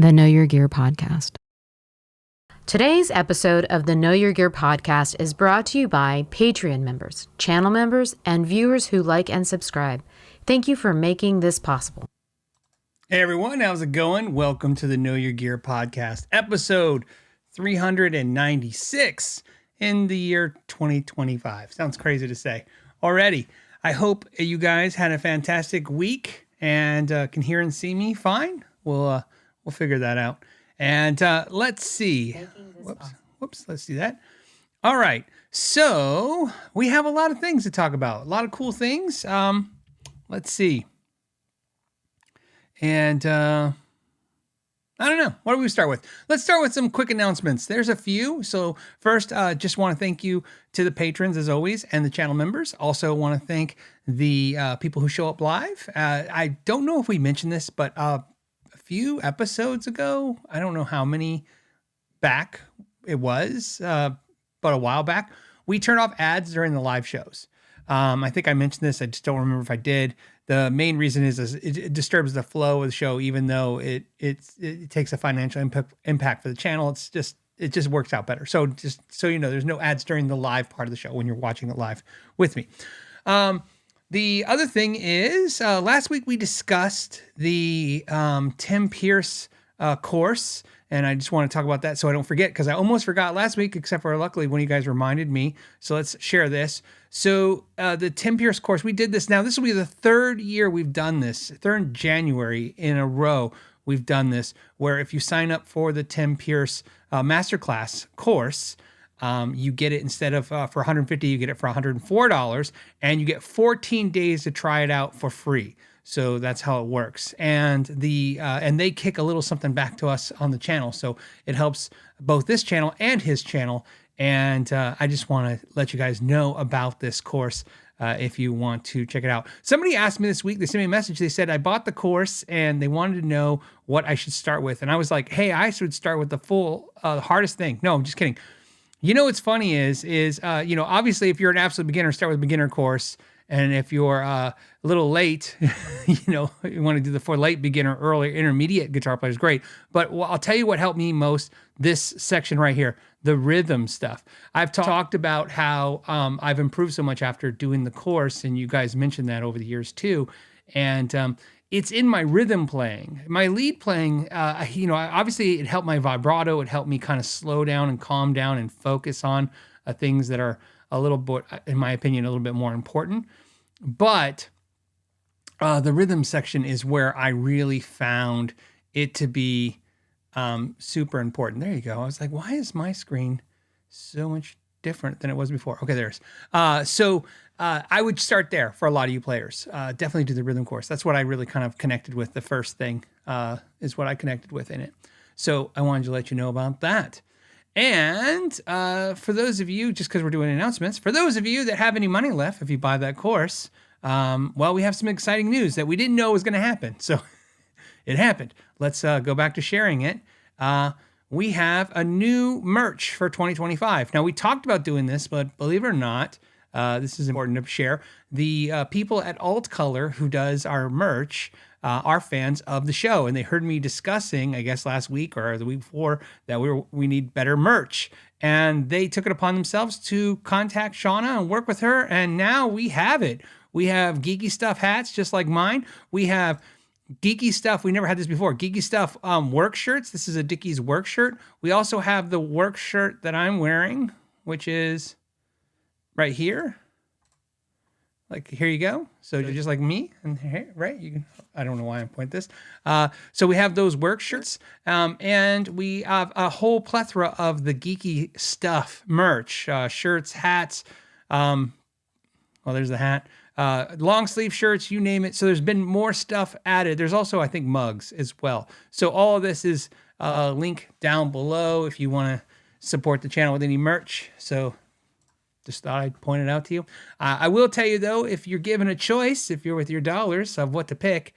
the Know Your Gear podcast. Today's episode of the Know Your Gear podcast is brought to you by Patreon members, channel members, and viewers who like and subscribe. Thank you for making this possible. Hey everyone, how's it going? Welcome to the Know Your Gear podcast, episode 396 in the year 2025. Sounds crazy to say already. I hope you guys had a fantastic week and can hear and see me fine. We'll figure that out. And let's see. Whoops, let's do that. All right. So we have a lot of things to talk about, a lot of cool things. Let's see. And I don't know. What do we start with? Let's start with some quick announcements. There's a few. So first, just want to thank you to the patrons as always and the channel members. Also want to thank the people who show up live. I don't know if we mentioned this, but a few episodes ago, I don't know how many back it was, but a while back, we turned off ads during the live shows. I think I mentioned this. I just don't remember if I did. The main reason is it disturbs the flow of the show, even though it takes a financial impact for the channel. It just works out better. So just so you know, there's no ads during the live part of the show when you're watching it live with me. The other thing is, last week we discussed the Tim Pierce course, and I just want to talk about that so I don't forget, because I almost forgot last week, except for luckily one of you guys reminded me. So let's share this. So the Tim Pierce course, we did this now. This will be the third year we've done this, third January in a row we've done this, where if you sign up for the Tim Pierce Masterclass course, you get it instead of for $150, you get it for $104, and you get 14 days to try it out for free. So that's how it works. And and they kick a little something back to us on the channel. So it helps both this channel and his channel. And I just want to let you guys know about this course if you want to check it out. Somebody asked me this week, they sent me a message. They said, I bought the course and they wanted to know what I should start with. And I was like, hey, I should start with the full hardest thing. No, I'm just kidding. You know, what's funny is obviously if you're an absolute beginner, start with a beginner course. And if you're a little late, you want to do the for late beginner, early, intermediate guitar players, great. But I'll tell you what helped me most, this section right here, the rhythm stuff. I've talked about how I've improved so much after doing the course, and you guys mentioned that over the years too. And it's in my rhythm playing. My lead playing, obviously it helped my vibrato. It helped me kind of slow down and calm down and focus on things that are a little bit, in my opinion, a little bit more important. But the rhythm section is where I really found it to be super important. There you go. I was like, why is my screen so much different than it was before? Okay, there's. So I would start there for a lot of you players. Definitely do the rhythm course. That's what I really kind of connected with. The first thing is what I connected with in it. So I wanted to let you know about that. And for those of you, just because we're doing announcements, for those of you that have any money left, if you buy that course, we have some exciting news that we didn't know was going to happen. So it happened. Let's go back to sharing it. We have a new merch for 2025. Now, we talked about doing this, but believe it or not, this is important to share. The people at Alt Color who does our merch are fans of the show, and they heard me discussing, I guess last week or the week before, that we need better merch, and they took it upon themselves to contact Shauna and work with her, and now we have it. We have Geeky Stuff hats just like mine. We have Geeky Stuff. We never had this before. Geeky Stuff work shirts. This is a Dickies work shirt. We also have the work shirt that I'm wearing, which is right here. Like, here you go. So you're just like me, and here, right? You can. I don't know why I point this. So we have those work shirts, and we have a whole plethora of the Geeky Stuff merch, shirts, hats. There's the hat. Long sleeve shirts, you name it. So there's been more stuff added. There's also, I think, mugs as well. So all of this is a link down below if you want to support the channel with any merch. So just thought I'd point it out to you. I will tell you, though, if you're given a choice, if you're with your dollars of what to pick,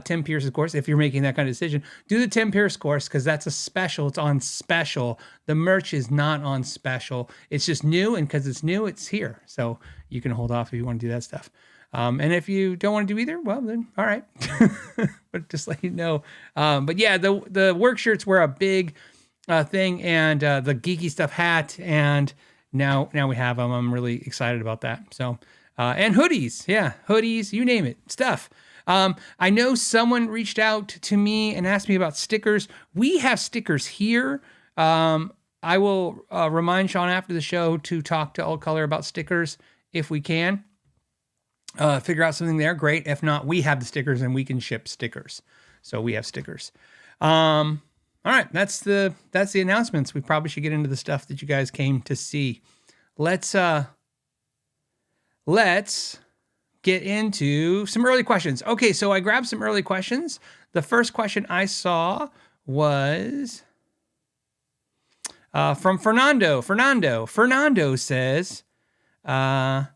Tim Pierce's course, if you're making that kind of decision, do the Tim Pierce course, because that's a special. It's on special. The merch is not on special. It's just new, and because it's new, it's here. So you can hold off if you want to do that stuff. And if you don't want to do either, well, then all right. But just let you know. But yeah, the work shirts were a big thing, and the geeky stuff hat, and now we have them. I'm really excited about that. So, and hoodies, yeah, hoodies, you name it, stuff. I know someone reached out to me and asked me about stickers. We have stickers here. I will remind Sean after the show to talk to All Color about stickers if we can. Figure out something there, great. If not, we have the stickers and we can ship stickers. So we have stickers. All right, that's the announcements. We probably should get into the stuff that you guys came to see. Let's get into some early questions. Okay, so I grabbed some early questions. The first question I saw was from Fernando. Fernando says, I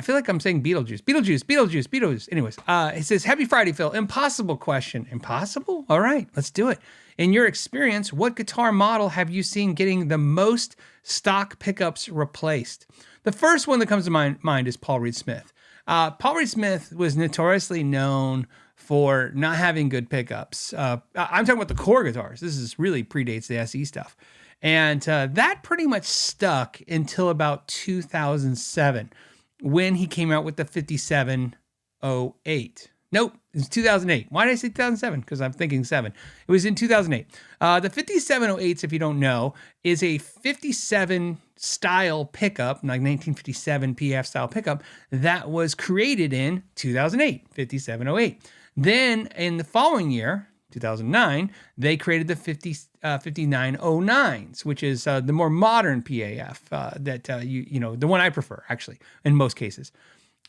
feel like I'm saying Beetlejuice. Anyways, it says, Happy Friday, Phil. Impossible question. Impossible? All right, let's do it. In your experience, what guitar model have you seen getting the most stock pickups replaced? The first one that comes to mind is Paul Reed Smith. Paul Reed Smith was notoriously known for not having good pickups. I'm talking about the core guitars. This is really predates the SE stuff. And that pretty much stuck until about 2007 when he came out with the 5708. Nope, it's 2008. Why did I say 2007? Because I'm thinking 7. It was in 2008. The 5708s, if you don't know, is a 57 style pickup, like 1957 PF style pickup, that was created in 2008, 5708. Then in the following year, 2009, they created the 5909s, which is the more modern PAF that the one I prefer, actually, in most cases.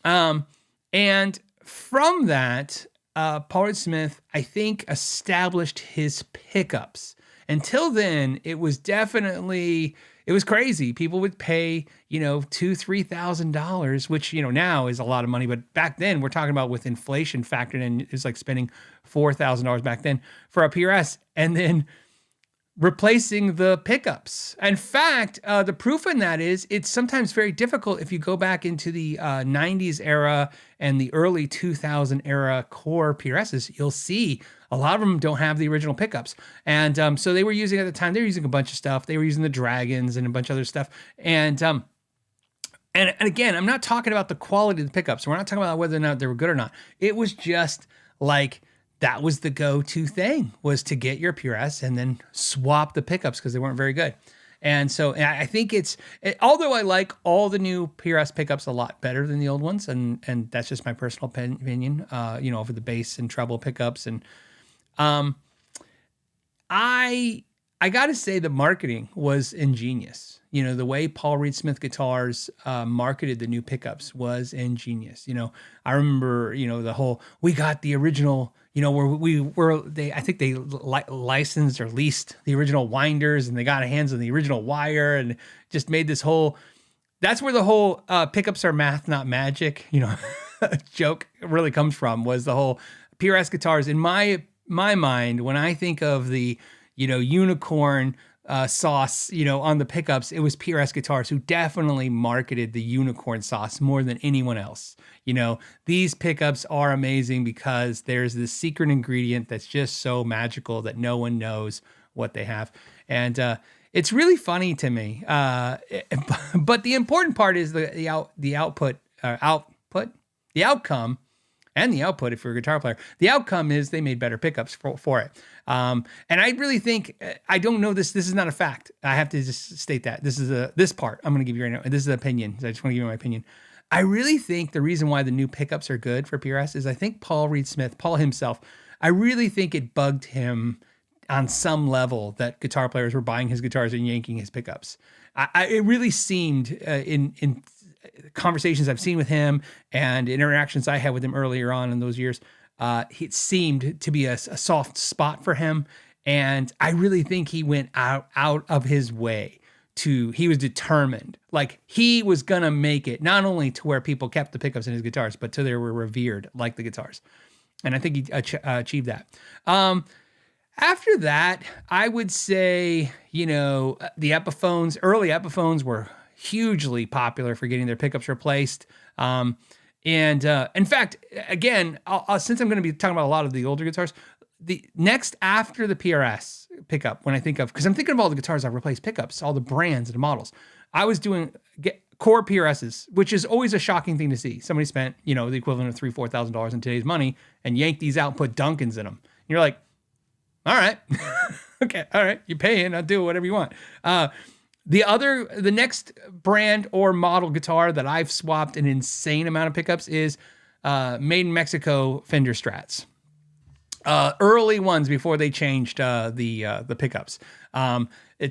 And from that, Paul Reed Smith, I think, established his pickups. Until then, it was crazy. People would pay, $2,000-$3,000, which, now is a lot of money. But back then, we're talking about with inflation factored in, it's like spending $4,000 back then for a PRS and then replacing the pickups. In fact, the proof in that is it's sometimes very difficult if you go back into the 90s era and the early 2000 era core PRSs, you'll see a lot of them don't have the original pickups. And so they were using at the time, they were using a bunch of stuff. They were using the Dragons and a bunch of other stuff. And again, I'm not talking about the quality of the pickups. We're not talking about whether or not they were good or not. It was just like, that was the go-to thing, was to get your PRS and then swap the pickups because they weren't very good. And so I think although I like all the new PRS pickups a lot better than the old ones, and that's just my personal opinion, over the bass and treble pickups. And I got to say the marketing was ingenious. The way Paul Reed Smith Guitars marketed the new pickups was ingenious. I remember, the whole, we got the original, I think they licensed or leased the original winders, and they got hands on the original wire, and just made this whole, that's where the whole pickups are math, not magic, joke really comes from, was the whole PRS guitars. In my mind, when I think of the, unicorn sauce, on the pickups, it was PRS Guitars who definitely marketed the unicorn sauce more than anyone else. These pickups are amazing because there's this secret ingredient that's just so magical that no one knows what they have. And it's really funny to me. But the important part is the outcome. And the output, if you're a guitar player, the outcome is they made better pickups for it. And I really think, I don't know this is not a fact. I have to just state that. This part I'm going to give you right now. This is an opinion. I just want to give you my opinion. I really think the reason why the new pickups are good for PRS is I think Paul Reed Smith, Paul himself, I really think it bugged him on some level that guitar players were buying his guitars and yanking his pickups. It really seemed in conversations I've seen with him and interactions I had with him earlier on in those years, it seemed to be a soft spot for him. And I really think he went out of his way he was determined, like he was going to make it not only to where people kept the pickups in his guitars, but to they were revered like the guitars. And I think he achieved that. After that, I would say, the early Epiphones were hugely popular for getting their pickups replaced. And in fact, again, since I'm going to be talking about a lot of the older guitars, the next after the PRS pickup, when I think of, because I'm thinking of all the guitars I've replaced pickups, all the brands and the models, I was doing core PRSs, which is always a shocking thing to see. Somebody spent, the equivalent of $3,000-$4,000 in today's money and yanked these out and put Duncans in them. And you're like, all right, okay, all right, you're paying, I'll do whatever you want. The next brand or model guitar that I've swapped an insane amount of pickups is made in Mexico Fender Strats. Early ones before they changed the pickups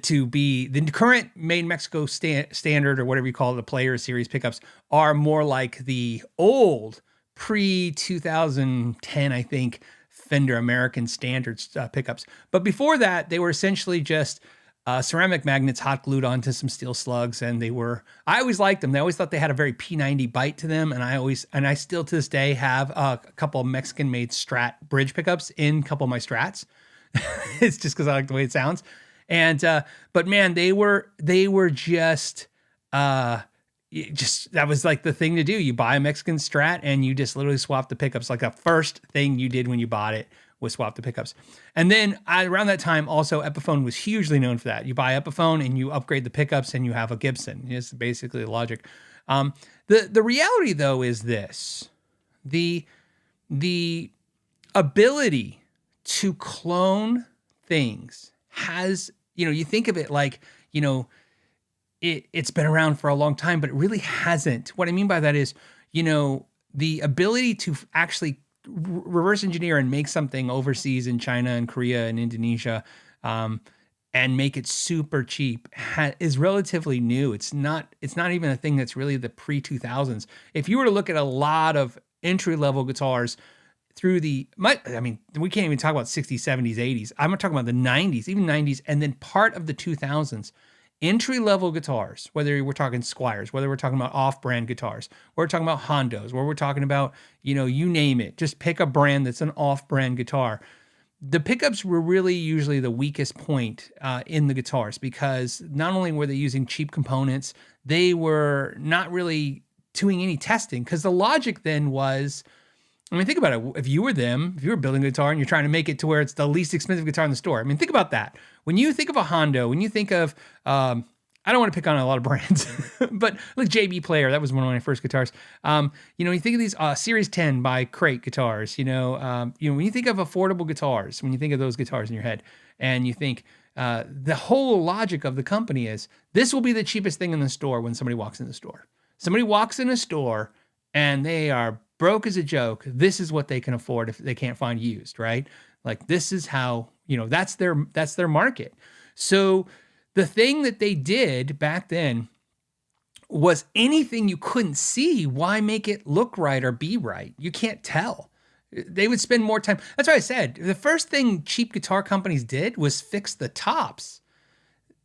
to be the current made in Mexico standard, or whatever you call it, the Player Series pickups are more like the old pre-2010, I think, Fender American Standards pickups. But before that, they were essentially just ceramic magnets hot glued onto some steel slugs, and I always liked them. I always thought they had a very P90 bite to them, and I still to this day have a couple of Mexican-made Strat bridge pickups in a couple of my Strats. It's just because I like the way it sounds. And but man, they were just that was like the thing to do. You buy a Mexican Strat and you just literally swap the pickups. Like the first thing you did when you bought it was swap the pickups. And then around that time, also Epiphone was hugely known for that. You buy Epiphone and you upgrade the pickups and you have a Gibson. It's basically the logic. The reality though is this: the ability to clone things has, you think of it like, it's been around for a long time, but it really hasn't. What I mean by that is, the ability to actually reverse engineer and make something overseas in China and Korea and Indonesia, and make it super cheap is relatively new. It's not even a thing that's really the pre-2000s. If you were to look at a lot of entry-level guitars through we can't even talk about 60s, 70s, 80s. I'm talking about the 90s, even 90s, and then part of the 2000s. Entry-level guitars, whether we're talking Squiers, whether we're talking about off-brand guitars, or we're talking about Hondos, or we're talking about, you name it. Just pick a brand that's an off-brand guitar. The pickups were really usually the weakest point in the guitars, because not only were they using cheap components, they were not really doing any testing, because the logic then was, think about it. If you were building a guitar and you're trying to make it to where it's the least expensive guitar in the store. think about that. When you think of a Hondo, when you think of, I don't want to pick on a lot of brands, but like JB Player, that was one of my first guitars. You think of these Series 10 by Crate guitars, when you think of affordable guitars, when you think of those guitars in your head, and you think, the whole logic of the company is this will be the cheapest thing in the store when somebody walks in the store. Somebody walks in a store and they are broke as a joke. This is what they can afford if they can't find used, right? Like this is how, that's their market. So the thing that they did back then was anything you couldn't see, why make it look right or be right? You can't tell. They would spend more time. That's why I said the first thing cheap guitar companies did was fix the tops.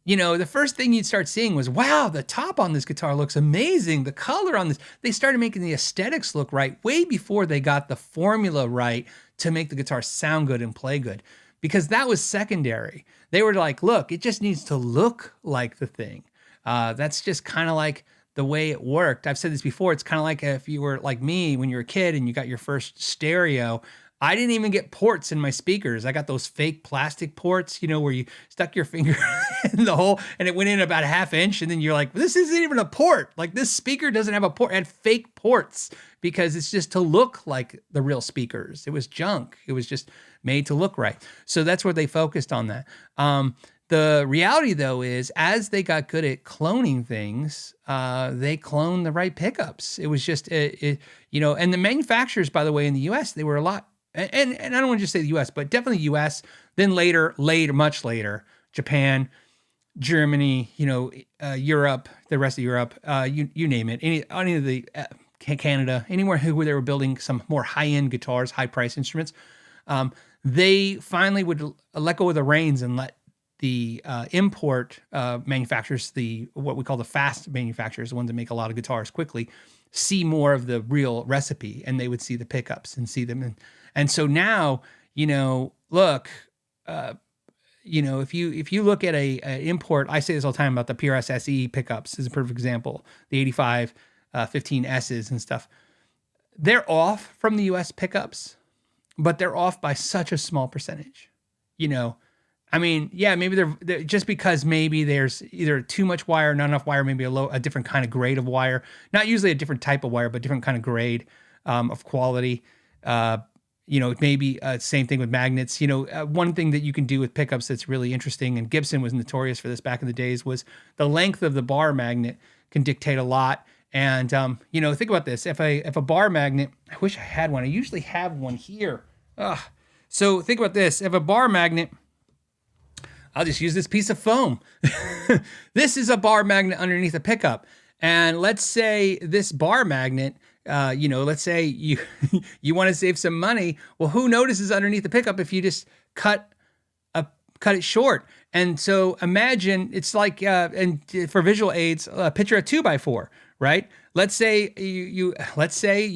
The first thing you'd start seeing was, wow, the top on this guitar looks amazing. The color on this, they started making the aesthetics look right way before they got the formula right to make the guitar sound good and play good, because that was secondary. They were like, look, it just needs to look like the thing. That's just kind of like the way it worked. I've said this before. It's kind of like if you were like me when you were a kid and you got your first stereo. I didn't even get ports in my speakers. I got those fake plastic ports, where you stuck your finger in the hole and it went in about a half inch. And then you're like, this isn't even a port. Like this speaker doesn't have a port. It had fake ports because it's just to look like the real speakers. It was junk. It was just made to look right. So that's where they focused on that. The reality though is as they got good at cloning things, they cloned the right pickups. It was just, and the manufacturers, by the way, in the US, they were a lot, and I don't want to just say the US, but definitely US, then much later, Japan, Germany, Europe, the rest of Europe, you name it, any of the Canada, anywhere where they were building some more high-end guitars, high-price instruments, they finally would let go of the reins and let the import manufacturers, what we call the fast manufacturers, the ones that make a lot of guitars quickly, see more of the real recipe, and they would see the pickups and see them. And so now, look, if you look at a import, I say this all the time about the PRS SE pickups is a perfect example, the 85 15 S's and stuff. they're off from the US pickups, but they're off by such a small percentage. I mean, yeah, maybe they're just because maybe there's either too much wire, not enough wire, maybe a different kind of grade of wire, not usually a different type of wire, but different kind of grade of quality. Maybe same thing with magnets. One thing that you can do with pickups that's really interesting, and Gibson was notorious for this back in the days, was the length of the bar magnet can dictate a lot. And think about this: if a bar magnet, I wish I had one. I usually have one here. So think about this: if a bar magnet, I'll just use this piece of foam. This is a bar magnet underneath a pickup. And let's say this bar magnet, let's say you want to save some money. Well, who notices underneath the pickup if you just cut it short? And so imagine it's like, and for visual aids, picture a 2x4, right? Let's say you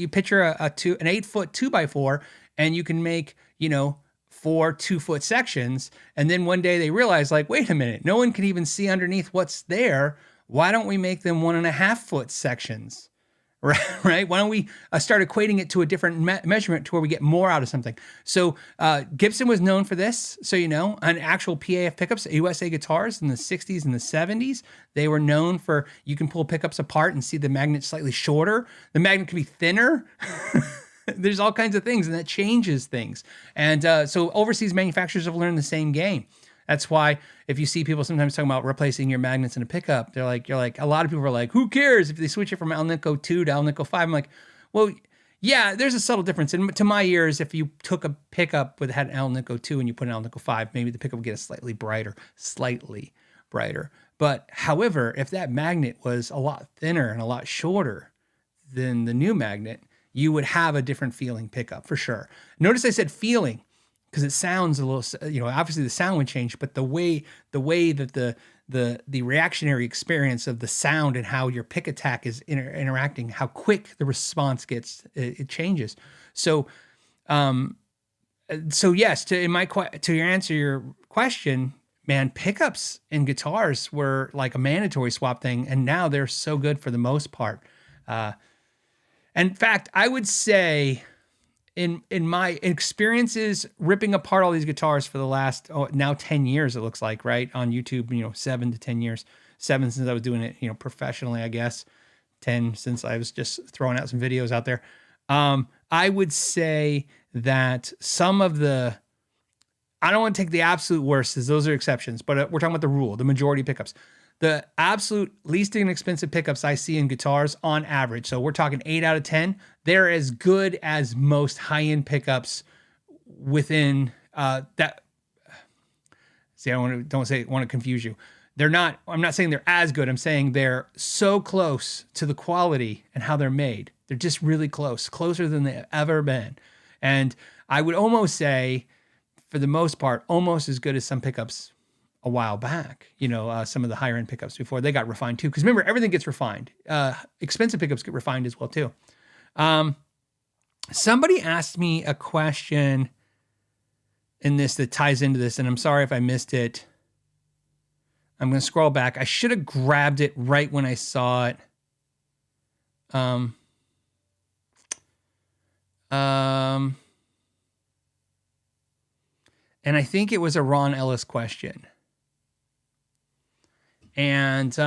picture an 8-foot 2x4, and you can make, 4 2-foot sections. And then one day they realize, like, wait a minute, no one can even see underneath what's there. Why don't we make them 1.5-foot sections? Right? Why don't we start equating it to a different measurement to where we get more out of something? So Gibson was known for this. So, on actual PAF pickups, USA guitars in the 60s and the 70s, they were known for, you can pull pickups apart and see the magnet slightly shorter. The magnet can be thinner. There's all kinds of things, and that changes things. And so overseas manufacturers have learned the same game. That's why if you see people sometimes talking about replacing your magnets in a pickup, you're like, a lot of people are like, who cares if they switch it from Alnico 2 to Alnico 5? I'm like, well, yeah, there's a subtle difference. And to my ears, if you took a pickup that had an Alnico 2 and you put an Alnico 5, maybe the pickup would get a slightly brighter. But however, if that magnet was a lot thinner and a lot shorter than the new magnet, you would have a different feeling pickup for sure. Notice I said feeling, because it sounds a little, obviously the sound would change, but the way that the reactionary experience of the sound and how your pick attack is interacting, how quick the response gets, it changes. So yes, to answer your question, man, pickups and guitars were like a mandatory swap thing, and now they're so good for the most part. In fact, I would say, in my experiences ripping apart all these guitars for the last now 10 years, it looks like, right, on YouTube, 7 to 10 years, 7 since I was doing it, professionally, I guess, 10 since I was just throwing out some videos out there. I would say that some of I don't want to take the absolute worst, as those are exceptions, but we're talking about the rule, the majority pickups. The absolute least inexpensive pickups I see in guitars on average, so we're talking 8 out of 10, they're as good as most high-end pickups within that. See, I want to confuse you. They're not, I'm not saying they're as good. I'm saying they're so close to the quality and how they're made. They're just really close, closer than they've ever been. And I would almost say, for the most part, almost as good as some pickups a while back, some of the higher end pickups before they got refined too. Because remember, everything gets refined. Expensive pickups get refined as well too. Somebody asked me a question in this that ties into this, and I'm sorry if I missed it. I'm going to scroll back. I should have grabbed it right when I saw it. And I think it was a Ron Ellis question. And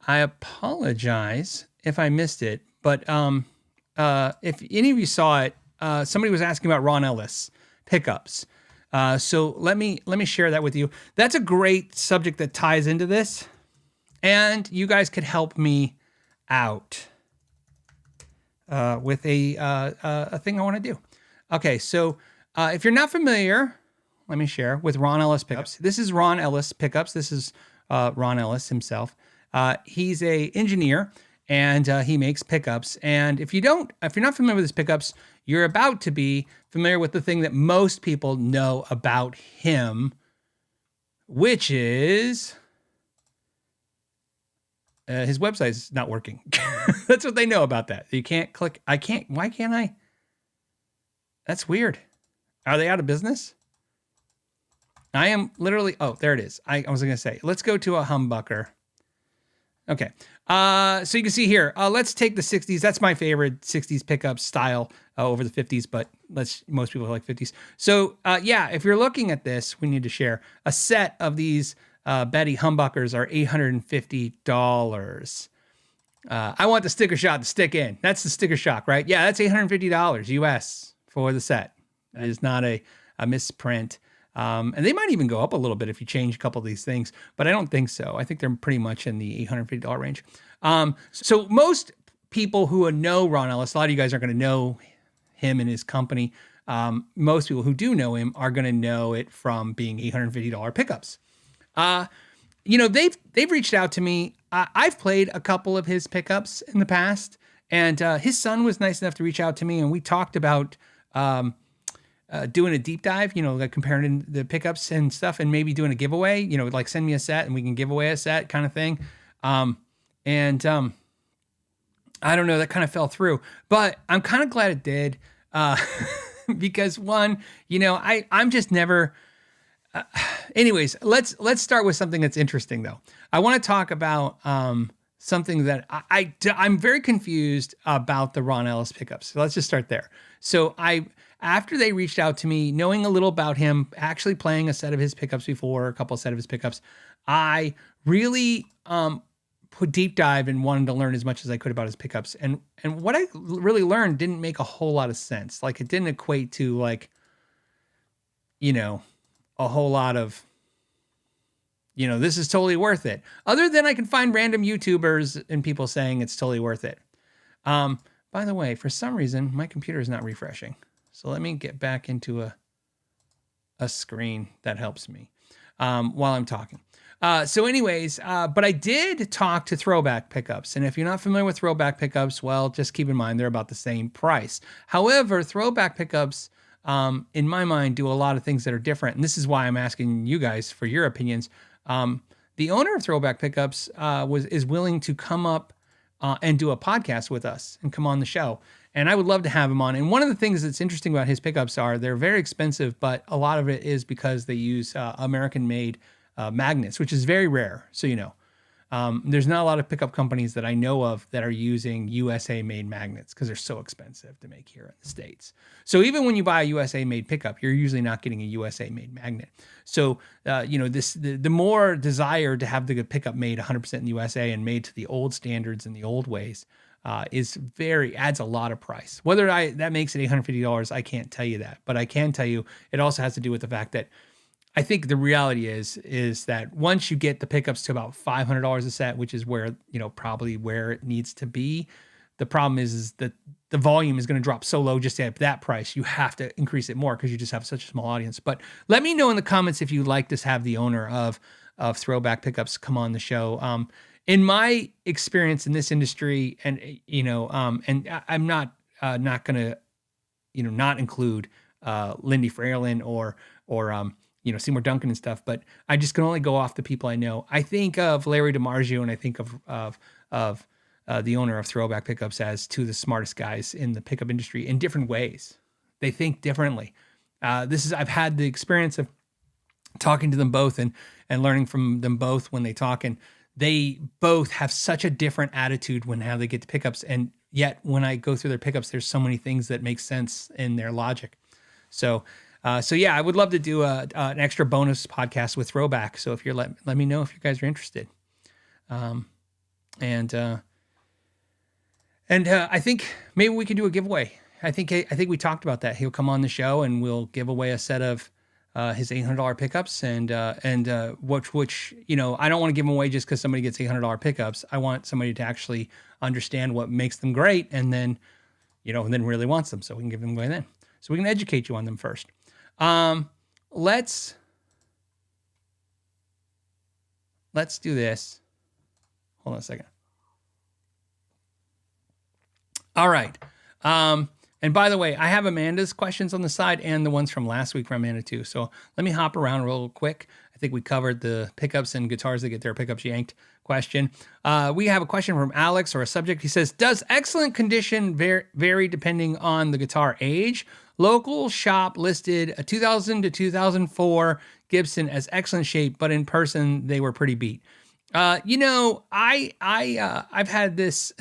I apologize if I missed it, but if any of you saw it, somebody was asking about Ron Ellis pickups. So let me share that with you. That's a great subject that ties into this, and you guys could help me out with a thing I want to do. Okay, so if you're not familiar, let me share with Ron Ellis Pickups. This is Ron Ellis Pickups. This is Ron Ellis himself. He's a engineer, and he makes pickups. And if you're not familiar with his pickups, you're about to be familiar with the thing that most people know about him, which is his website is not working. That's what they know about that. You can't click. Why can't I? That's weird. Are they out of business? I am literally, oh, there it is. I was going to say, let's go to a humbucker. Okay. So you can see here, let's take the 60s. That's my favorite 60s pickup style over the 50s, but most people like 50s. So yeah, if you're looking at this, we need to share a set of these Betty humbuckers are $850. I want the sticker shock to stick in. That's the sticker shock, right? Yeah, that's $850 US for the set. That is not a misprint. And they might even go up a little bit if you change a couple of these things, but I don't think so. I think they're pretty much in the $850 range. So most people who know Ron Ellis, a lot of you guys aren't going to know him and his company. Most people who do know him are going to know it from being $850 pickups. They've reached out to me. I've played a couple of his pickups in the past, and his son was nice enough to reach out to me, and we talked about doing a deep dive, like comparing the pickups and stuff, and maybe doing a giveaway, like send me a set and we can give away a set kind of thing. I don't know, that kind of fell through, but I'm kind of glad it did. Because one, I'm just never, anyways, let's start with something that's interesting though. I want to talk about, something that I'm very confused about the Ron Ellis pickups. So let's just start there. So after they reached out to me, knowing a little about him, actually playing a set of his pickups before, a couple set of his pickups, I really put deep dive and wanted to learn as much as I could about his pickups. And what I really learned didn't make a whole lot of sense. Like it didn't equate to a whole lot of, this is totally worth it. Other than I can find random YouTubers and people saying it's totally worth it. By the way, for some reason, my computer is not refreshing. So let me get back into a screen that helps me while I'm talking. So anyways, but I did talk to Throwback Pickups. And if you're not familiar with Throwback Pickups, well, just keep in mind they're about the same price. However, Throwback Pickups, in my mind, do a lot of things that are different. And this is why I'm asking you guys for your opinions. The owner of Throwback Pickups is willing to come up and do a podcast with us and come on the show. And I would love to have him on. And one of the things that's interesting about his pickups are they're very expensive, but a lot of it is because they use American-made magnets, which is very rare. So, there's not a lot of pickup companies that I know of that are using USA-made magnets because they're so expensive to make here in the States. So even when you buy a USA-made pickup, you're usually not getting a USA-made magnet. So, the more desire to have the pickup made 100% in the USA and made to the old standards and the old ways adds a lot of price. Whether that makes it $850, I can't tell you that, but I can tell you it also has to do with the fact that I think the reality is that once you get the pickups to about $500 a set, which is where, probably where it needs to be, the problem is that the volume is going to drop so low just at that price. You have to increase it more because you just have such a small audience. But let me know in the comments if you'd like to have the owner of Throwback Pickups come on the show. In my experience in this industry, and and I'm not going to not include Lindy Fralin or Seymour Duncan and stuff, but I just can only go off the people I know. I think of Larry DiMarzio and I think of the owner of Throwback Pickups as two of the smartest guys in the pickup industry in different ways. They think differently. I've had the experience of talking to them both and learning from them both when they talk, and they both have such a different attitude how they get to pickups. And yet when I go through their pickups, there's so many things that make sense in their logic. So yeah, I would love to do an extra bonus podcast with Throwback. So if you're let me know if you guys are interested. And I think maybe we can do a giveaway. I think we talked about that. He'll come on the show and we'll give away a set of his $800 pickups and which I don't want to give them away just because somebody gets $800 pickups. I want somebody to actually understand what makes them great and then really wants them, so we can give them away then. So we can educate you on them first. Let's do this. Hold on a second. All right. And by the way, I have Amanda's questions on the side and the ones from last week from Amanda too. So let me hop around real quick. I think we covered the pickups and guitars that get their pickups yanked question. We have a question from Alex, or a subject. He says, does excellent condition vary depending on the guitar age? Local shop listed a 2000 to 2004 Gibson as excellent shape, but in person they were pretty beat. I've had this,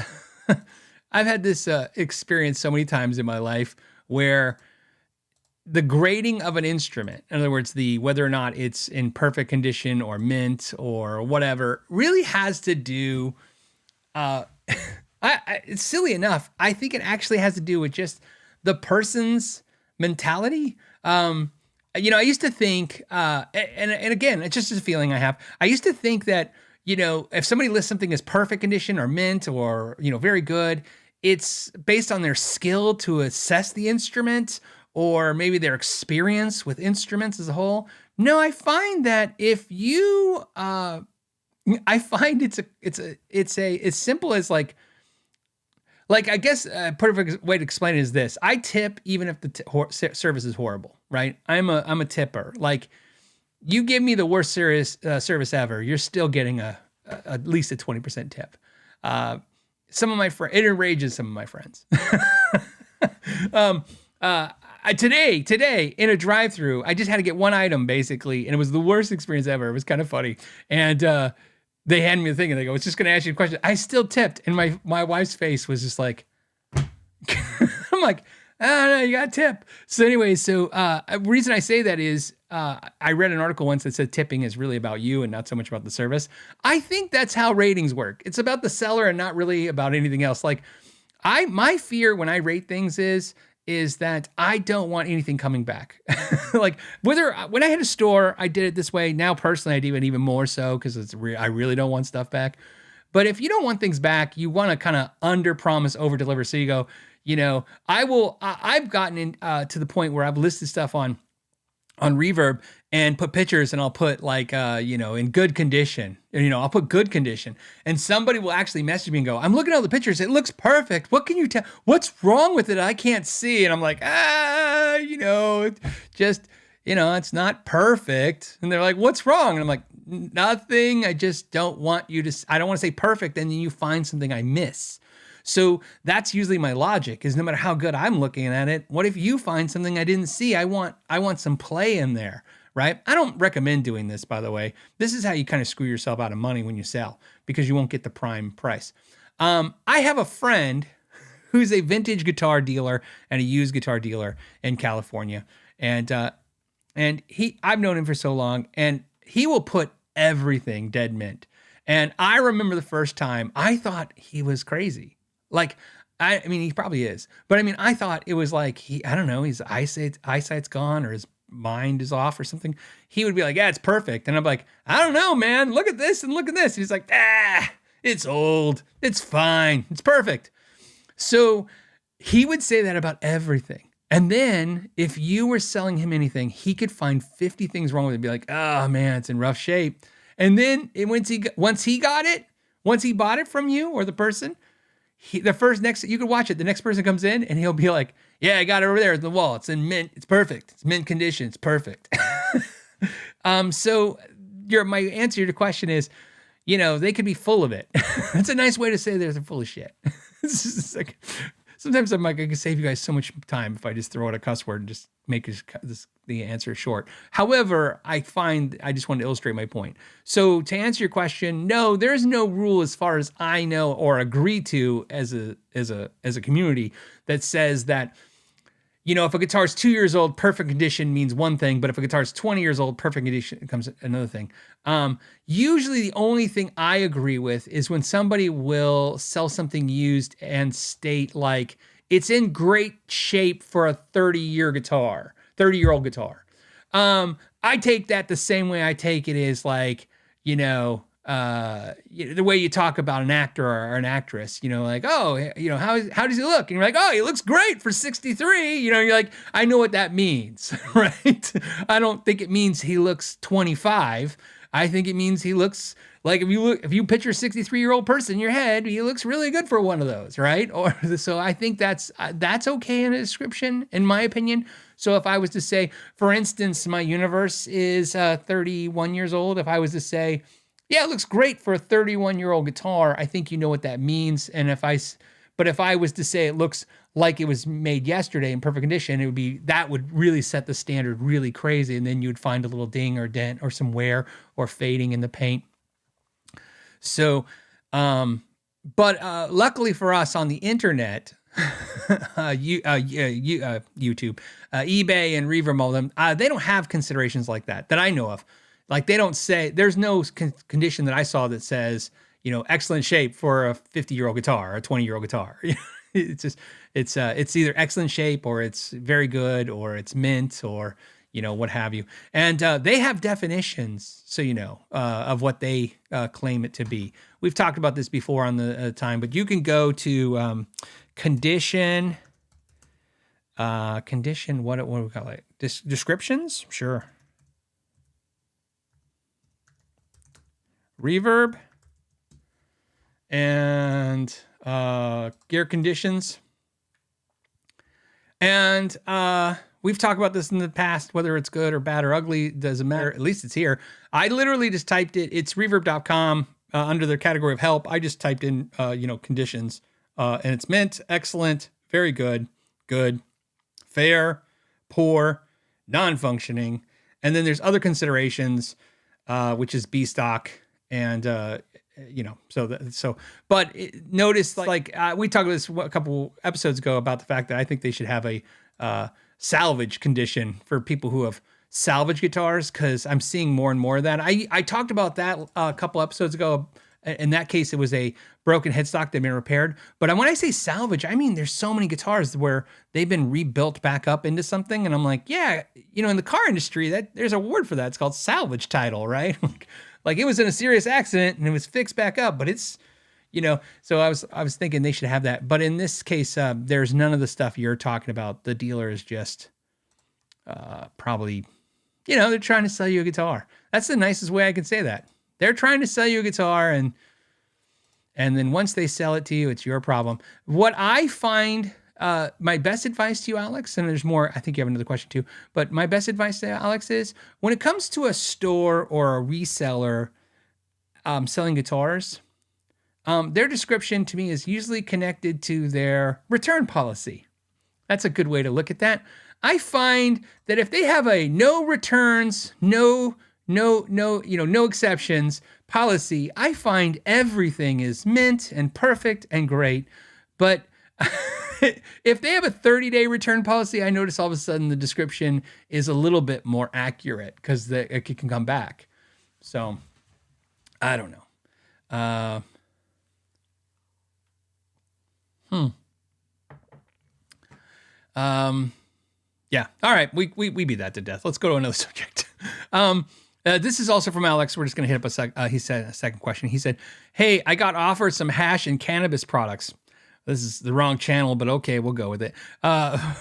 I've had this experience so many times in my life where the grading of an instrument, in other words, the whether or not it's in perfect condition or mint or whatever, really has to do. It's silly enough. I think it actually has to do with just the person's mentality. I used to think, and again, it's just a feeling I have. I used to think that, if somebody lists something as perfect condition or mint or, very good, it's based on their skill to assess the instrument or maybe their experience with instruments as a whole. No, I find that if you, I find it's as simple as like I guess a perfect way to explain it is this: I tip even if the service is horrible, right? I'm a tipper. Like, you give me the worst service ever, you're still getting at least a 20% tip. Some of my friends, it enrages some of my friends. Today in a drive-through, I just had to get one item basically, and it was the worst experience ever. It was kind of funny, and they handed me the thing and they go, "It's just going to ask you a question." I still tipped, and my wife's face was just like, I'm like, no, you got a tip. So anyway, reason I say that is I read an article once that said tipping is really about you and not so much about the service. I think that's how ratings work. It's about the seller and not really about anything else. Like, my fear when I rate things is that I don't want anything coming back. Like, when I had a store, I did it this way. Now, personally, I do it even more so because I really don't want stuff back. But if you don't want things back, you want to kind of under promise, over deliver. So you go, I've gotten to the point where I've listed stuff on Reverb and put pictures, and I'll put like, in good condition, I'll put good condition, and somebody will actually message me and go, "I'm looking at all the pictures. It looks perfect. What can you tell? What's wrong with it? I can't see." And I'm like, it's not perfect. And they're like, "What's wrong?" And I'm like, "Nothing. I just don't want you to, I don't want to say perfect. And then you find something I miss." So that's usually my logic, is no matter how good I'm looking at it, what if you find something I didn't see? I want some play in there, right? I don't recommend doing this, by the way. This is how you kind of screw yourself out of money when you sell, because you won't get the prime price. I have a friend who's a vintage guitar dealer and a used guitar dealer in California. And I've known him for so long, and he will put everything dead mint. And I remember the first time I thought he was crazy. Like, I mean, he probably is, but I mean, I thought it was like, I don't know, his eyesight's gone or his mind is off or something. He would be like, "Yeah, it's perfect." And I'm like, "I don't know, man, look at this and look at this." And he's like, "It's old. It's fine. It's perfect." So he would say that about everything. And then if you were selling him anything, he could find 50 things wrong with it and be like, "Oh man, it's in rough shape." And then once he bought it from you or the person, you could watch it. The next person comes in and he'll be like, "Yeah, I got it over there at the wall. It's in mint. It's perfect. It's mint condition. It's perfect." So my answer to your question is, they could be full of it. That's a nice way to say they're full of shit. It's just like, sometimes I'm like, I can save you guys so much time if I just throw out a cuss word and just make the answer short. However, I just want to illustrate my point. So to answer your question, no, there's no rule as far as I know or agree to as a community that says that, if a guitar is 2 years old, perfect condition means one thing, but if a guitar is 20 years old, perfect condition becomes another thing. Usually the only thing I agree with is when somebody will sell something used and state like, it's in great shape for a 30-year-old guitar. I take that the same way I take it is like, the way you talk about an actor or an actress, like, "Oh, how does he look?" And you're like, "Oh, he looks great for 63. You're like, I know what that means, right? I don't think it means he looks 25. I think it means he looks like, if you picture a 63-year-old person in your head, he looks really good for one of those, right? So I think that's okay in a description, in my opinion. So if I was to say, for instance, my universe is 31 years old, if I was to say, "Yeah, it looks great for a 31-year-old guitar," I think you know what that means. And if I was to say it looks like it was made yesterday in perfect condition, that would really set the standard really crazy. And then you'd find a little ding or dent or some wear or fading in the paint. So, but luckily for us on the internet, YouTube, eBay and Reverend, all them, they don't have considerations like that I know of. Like they don't say, there's no condition that I saw that says, excellent shape for a 50-year-old guitar or a 20-year-old guitar. It's just, it's either excellent shape or it's very good or it's mint or, what have you. And they have definitions, so of what they claim it to be. We've talked about this before on the time, but you can go to condition, what do we call it? Descriptions? Sure. Reverb and gear conditions. And we've talked about this in the past, whether it's good or bad or ugly, doesn't matter. At least it's here. I literally just typed it. It's reverb.com under their category of help. I just typed in, conditions and it's mint, excellent, very good, good, fair, poor, non-functioning. And then there's other considerations, which is B stock. And, notice like we talked about this a couple episodes ago about the fact that I think they should have a salvage condition for people who have salvage guitars, because I'm seeing more and more of that. I talked about that a couple episodes ago. In that case, it was a broken headstock that had been repaired. But when I say salvage, I mean there's so many guitars where they've been rebuilt back up into something. And I'm like, yeah, in the car industry, there's a word for that. It's called salvage title, right? Like it was in a serious accident and it was fixed back up, but it's, so I was thinking they should have that. But in this case, there's none of the stuff you're talking about. The dealer is just probably, they're trying to sell you a guitar. That's the nicest way I can say that. They're trying to sell you a guitar, and then once they sell it to you, it's your problem. What I find, my best advice to you, Alex, and there's more, I think you have another question too, but my best advice to Alex is when it comes to a store or a reseller selling guitars, their description to me is usually connected to their return policy. That's a good way to look at that. I find that if they have a no returns, no exceptions policy, I find everything is mint and perfect and great. But if they have a 30-day return policy, I notice all of a sudden the description is a little bit more accurate because it can come back. So I don't know. Yeah. All right. We beat that to death. Let's go to another subject. This is also from Alex. We're just going to hit up he said a second question. He said, hey, I got offered some hash and cannabis products. This is the wrong channel, but okay, we'll go with it.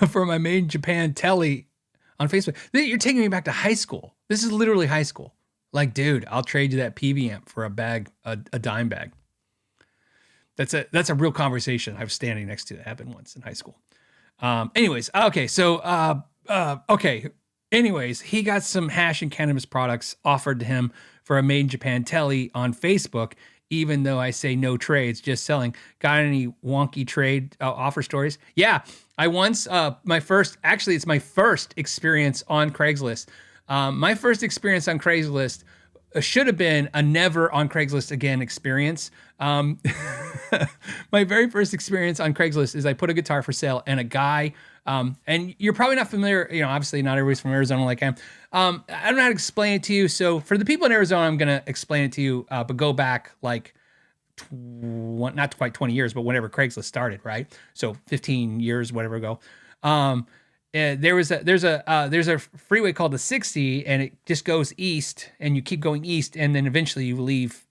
For my Made in Japan telly on Facebook. You're taking me back to high school. This is literally high school. Like, dude, I'll trade you that PV amp for a bag, a dime bag. That's a real conversation. I was standing next to. It happened once in high school. Anyways, okay, so Anyways, he got some hash and cannabis products offered to him for a Made in Japan telly on Facebook, even though I say no trades, just selling. Got any wonky trade offer stories? Yeah, I once, it's my first experience on Craigslist. My first experience on Craigslist should have been a never on Craigslist again experience. My very first experience on Craigslist is I put a guitar for sale and a guy, and you're probably not familiar, obviously not everybody's from Arizona like I am. I don't know how to explain it to you. So for the people in Arizona, I'm going to explain it to you, but go back like not quite 20 years, but whenever Craigslist started, right? So 15 years, whatever ago. There's a freeway called the 60, and it just goes east, and you keep going east, and then eventually you leave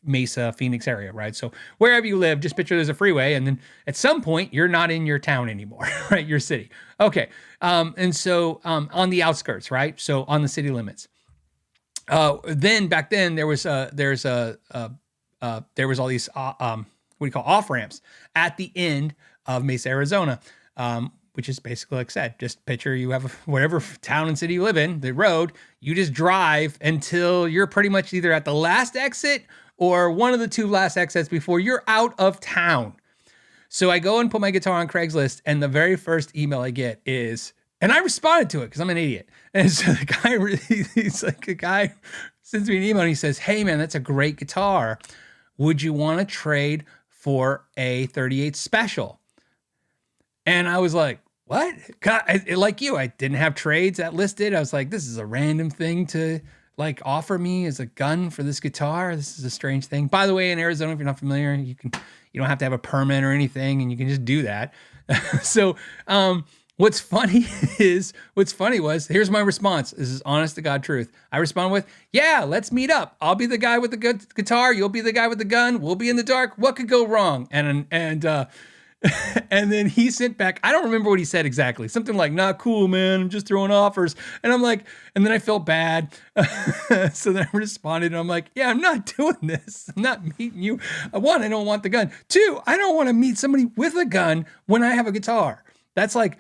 Mesa, Phoenix area, right? So wherever you live, just picture there's a freeway, and then at some point you're not in your town anymore, right? Your city. Okay. And so on the outskirts, right? So on the city limits. Then back then there was all these what do you call off ramps at the end of Mesa, Arizona. Which is basically, like I said, just picture you have whatever town and city you live in, the road, you just drive until you're pretty much either at the last exit or one of the two last exits before you're out of town. So I go and put my guitar on Craigslist, and the very first email I get is, and I responded to it because I'm an idiot. And so the guy sends me an email and he says, hey man, that's a great guitar. would you want to trade for a 38 special? And I was like, what? Like you, I didn't have trades that listed. I was like, this is a random thing to like offer me as a gun for this guitar. This is a strange thing. By the way, in Arizona, if you're not familiar, you don't have to have a permit or anything, and you can just do that. So, what's funny was, here's my response. This is honest to God truth. I respond with, yeah, let's meet up. I'll be the guy with the good guitar. You'll be the guy with the gun. We'll be in the dark. What could go wrong? And and then he sent back, I don't remember what he said exactly. Something like, not cool, man. I'm just throwing offers. And I'm like, and then I felt bad. So then I responded and I'm like, yeah, I'm not doing this. I'm not meeting you. One, I don't want the gun. Two, I don't want to meet somebody with a gun when I have a guitar. That's like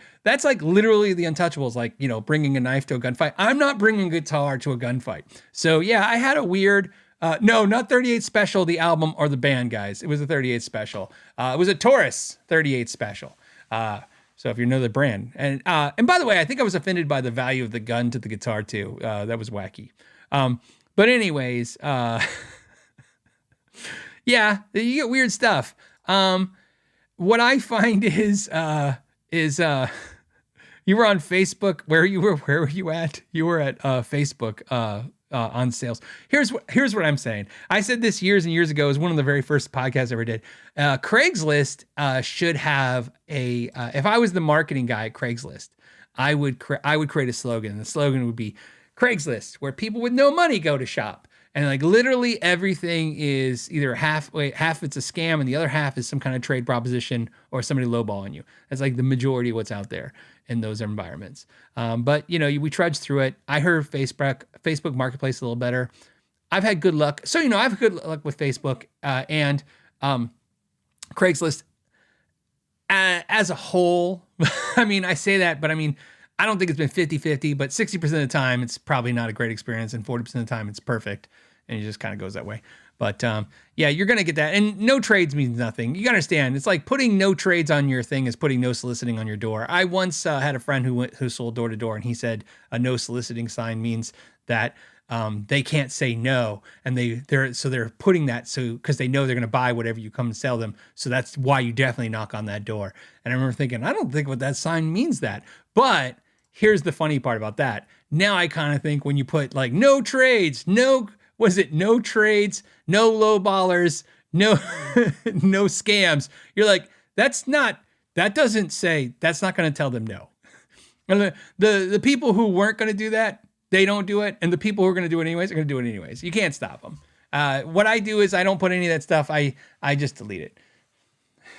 literally the Untouchables, like, bringing a knife to a gunfight. I'm not bringing a guitar to a gunfight. So yeah, I had a weird, no, not 38 Special, the album or the band, guys. It was a 38 Special. It was a Taurus 38 Special. So if you know the brand. And by the way, I think I was offended by the value of the gun to the guitar too. That was wacky. But anyways, yeah, you get weird stuff. What I find is you were on Facebook. Where were you at? You were at Facebook on sales. Here's what I'm saying. I said this years and years ago. It was one of the very first podcasts I ever did. Craigslist should have a. If I was the marketing guy at Craigslist, I would create a slogan. The slogan would be Craigslist, where people with no money go to shop. And like literally everything is either half it's a scam and the other half is some kind of trade proposition or somebody lowballing you. That's like the majority of what's out there in those environments. But we trudged through it. I heard Facebook Marketplace a little better. I've had good luck. So, I've good luck with Facebook and Craigslist as a whole. I mean, I say that, but I mean, I don't think it's been 50-50, but 60% of the time, it's probably not a great experience, and 40% of the time, it's perfect, and it just kind of goes that way. But yeah, you're going to get that. And no trades means nothing. You got to understand, it's like putting no trades on your thing is putting no soliciting on your door. I once had a friend who sold door to door, and he said a no soliciting sign means that they can't say no, and they're putting that because they know they're going to buy whatever you come and sell them. So that's why you definitely knock on that door. And I remember thinking, I don't think what that sign means that, but here's the funny part about that. Now I kind of think when you put like no trades, no trades, no low ballers, no no scams, you're like, that's not going to tell them no. And the people who weren't going to do that, they don't do it. And the people who are going to do it anyways are going to do it anyways. You can't stop them. What I do is I don't put any of that stuff. I just delete it.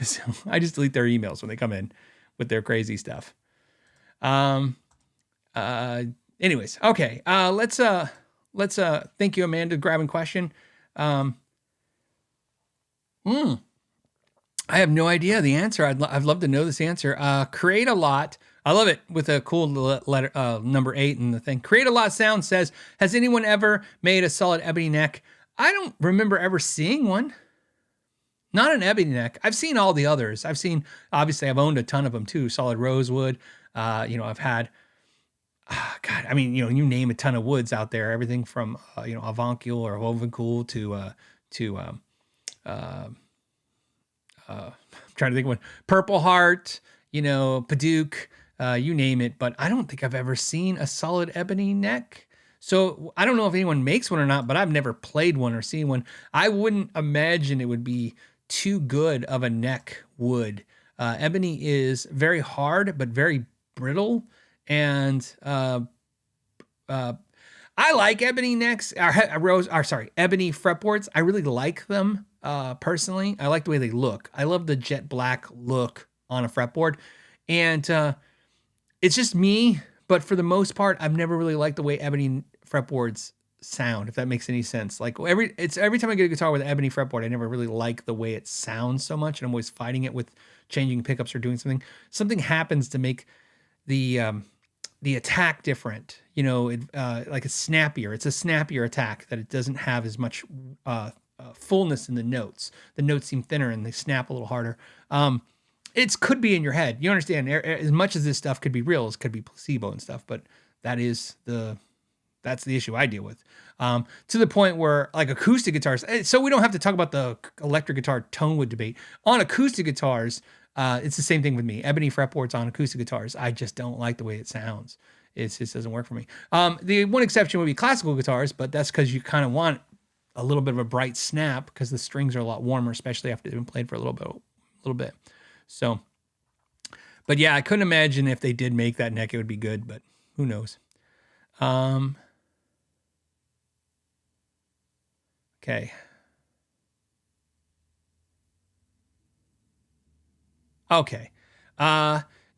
So I just delete their emails when they come in with their crazy stuff. Anyways, okay. Let's thank you, Amanda, grabbing question. I have no idea the answer. I'd love to know this answer. Create a lot. I love it with a cool letter, number 8 in the thing. Create a lot sound says, has anyone ever made a solid ebony neck? I don't remember ever seeing one. Not an ebony neck. I've seen all the others. Obviously I've owned a ton of them too. Solid rosewood. I've had, God, I mean, you name a ton of woods out there, everything from, Avoncool or Wovencool to I'm trying to think of one, Purple Heart, Paduke, you name it, but I don't think I've ever seen a solid ebony neck. So I don't know if anyone makes one or not, but I've never played one or seen one. I wouldn't imagine it would be too good of a neck wood. Ebony is very hard, but very brittle. And I like ebony necks, ebony fretboards. I really like them personally. I like the way they look. I love the jet black look on a fretboard. And it's just me, but for the most part, I've never really liked the way ebony fretboards sound, if that makes any sense. Like every time I get a guitar with an ebony fretboard, I never really like the way it sounds so much, and I'm always fighting it with changing pickups or doing something. Something happens to make the attack different, like it's snappier. It's a snappier attack that it doesn't have as much fullness in the notes. The notes seem thinner and they snap a little harder. It could be in your head. You understand, as much as this stuff could be real, it could be placebo and stuff, but that is the That's the issue I deal with. To the point where like acoustic guitars, so we don't have to talk about the electric guitar tone wood debate. On acoustic guitars, it's the same thing with me. Ebony fretboards on acoustic guitars, I just don't like the way it sounds. It just doesn't work for me. The one exception would be classical guitars, but that's because you kind of want a little bit of a bright snap because the strings are a lot warmer, especially after they've been played for a little bit. So, but yeah, I couldn't imagine if they did make that neck, it would be good, but who knows? Okay. Okay.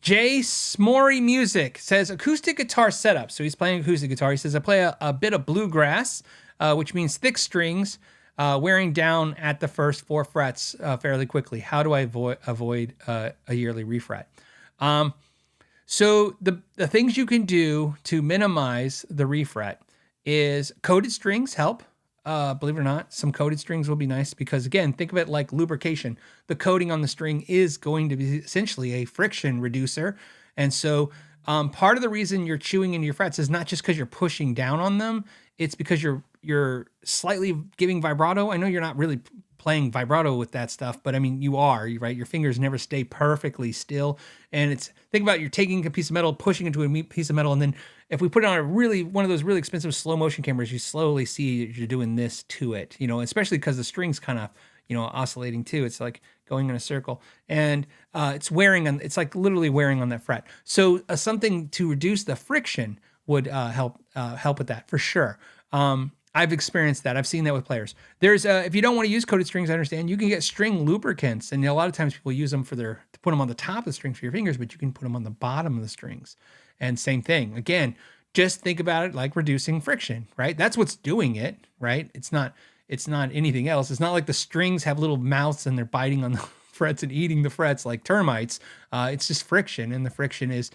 Jay Smory Music says acoustic guitar setup. So he's playing acoustic guitar. He says, I play a bit of bluegrass, which means thick strings, wearing down at the first 4 frets fairly quickly. How do I avoid a yearly refret? So the things you can do to minimize the refret is coated strings help. Believe it or not, some coated strings will be nice because, again, think of it like lubrication. The coating on the string is going to be essentially a friction reducer. And so part of the reason you're chewing into your frets is not just because you're pushing down on them. It's because you're slightly giving vibrato. I know you're not really playing vibrato with that stuff, but I mean, you are, right? Your fingers never stay perfectly still. And think about you're taking a piece of metal, pushing into a piece of metal, and then if we put it on one of those really expensive slow motion cameras, you slowly see you're doing this to it, especially because the string's kind of, oscillating too. It's like going in a circle, and it's like literally wearing on that fret. So something to reduce the friction would help with that for sure. I've experienced that. I've seen that with players. There's if you don't want to use coated strings, I understand. You can get string lubricants, and a lot of times people use them to put them on the top of the strings for your fingers, but you can put them on the bottom of the strings. And same thing. Again, just think about it like reducing friction, right? That's what's doing it, right? It's not anything else. It's not like the strings have little mouths and they're biting on the frets and eating the frets like termites. It's just friction, and the friction is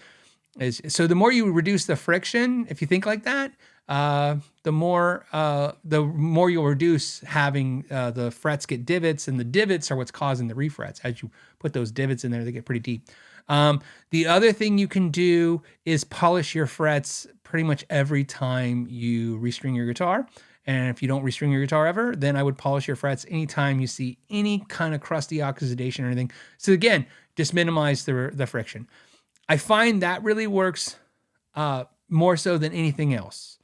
so the more you reduce the friction, if you think like that, the more you'll reduce having the frets get divots, and the divots are what's causing the refrets. As you put those divots in there, they get pretty deep. The other thing you can do is polish your frets pretty much every time you restring your guitar. And if you don't restring your guitar ever, then I would polish your frets anytime you see any kind of crusty oxidation or anything. So again, just minimize the friction. I find that really works more so than anything else.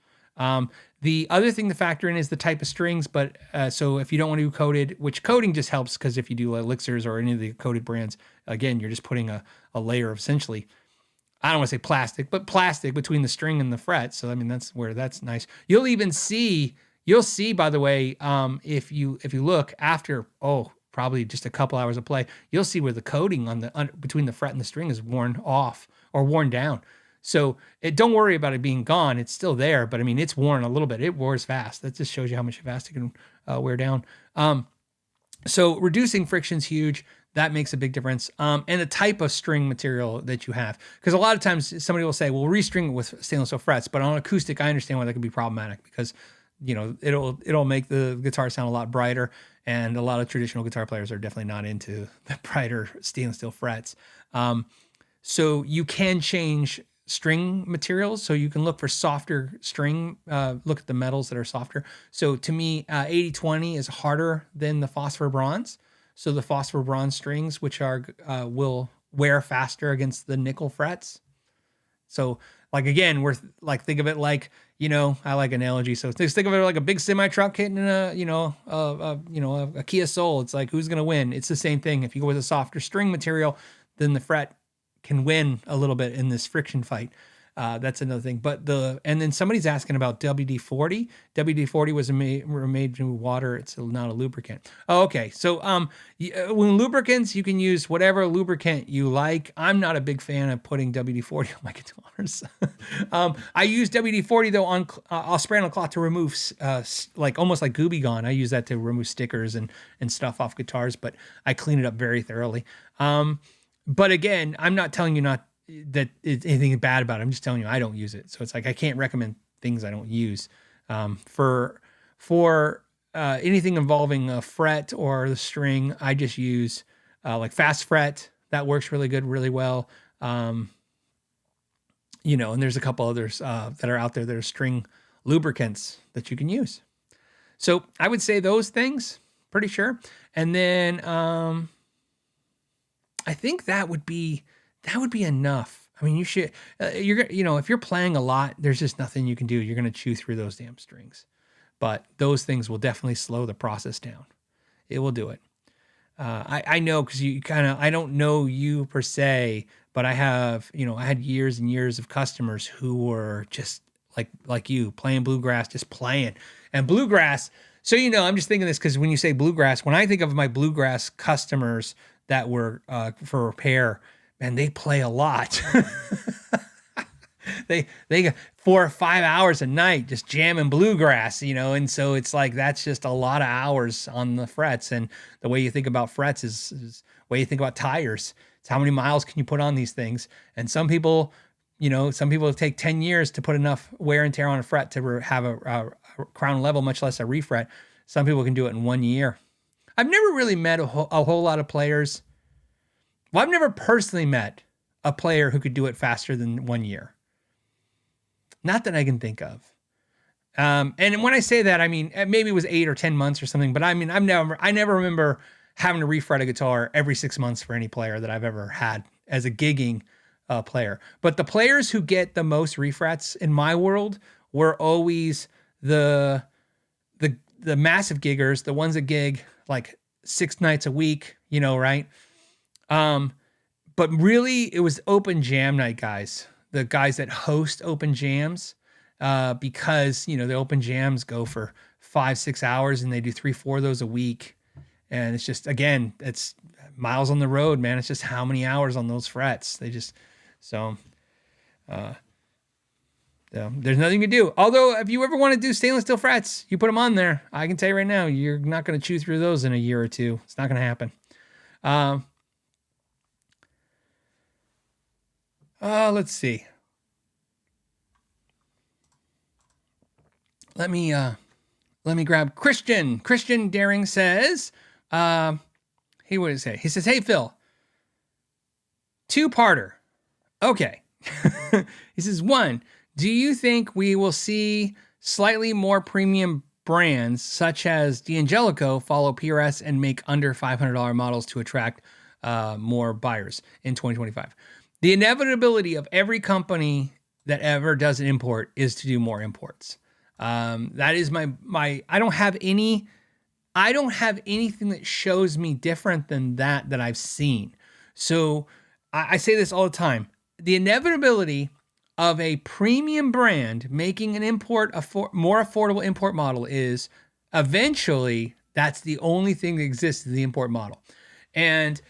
The other thing to factor in is the type of strings, but so if you don't want to do coated, which coating just helps because if you do elixirs or any of the coated brands, again, you're just putting a layer of essentially, I don't want to say plastic, but plastic between the string and the fret. So, I mean, that's nice. You'll see, by the way, if you look after, probably just a couple hours of play, you'll see where the coating between the fret and the string is worn off or worn down. So don't worry about it being gone. It's still there, but I mean, it's worn a little bit. It wears fast. That just shows you how much fast it can wear down. So reducing friction is huge. That makes a big difference. And the type of string material that you have. Because a lot of times somebody will say, well, restring it with stainless steel frets. But on acoustic, I understand why that can be problematic because, it'll make the guitar sound a lot brighter. And a lot of traditional guitar players are definitely not into the brighter stainless steel frets. So you can change string materials. So you can look for softer string, look at the metals that are softer. So to me, 80-20 is harder than the phosphor bronze. So the phosphor bronze strings, which will wear faster against the nickel frets. So like, again, think of it like, I like analogy. So just think of it like a big semi truck hitting a Kia Soul. It's like, who's going to win? It's the same thing. If you go with a softer string material, then the fret can win a little bit in this friction fight. That's another thing. And then somebody's asking about WD-40. WD-40 was made in water. It's not a lubricant. Oh, okay. So when lubricants, you can use whatever lubricant you like. I'm not a big fan of putting WD-40 on my guitars. I use WD-40 though I'll spray on a cloth to remove almost like Gooby Gone. I use that to remove stickers and stuff off guitars, but I clean it up very thoroughly. But again, I'm not telling you that it's anything bad about it. I'm just telling you I don't use it. So it's like I can't recommend things I don't use. For anything involving a fret or the string, I just use like fast fret. That works really good, really well. And there's a couple others that are out there that are string lubricants that you can use. So I would say those things, pretty sure. And then I think that would be enough. I mean, you should, if you're playing a lot, there's just nothing you can do. You're going to chew through those damn strings. But those things will definitely slow the process down. It will do it. I know, because I don't know you per se, but I have, I had years and years of customers who were just like you, playing bluegrass, just playing. And bluegrass, so I'm just thinking this because when you say bluegrass, when I think of my bluegrass customers that were for repair, man, they play a lot. They got 4 or 5 hours a night just jamming bluegrass, and so it's like that's just a lot of hours on the frets. And the way you think about frets is the way you think about tires. It's how many miles can you put on these things? And some people take 10 years to put enough wear and tear on a fret to have a crown level, much less a refret. Some people can do it in 1 year. I've never really met a whole lot of players. Well, I've never personally met a player who could do it faster than 1 year. Not that I can think of. And when I say that, I mean, maybe it was 8 or 10 months or something, but I mean, I never remember having to refret a guitar every 6 months for any player that I've ever had as a gigging player. But the players who get the most refrets in my world were always the massive giggers, the ones that gig like 6 nights a week, right? But really it was open jam night guys, the guys that host open jams, because, the open jams go for 5-6 hours and they do 3-4 of those a week. And it's just, again, it's miles on the road, man. It's just how many hours on those frets. There's nothing you can do. Although if you ever want to do stainless steel frets, you put them on there. I can tell you right now, you're not going to chew through those in a year or two. It's not going to happen. Let's see. Let me grab Christian. Christian Daring says, what did he say? He says, "Hey, Phil, 2-parter. Okay." He says, 1, do you think we will see slightly more premium brands such as D'Angelico follow PRS and make under $500 models to attract more buyers in 2025? The inevitability of every company that ever does an import is to do more imports. That is my I don't have anything that shows me different than that I've seen. So I say this all the time. The inevitability of a premium brand making an more affordable import model is eventually that's the only thing that exists in the import model. And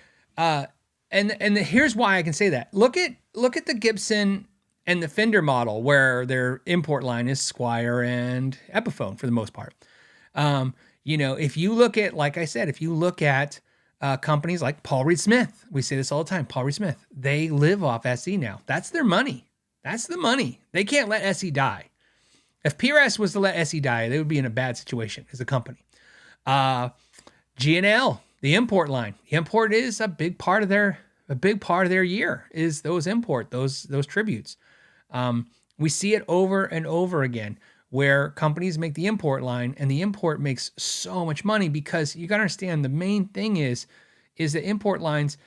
here's why I can say that. Look at the Gibson and the Fender model, where their import line is Squier and Epiphone for the most part. If you look at, like I said, if you look at companies like Paul Reed Smith, we say this all the time, Paul Reed Smith, they live off SE now. That's their money. That's the money. They can't let SE die. If PRS was to let SE die, they would be in a bad situation as a company. G&L, the import line. The import is a big part of their year is those tributes. We see it over and over again where companies make the import line, and the import makes so much money because you got to understand the main thing is the import lines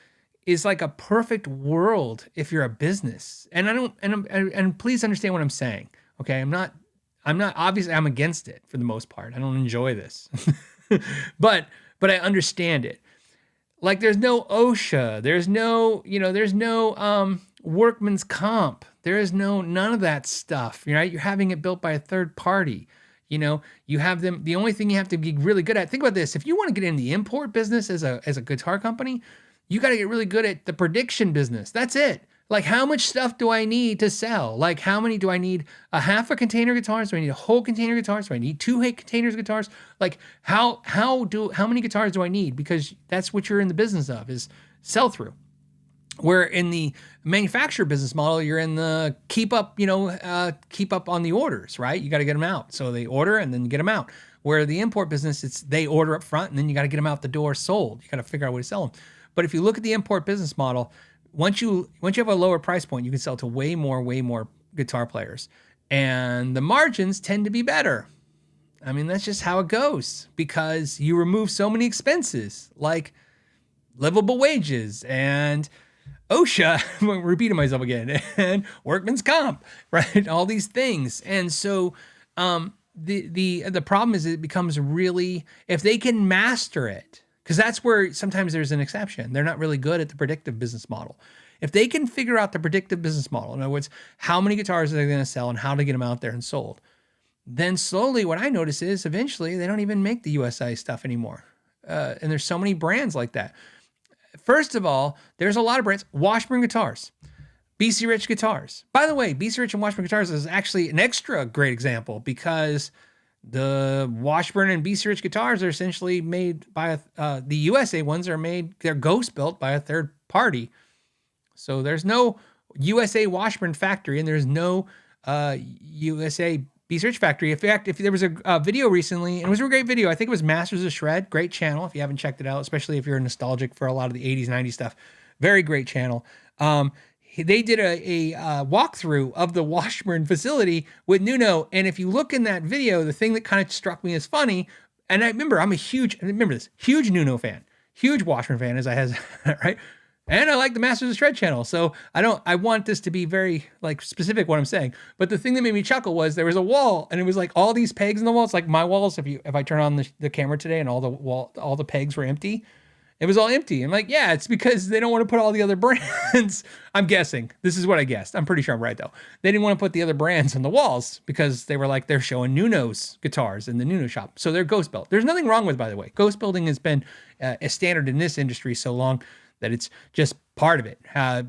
is like a perfect world if you're a business. And please understand what I'm saying. Okay. I'm not obviously I'm against it for the most part. I don't enjoy this, but I understand it. Like there's no OSHA, there's no workman's comp. There is none of that stuff. Right? You're having it built by a third party. You have them. The only thing you have to be really good at. Think about this. If you want to get in the import business as a guitar company, you got to get really good at the prediction business. That's it. Like, how much stuff do I need to sell? Like, how many do I need? A half a container guitars? Do I need a whole container guitars? Do I need 2 containers guitars? Like, how many guitars do I need? Because that's what you're in the business of, is sell through. Where in the manufacturer business model, you're in the keep up on the orders, right? You got to get them out. So they order and then get them out. Where the import business, it's they order up front and then you got to get them out the door sold. You got to figure out a way to sell them. But if you look at the import business model, once you have a lower price point, you can sell to way more guitar players. and the margins tend to be better. I mean, that's just how it goes because you remove so many expenses like livable wages and OSHA, I'm repeating myself again, and workman's comp, right? All these things. And so the problem is it becomes really, if they can master it, because that's where sometimes there's an exception. They're not really good at the predictive business model. If they can figure out the predictive business model, in other words, how many guitars are they going to sell and how to get them out there and sold, then slowly what I notice is eventually they don't even make the USA stuff anymore. And there's so many brands like that. First of all, there's a lot of brands. Washburn Guitars, BC Rich Guitars. By the way, BC Rich and Washburn Guitars is actually an extra great example because the Washburn and BC Rich guitars are essentially made by the USA ones are made, they're ghost built by a third party. So there's no USA Washburn factory and there's no USA BC Rich factory. In fact, if there was a video recently, and it was a great video, I think it was Masters of Shred, great channel if you haven't checked it out, especially if you're nostalgic for a lot of the 80s, 90s stuff. Very great channel. They did a walkthrough of the Washburn facility with Nuno. And if you look in that video, the thing that kind of struck me as funny, and I remember huge Nuno fan, huge Washburn fan as I has, right? And I like the Masters of Shred channel. So I want this to be very like specific what I'm saying. But the thing that made me chuckle was there was a wall and it was like all these pegs in the wall. It's like my walls. If I turn on the camera today and all the pegs were empty, it was all empty. I'm like, yeah, it's because they don't want to put all the other brands. I'm guessing. This is what I guessed. I'm pretty sure I'm right though. They didn't want to put the other brands on the walls because they were like, they're showing Nuno's guitars in the Nuno shop. So they're ghost built. There's nothing wrong with, by the way. Ghost building has been a standard in this industry so long that it's just part of it. A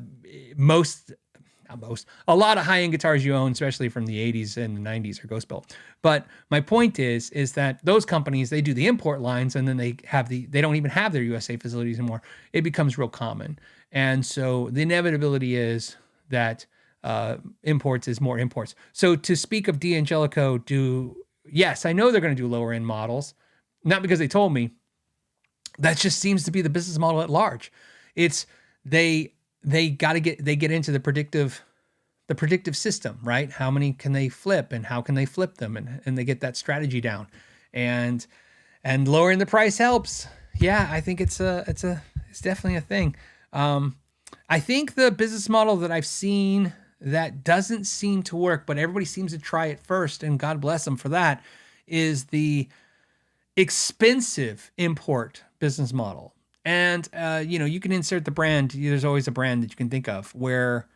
lot of high-end guitars you own, especially from the 80s and the 90s, are ghost built. But my point is that those companies, they do the import lines and then they don't even have their USA facilities anymore. It becomes real common. And so the inevitability is that imports is more imports. So to speak of D'Angelico, yes, I know they're going to do lower end models, not because they told me. That just seems to be the business model at large. It's they get into the predictive system, right? How many can they flip and how can they flip them? And they get that strategy down and lowering the price helps. Yeah, I think it's definitely a thing. I think the business model that I've seen that doesn't seem to work, but everybody seems to try it first, and God bless them for that, is the expensive import business model. And, you can insert the brand. There's always a brand that you can think of where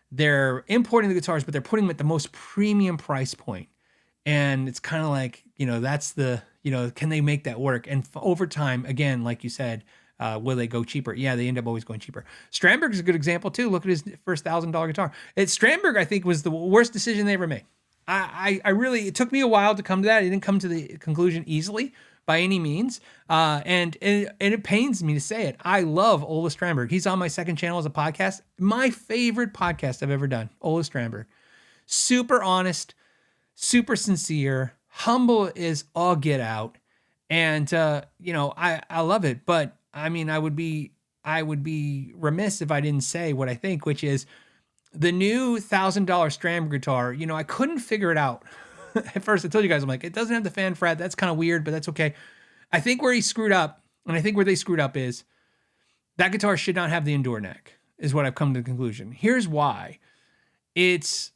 they're importing the guitars, but they're putting them at the most premium price point. And it's kind of like, that's can they make that work? And over time, again, like you said, will they go cheaper? Yeah, they end up always going cheaper. Strandberg is a good example too. Look at his first $1,000 guitar. Strandberg, I think, was the worst decision they ever made. I really, it took me a while to come to that. I didn't come to the conclusion easily by any means. And it pains me to say it. I love Ola Strandberg. He's on my second channel as a podcast. My favorite podcast I've ever done, Ola Strandberg. Super honest, super sincere, humble as all get out. And, I love it. But I mean, I would be remiss if I didn't say what I think, which is the new $1,000 Strandberg guitar. I couldn't figure it out. At first, I told you guys, I'm like, it doesn't have the fan fret. That's kind of weird, but that's okay. I think where he screwed up, and I think where they screwed up is that guitar should not have the Endure neck, is what I've come to the conclusion. Here's why. It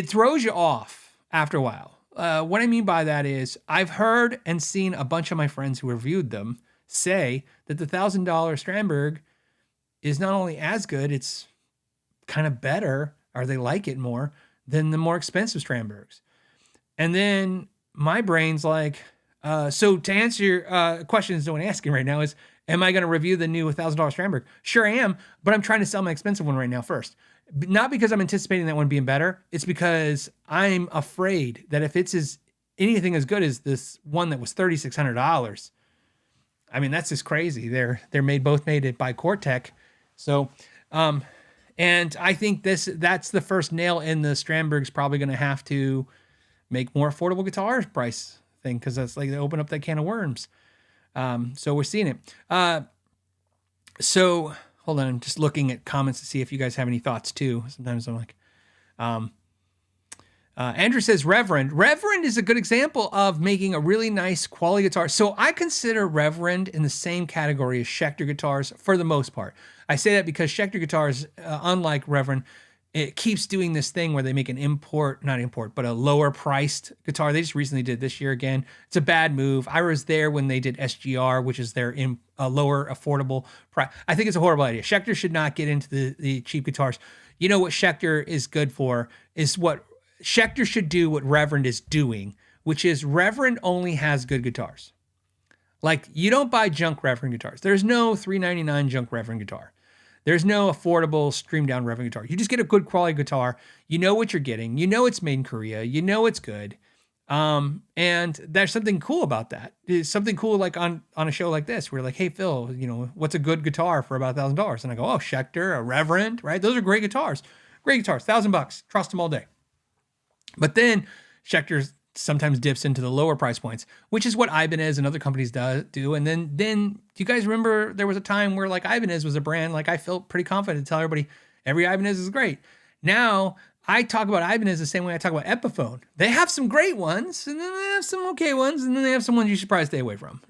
throws you off after a while. What I mean by that is I've heard and seen a bunch of my friends who reviewed them say that the $1,000 Strandberg is not only as good, it's kind of better, or they like it more than the more expensive Strandbergs. And then my brain's like, so to answer your questions no one asking right now is, am I going to review the new $1,000 Strandberg? Sure I am, but I'm trying to sell my expensive one right now first. Not because I'm anticipating that one being better. It's because I'm afraid that if it's anything as good as this one that was $3,600, I mean, that's just crazy. They're both made by Cortec. So, and I think that's the first nail in the Strandberg's probably going to have to make more affordable guitars price thing, because that's like they open up that can of worms. So we're seeing it. So hold on, I'm just looking at comments to see if you guys have any thoughts too. Sometimes I'm like, Andrew says Reverend. Reverend is a good example of making a really nice quality guitar. So I consider Reverend in the same category as Schecter guitars for the most part. I say that because Schecter guitars, unlike Reverend, it keeps doing this thing where they make but a lower priced guitar. They just recently did this year again. It's a bad move. I was there when they did SGR, which is their lower affordable price. I think it's a horrible idea. Schecter should not get into the cheap guitars. You know what Schecter is good for is what Schecter should do what Reverend is doing, which is Reverend only has good guitars. Like, you don't buy junk Reverend guitars. There's no $399 junk Reverend guitar. There's no affordable stream down Reverend guitar. You just get a good quality guitar. You know what you're getting. You know it's made in Korea. You know it's good. And there's something cool about that. It's something cool like on a show like this, where like, hey, Phil, what's a good guitar for about $1,000? And I go, oh, Schecter, a Reverend, right? Those are great guitars. Great guitars, $1,000. Trust them all day. But then Schecter sometimes dips into the lower price points, which is what Ibanez and other companies do. And then do you guys remember there was a time where like Ibanez was a brand, like I felt pretty confident to tell everybody every Ibanez is great. Now I talk about Ibanez the same way I talk about Epiphone. They have some great ones, and then they have some okay ones, and then they have some ones you should probably stay away from,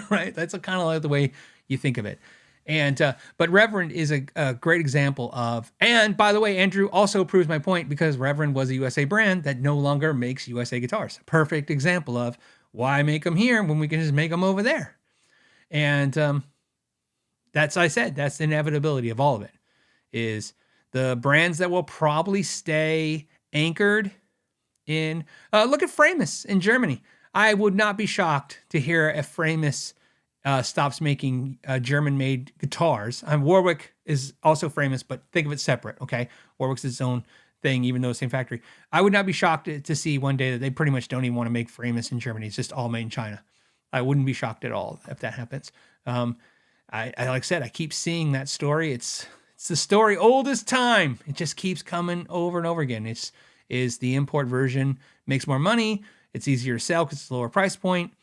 right? That's kind of like the way you think of it. And but Reverend is a great example of, and by the way, Andrew also proves my point because Reverend was a USA brand that no longer makes USA guitars. Perfect example of why make them here when we can just make them over there. And that's the inevitability of all of it, is the brands that will probably stay anchored in, look at Framus in Germany. I would not be shocked to hear if Framus stops making German-made guitars. Warwick is also Framus, but think of it separate, okay? Warwick's its own thing, even though it's the same factory. I would not be shocked to see one day that they pretty much don't even want to make Framus in Germany. It's just all made in China. I wouldn't be shocked at all if that happens. I like I said, I keep seeing that story. It's the story old as time. It just keeps coming over and over again. Is the import version makes more money. It's easier to sell because it's a lower price point,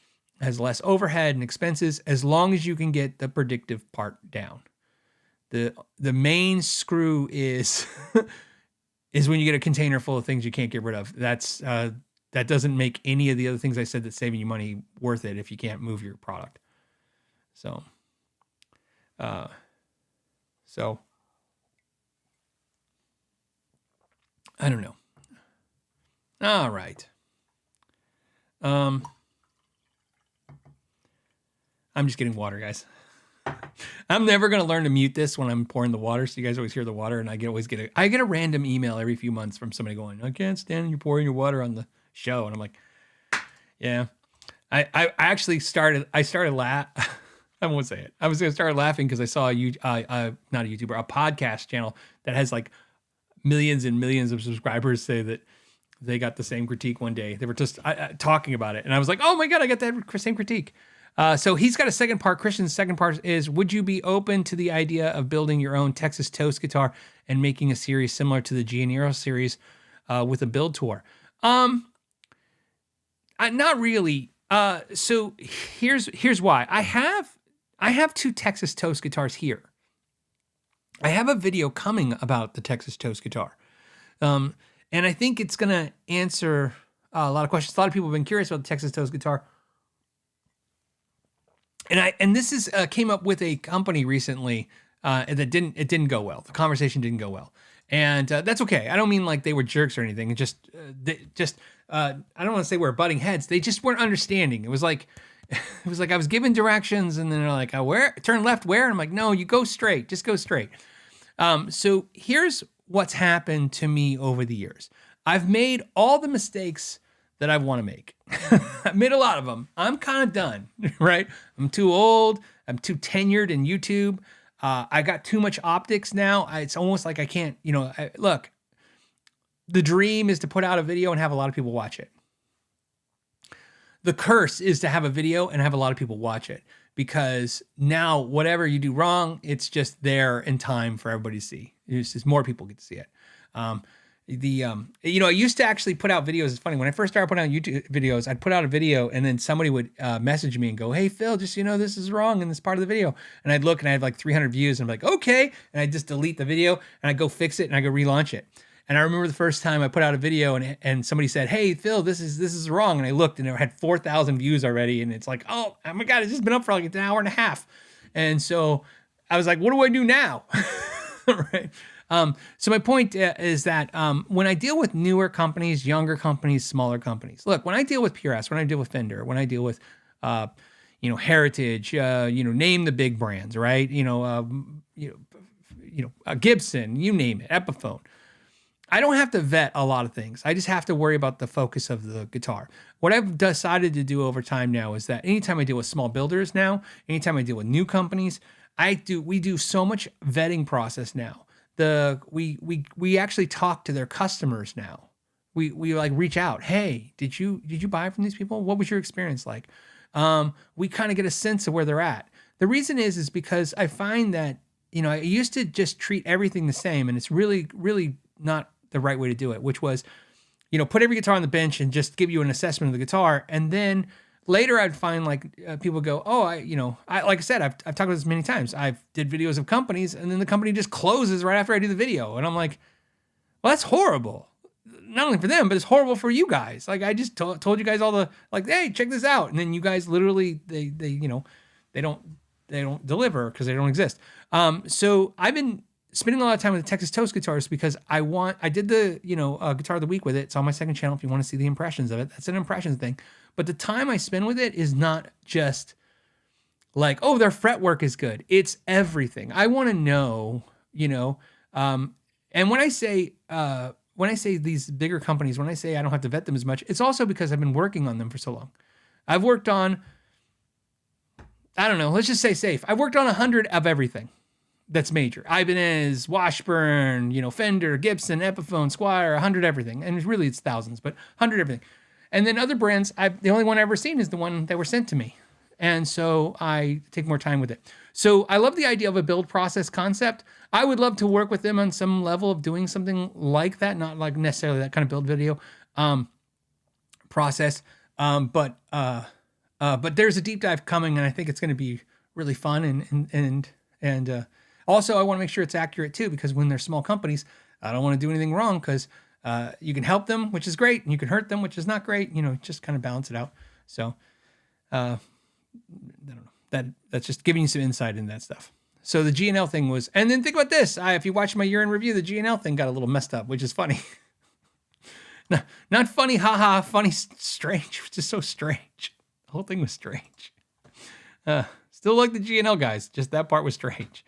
has less overhead and expenses, as long as you can get the predictive part down. The main screw is is when you get a container full of things you can't get rid of. That doesn't make any of the other things I said that's saving you money worth it if you can't move your product. So I don't know. All right. I'm just getting water, guys. I'm never going to learn to mute this when I'm pouring the water, so you guys always hear the water, and I get a random email every few months from somebody going, I can't stand you pouring your water on the show. And I'm like, yeah. I actually started laughing. I won't say it. I was going to start laughing because I saw not a YouTuber, a podcast channel that has like millions and millions of subscribers say that they got the same critique one day. They were just talking about it. And I was like, oh my God, I got that same critique. So he's got a second part. Christian's second part is, would you be open to the idea of building your own Texas Toast guitar and making a series similar to the Gianero series with a build tour? Not really. So here's why. I have two Texas Toast guitars here. I have a video coming about the Texas Toast guitar. And I think it's going to answer a lot of questions. A lot of people have been curious about the Texas Toast guitar. And this is came up with a company recently that didn't go well. The conversation didn't go well. And that's okay. I don't mean like they were jerks or anything. It just I don't want to say we're butting heads. They just weren't understanding. It was like I was given directions and then they're like, where turn left where? And I'm like, no, you go straight. Just go straight. So here's what's happened to me over the years. I've made all the mistakes that I want to make. I've made a lot of them. I'm kind of done, right? I'm too old. I'm too tenured in YouTube. I got too much optics now. It's almost like I can't, look, the dream is to put out a video and have a lot of people watch it. The curse is to have a video and have a lot of people watch it, because now whatever you do wrong, it's just there in time for everybody to see. It's just more people get to see it. I used to actually put out videos. It's funny. When I first started putting out YouTube videos, I'd put out a video and then somebody would message me and go, hey, Phil, just, this is wrong in this part of the video. And I'd look and I had like 300 views and I'm like, okay. And I just delete the video and I go fix it and I go relaunch it. And I remember the first time I put out a video and somebody said, "Hey, Phil, this is wrong." And I looked and it had 4,000 views already. And it's like, oh my God, it's just been up for like an hour and a half. And so I was like, what do I do now? Right. So my point is that when I deal with newer companies, younger companies, smaller companies, look, when I deal with PRS, when I deal with Fender, when I deal with, Heritage, name the big brands, right? Gibson, you name it, Epiphone. I don't have to vet a lot of things. I just have to worry about the focus of the guitar. What I've decided to do over time now is that anytime I deal with small builders now, anytime I deal with new companies, we do so much vetting process now. We actually talk to their customers now. We like reach out. Hey, did you buy from these people? What was your experience like? We kind of get a sense of where they're at. The reason is because I find that, I used to just treat everything the same, and it's really, really not the right way to do it, which was, put every guitar on the bench and just give you an assessment of the guitar. And then later I'd find like people go, oh, like I said, I've talked about this many times. I've did videos of companies and then the company just closes right after I do the video. And I'm like, well, that's horrible. Not only for them, but it's horrible for you guys. Like I just told you guys all the, like, hey, check this out. And then you guys literally, they don't deliver because they don't exist. So I've been spending a lot of time with the Texas Toast guitars because I did the, guitar of the week with it. It's on my second channel if you want to see the impressions of it. That's an impressions thing. But the time I spend with it is not just like, oh, their fretwork is good. It's everything. I want to know, and when I say these bigger companies, when I say I don't have to vet them as much, it's also because I've been working on them for so long. I've worked on, I don't know, let's just say safe. I've worked on 100 of everything that's major. Ibanez, Washburn, Fender, Gibson, Epiphone, Squier, 100 everything. And really it's thousands, but 100 everything. And then other brands, the only one I've ever seen is the one that were sent to me. And so I take more time with it. So I love the idea of a build process concept. I would love to work with them on some level of doing something like that, not like necessarily that kind of build video process. But there's a deep dive coming, and I think it's going to be really fun. And also I want to make sure it's accurate too, because when they're small companies, I don't want to do anything wrong because you can help them, which is great, and you can hurt them, which is not great. Just kind of balance it out. So I don't know. That's just giving you some insight into that stuff. So the G&L thing was, and then think about this. If you watch my year in review, the G&L thing got a little messed up, which is funny. Not funny, haha, funny, strange, which is so strange. The whole thing was strange. Still like the G&L guys, just that part was strange.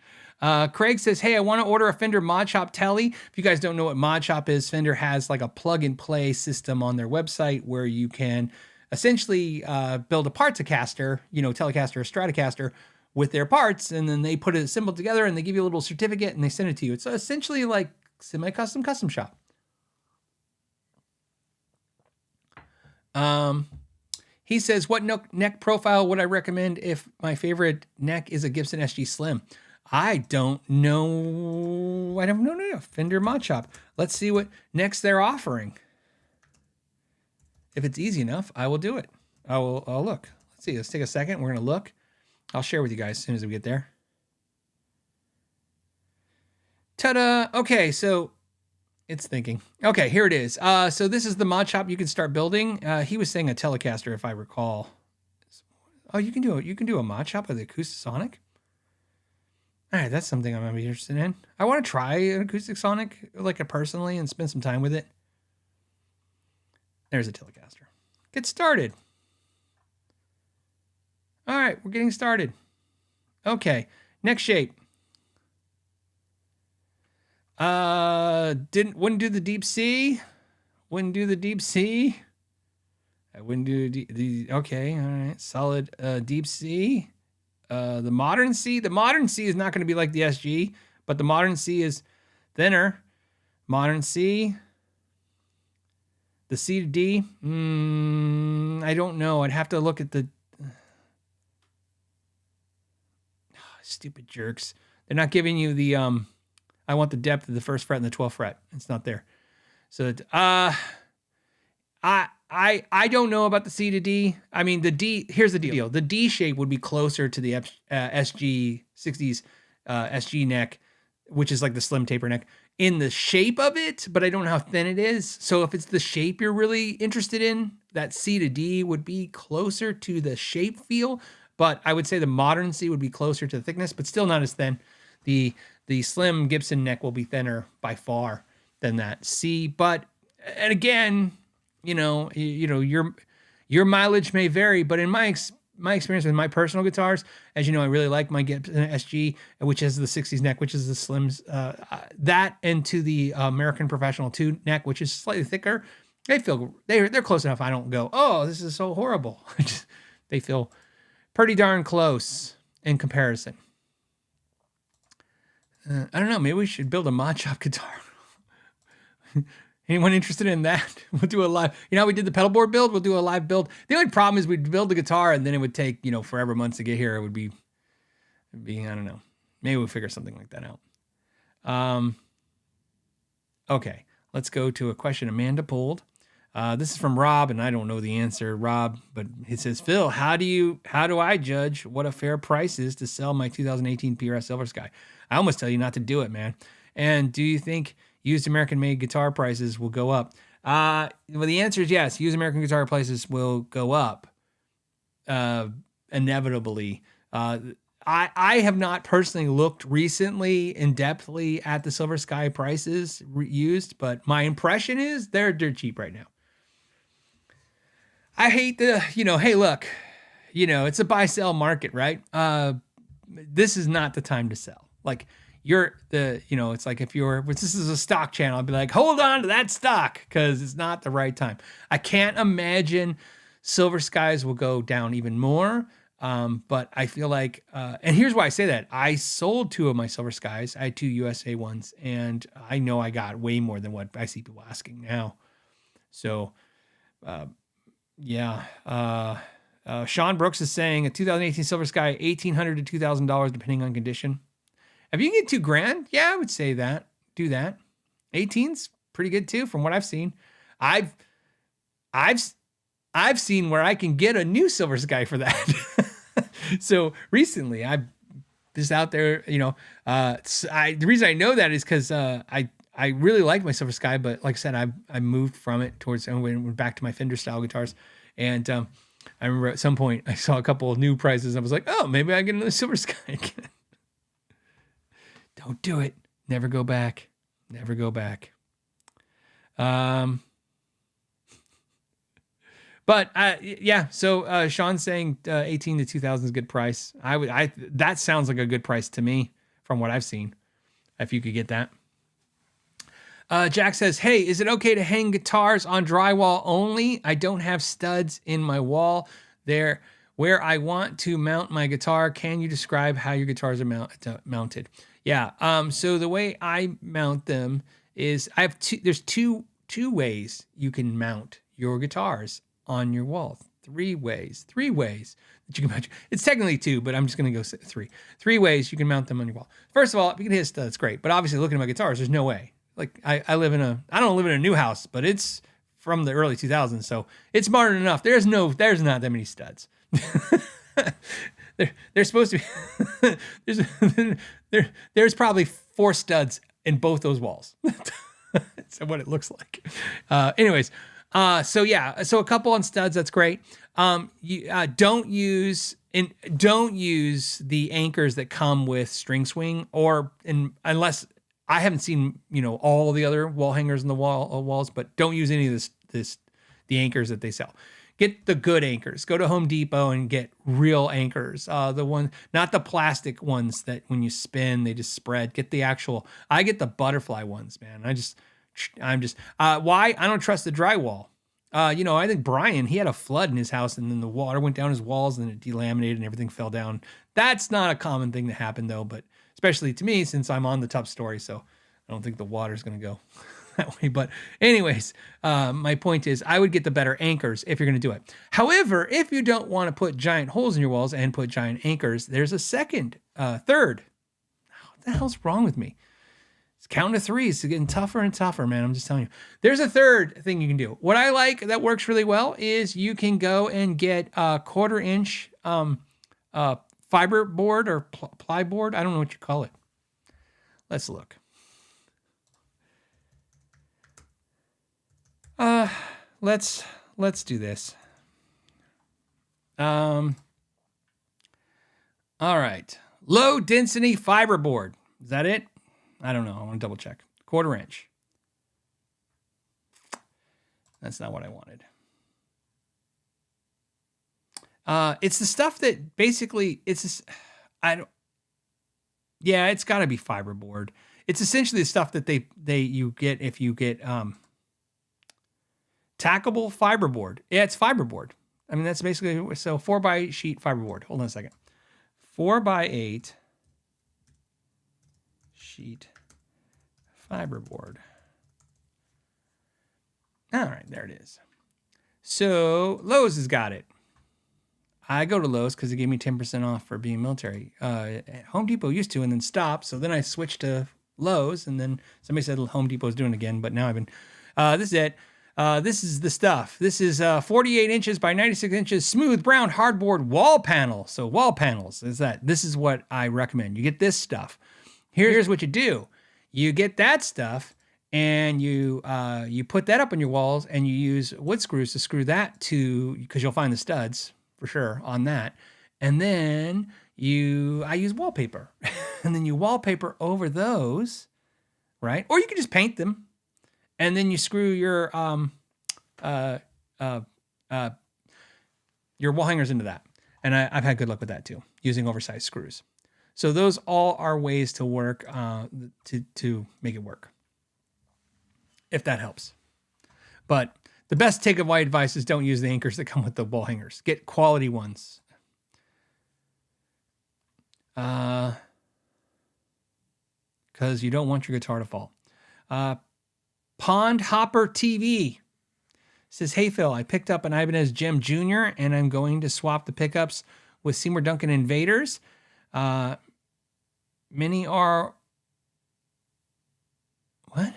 Craig says, hey, I want to order a Fender Modshop telly. If you guys don't know what Modshop is, Fender has like a plug-and-play system on their website where you can essentially build a Telecaster, or Stratocaster with their parts, and then they put it assembled together and they give you a little certificate and they send it to you. It's essentially like semi-custom custom shop. He says, what neck profile would I recommend if my favorite neck is a Gibson SG Slim? I don't know. Fender Modshop. Let's see what necks they're offering. If it's easy enough, I will do it. I'll look. Let's see. Let's take a second. We're going to look. I'll share with you guys as soon as we get there. Ta-da. Okay, so it's thinking. Okay, here it is. So this is the Modshop you can start building. He was saying a Telecaster, if I recall. Oh, you can do a Modshop with the Acoustasonic? All right, that's something I'm going to be interested in. I want to try an Acoustasonic, personally, and spend some time with it. There's a Telecaster. Get started. All right, we're getting started. Okay, neck shape. Wouldn't do the deep C. Wouldn't do the deep C. I wouldn't do the okay, all right. Solid deep C. The modern C. The modern C is not going to be like the SG, but the modern C is thinner. Modern C. The C to D. I don't know. I'd have to look at the stupid jerks. They're not giving you the I want the depth of the first fret and the 12th fret. It's not there. So I don't know about the C to D. I mean, the D, here's the deal. The D shape would be closer to the SG 60s SG neck which is like the slim taper neck, in the shape of it, but I don't know how thin it is. So if it's the shape you're really interested in, that C to D would be closer to the shape feel, but I would say the modern C would be closer to the thickness, but still not as thin. The slim Gibson neck will be thinner by far than that C, but, and again, your mileage may vary, but in my experience with my personal guitars, as you know, I really like my Gibson SG, which has the 60s neck, which is the slims, that, and to the American Professional 2 neck, which is slightly thicker. They're close enough. I don't go, oh, this is so horrible. They feel pretty darn close in comparison. I don't know. Maybe we should build a Modshop guitar. Anyone interested in that? We'll do a live, how we did the pedal board build? We'll do a live build. The only problem is we'd build the guitar and then it would take, forever months to get here. It'd be, I don't know. Maybe we'll figure something like that out. Okay. Let's go to a question Amanda pulled. This is from Rob, and I don't know the answer, Rob, but it says, Phil, how do I judge what a fair price is to sell my 2018 PRS Silver Sky? I almost tell you not to do it, man. And do you think used American-made guitar prices will go up? Well, the answer is yes. Used American guitar prices will go up, inevitably. I have not personally looked recently in-depthly at the Silver Sky prices used, but my impression is they're dirt cheap right now. I hate hey, look, it's a buy-sell market, right? This is not the time to sell. Like, it's like if this is a stock channel, I'd be like, hold on to that stock because it's not the right time. I can't imagine Silver Skies will go down even more. But I feel like, and here's why I say that. I sold 2 of my Silver Skies. I had 2 USA ones, and I know I got way more than what I see people asking now. So, yeah. Sean Brooks is saying a 2018 Silver Sky, $1,800 to $2,000 depending on condition. If you can get $2,000, yeah, I would say that. Do that. 18's pretty good too, from what I've seen. I've seen where I can get a new Silver Sky for that. So recently, I just out there. The reason I know that is because I really like my Silver Sky, but like I said, I moved from it towards and went back to my Fender style guitars, and I remember at some point I saw a couple of new prices. And I was like, oh, maybe I get another Silver Sky again. Don't do it. Never go back. Never go back. But yeah, so Sean's saying 18 to 2,000 is a good price. That sounds like a good price to me from what I've seen. If you could get that. Jack says, hey, is it okay to hang guitars on drywall only? I don't have studs in my wall there where I want to mount my guitar. Can you describe how your guitars are mounted? Yeah. So the way I mount them is there's two ways you can mount your guitars on your wall. Three ways that you can mount. It's technically 2, but I'm just going to go 3. 3 ways you can mount them on your wall. First of all, if you can hit a stud, that's great. But obviously looking at my guitars, there's no way. Like I don't live in a new house, but it's from the early 2000s. So it's modern enough. There's not that many studs. There's supposed to be, there's probably 4 studs in both those walls. That's what it looks like. Anyways, so a couple on studs, that's great. You don't use the anchors that come with string swing, unless I haven't seen all the other wall hangers in the walls, but don't use any of the anchors that they sell. Get the good anchors. Go to Home Depot and get real anchors. Not the plastic ones that when you spin they just spread. Get the actual. I get the butterfly ones, man. Why? I don't trust the drywall. I think Brian, he had a flood in his house and then the water went down his walls and it delaminated and everything fell down. That's not a common thing to happen though, but especially to me since I'm on the top story, so I don't think the water's going to go that way. But anyways, my point is I would get the better anchors if you're going to do it. However, if you don't want to put giant holes in your walls and put giant anchors, there's a third. What the hell's wrong with me? It's counting to 3. It's getting tougher and tougher, man. I'm just telling you. There's a third thing you can do. What I like that works really well is you can go and get a 1/4-inch fiber board or ply board. I don't know what you call it. Let's look. Let's do this. All right. Low density fiberboard. Is that it? I don't know. I want to double check. 1/4 inch. That's not what I wanted. It's the stuff that basically it's it's got to be fiberboard. It's essentially the stuff that you get if you get tackable fiberboard. Yeah, it's fiberboard. I mean, that's basically, so 4x sheet fiberboard. Hold on a second. 4x8 sheet fiberboard. All right, there it is. So Lowe's has got it. I go to Lowe's because it gave me 10% off for being military. Home Depot used to and then stopped. So then I switched to Lowe's, and then somebody said Home Depot is doing it again. But now I've been, this is it. This is the stuff. This is 48 inches by 96 inches smooth brown hardboard wall panel. So wall panels is that. This is what I recommend. You get this stuff. Here's what you do. You get that stuff and you put that up on your walls, and you use wood screws to screw that to, because you'll find the studs for sure on that. And then I use wallpaper and then you wallpaper over those, right? Or you can just paint them. And then you screw your wall hangers into that. And I've had good luck with that too, using oversized screws. So those all are ways to work, to make it work, if that helps. But the best takeaway advice is don't use the anchors that come with the wall hangers. Get quality ones. Because you don't want your guitar to fall. Pond Hopper TV says, hey, Phil, I picked up an Ibanez Gem Jr. and I'm going to swap the pickups with Seymour Duncan Invaders. Many are, I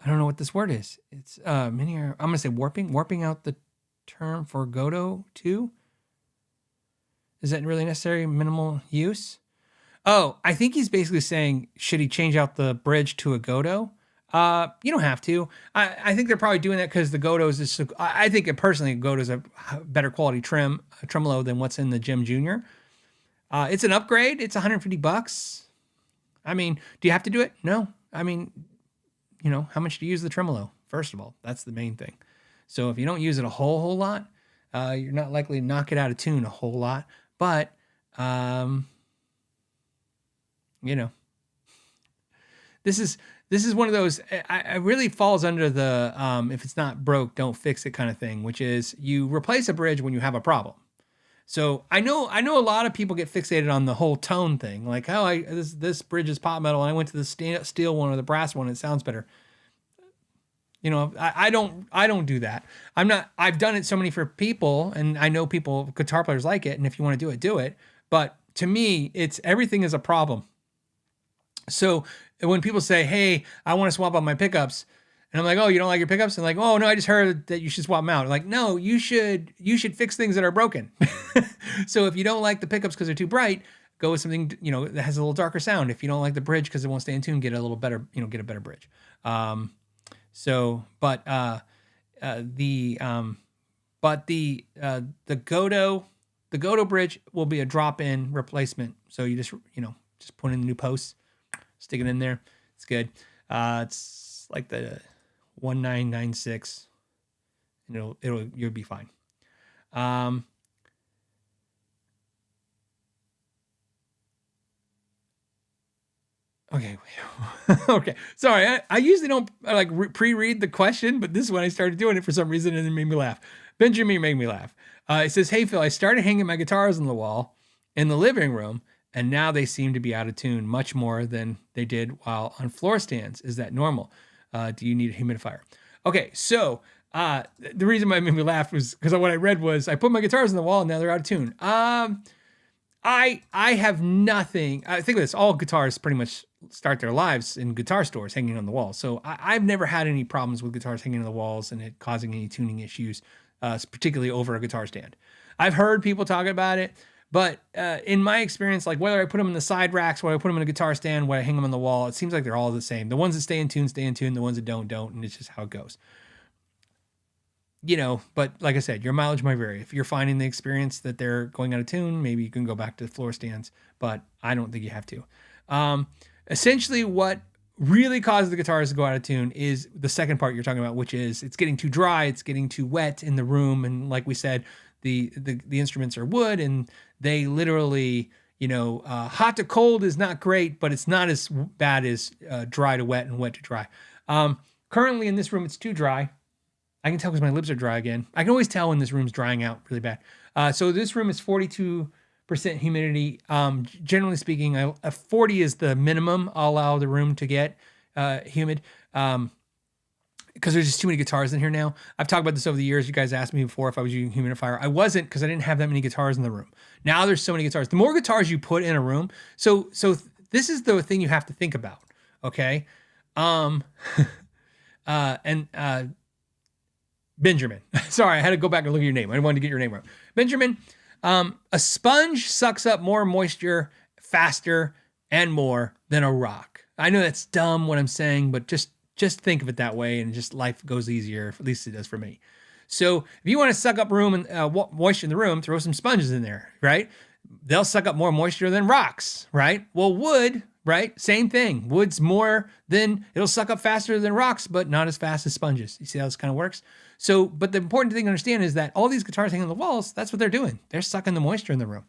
don't know what this word is. It's many are, I'm going to say warping out the term for Godot too. Is that really necessary? Minimal use? Oh, I think he's basically saying, should he change out the bridge to a Godot? You don't have to. I think they're probably doing that because the Godot's is, I think personally, Godot's a better quality tremolo than what's in the Gem Jr. It's an upgrade. It's $150. I mean, do you have to do it? No. I mean, how much do you use the tremolo? First of all, that's the main thing. So if you don't use it a whole lot, you're not likely to knock it out of tune a whole lot. But, this is one of those, I really falls under the, if it's not broke, don't fix it kind of thing, which is you replace a bridge when you have a problem. So I know a lot of people get fixated on the whole tone thing. Like, this bridge is pot metal and I went to the steel one or the brass one, it sounds better. I don't do that. I've done it so many for people, and I know guitar players like it. And if you want to do it, do it. But to me, everything is a problem. So when people say, hey, I want to swap out my pickups, and I'm like, oh, you don't like your pickups? And like, oh no, I just heard that you should swap them out. Like, no, you should fix things that are broken. So if you don't like the pickups because they're too bright, go with something, that has a little darker sound. If you don't like the bridge because it won't stay in tune, get a little better, get a better bridge. The Godot bridge will be a drop-in replacement. So you just put in the new posts, stick it in there. It's good. It's like the 1996, and you'll be fine. Okay. Okay. Sorry. I usually don't pre-read the question, but this is when I started doing it for some reason, and it made me laugh. Benjamin made me laugh. It says, hey, Phil, I started hanging my guitars on the wall in the living room, and now they seem to be out of tune much more than they did while on floor stands. Is that normal? Do you need a humidifier? Okay. So, the reason why it made me laugh was because what I read was I put my guitars on the wall and now they're out of tune. I have nothing. I think this, all guitars pretty much start their lives in guitar stores hanging on the wall. So I've never had any problems with guitars hanging on the walls and it causing any tuning issues, particularly over a guitar stand. I've heard people talking about it, But in my experience, like whether I put them in the side racks, whether I put them in a guitar stand, whether I hang them on the wall, it seems like they're all the same. The ones that stay in tune, stay in tune. The ones that don't, and it's just how it goes. But like I said, your mileage might vary. If you're finding the experience that they're going out of tune, maybe you can go back to floor stands, but I don't think you have to. Essentially what really causes the guitars to go out of tune is the second part you're talking about, which is it's getting too dry, it's getting too wet in the room. And like we said, the instruments are wood and they literally, hot to cold is not great, but it's not as bad as dry to wet and wet to dry. Currently in this room, it's too dry. I can tell because my lips are dry again. I can always tell when this room's drying out really bad. So this room is 42% humidity. Generally speaking, 40 is the minimum I'll allow the room to get humid because there's just too many guitars in here now. I've talked about this over the years. You guys asked me before if I was using humidifier. I wasn't because I didn't have that many guitars in the room. Now there's so many guitars. The more guitars you put in a room, so this is the thing you have to think about, okay? Benjamin. Sorry, I had to go back and look at your name. I wanted to get your name right. Benjamin, a sponge sucks up more moisture faster and more than a rock. I know that's dumb what I'm saying, but just think of it that way and just life goes easier. At least it does for me. So if you want to suck up room and moisture in the room, throw some sponges in there, right? They'll suck up more moisture than rocks, right? Well, wood, right? Same thing. Wood's it'll suck up faster than rocks, but not as fast as sponges. You see how this kind of works? So, but the important thing to understand is that all these guitars hanging on the walls, that's what they're doing. They're sucking the moisture in the room.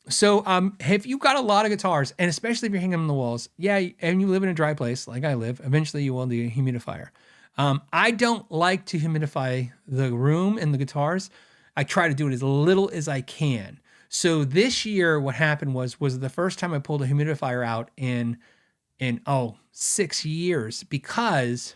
So if you've got a lot of guitars, and especially if you're hanging them on the walls, and you live in a dry place like I live, eventually you will need a humidifier. I don't like to humidify the room and the guitars. I try to do it as little as I can. So this year, what happened was the first time I pulled a humidifier out in 6 years because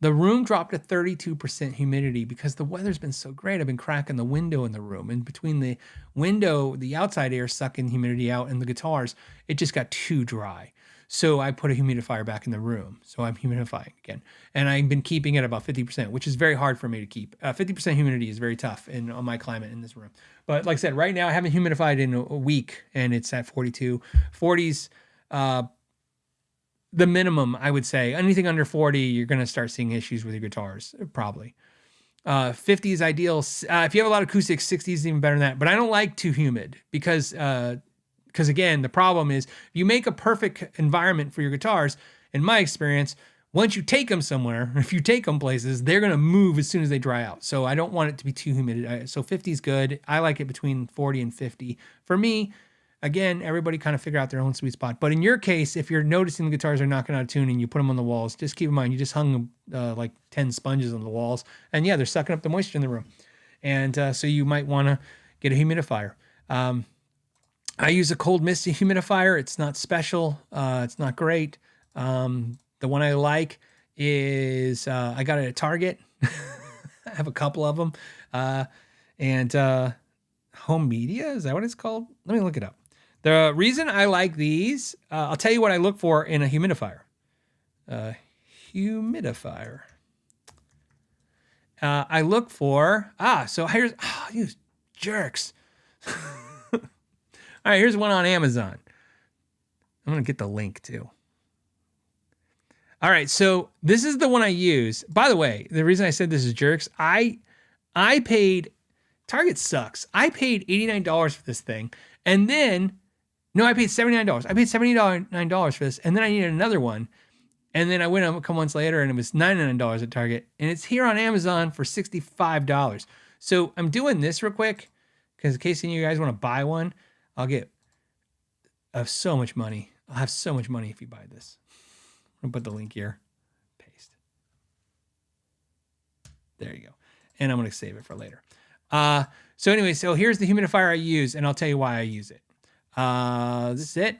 the room dropped to 32% humidity because the weather's been so great. I've been cracking the window in the room, and between the window, the outside air sucking humidity out, and the guitars, it just got too dry. So I put a humidifier back in the room. So I'm humidifying again. And I've been keeping it about 50%, which is very hard for me to keep. 50% humidity is very tough on my climate in this room. But like I said, right now I haven't humidified in a week and it's at 42. 40's the minimum, I would say. Anything under 40, you're going to start seeing issues with your guitars, probably. 50 is ideal. If you have a lot of acoustics, 60 is even better than that. But I don't like too humid because again, the problem is if you make a perfect environment for your guitars, in my experience, once you take them somewhere, if you take them places, they're going to move as soon as they dry out. So I don't want it to be too humid. So 50 is good. I like it between 40 and 50. For me, again, everybody kind of figure out their own sweet spot. But in your case, if you're noticing the guitars are knocking out of tune and you put them on the walls, just keep in mind, you just hung like 10 sponges on the walls. And yeah, they're sucking up the moisture in the room. And so you might want to get a humidifier. I use a cold misty humidifier. It's not special. It's not great. The one I like is I got it at Target. I have a couple of them. And Home Media, is that what it's called? Let me look it up. The reason I like these, I'll tell you what I look for in a humidifier. Humidifier. I look for, so here's, you jerks. All right, here's one on Amazon. I'm going to get the link too. All right, so this is the one I use. By the way, the reason I said this is jerks, I paid, Target sucks. I paid $89 for this thing. And then, no, I paid $79. I paid $79 for this. And then I needed another one. And then I went a couple months later and it was $99 at Target. And it's here on Amazon for $65. So I'm doing this real quick because in case any of you guys want to buy one, I'll get so much money. I'll have so much money if you buy this. I'm going to put the link here. Paste. There you go. And I'm going to save it for later. So anyway, so here's the humidifier I use, and I'll tell you why I use it. This is it.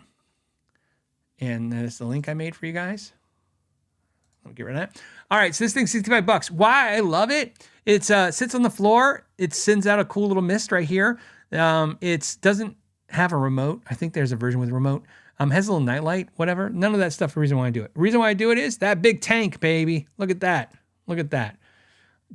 And that's the link I made for you guys. I'll get rid of that. All right, so this thing's $65. Why I love it? It sits on the floor. It sends out a cool little mist right here. It doesn't have a remote. I think there's a version with a remote. Has a little nightlight, whatever. None of that stuff. The reason why I do it. The reason why I do it is that big tank, baby. Look at that. Look at that.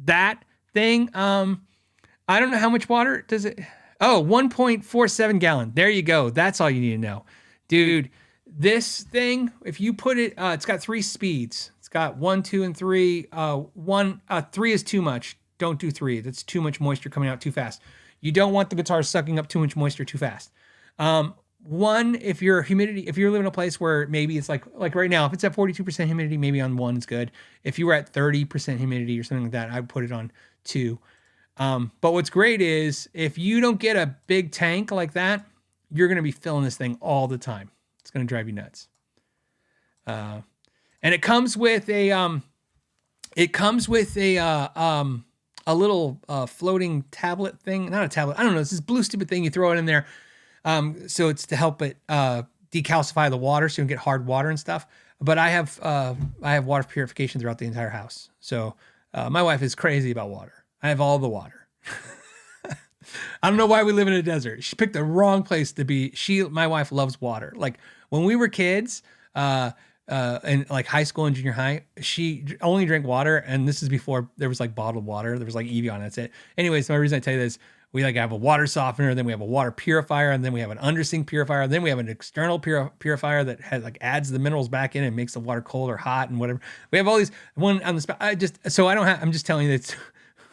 That thing. I don't know how much water does it. Oh, 1.47 gallon. There you go. That's all you need to know. Dude, this thing, if you put it, it's got 3 speeds. It's got 1, 2, and 3. 3 is too much. Don't do 3. That's too much moisture coming out too fast. You don't want the guitar sucking up too much moisture too fast. 1, if you're living in a place where maybe it's like right now, if it's at 42% humidity, maybe on 1 is good. If you were at 30% humidity or something like that, I would put it on 2. But what's great is if you don't get a big tank like that, you're going to be filling this thing all the time. It's going to drive you nuts. And it comes with a little floating tablet thing. Not a tablet. I don't know. It's this blue stupid thing. You throw it in there. So it's to help it decalcify the water so you don't get hard water and stuff. But I have water purification throughout the entire house. So my wife is crazy about water. I have all the water. I don't know why we live in a desert. She picked the wrong place to be. My wife loves water. Like when we were kids, in like high school and junior high, she only drank water. And this is before there was like bottled water. There was like Evian. That's it. Anyways, my reason I tell you this, we like have a water softener, then we have a water purifier, and then we have an undersink purifier, then we have an external purifier that has like adds the minerals back in and makes the water cold or hot and whatever. We have all these one on the spot. I'm just telling you that.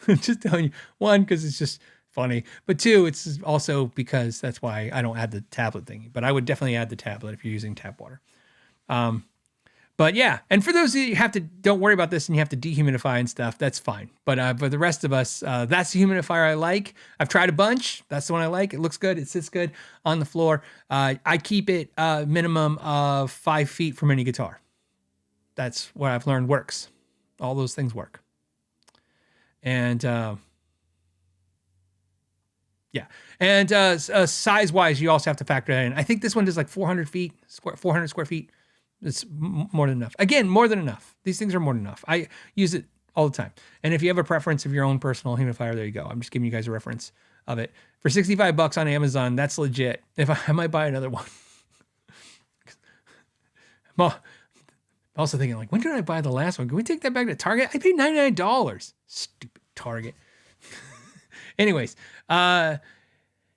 I'm just telling you, 1, because it's just funny, but 2, it's also because that's why I don't add the tablet thingy. But I would definitely add the tablet if you're using tap water. But yeah, and for those of you who don't worry about this and you have to dehumidify and stuff, that's fine. But for the rest of us, that's the humidifier I like. I've tried a bunch. That's the one I like. It looks good. It sits good on the floor. I keep it minimum of 5 feet from any guitar. That's what I've learned works. All those things work. And yeah, and size wise, you also have to factor that in. I think this one does like 400 square feet. It's more than enough. Again, more than enough. These things are more than enough. I use it all the time. And if you have a preference of your own personal humidifier, there you go. I'm just giving you guys a reference of it. For $65 on Amazon, that's legit. I might buy another one. I'm also thinking, like, when did I buy the last one? Can we take that back to Target? I paid $99. Stupid Target. Anyways,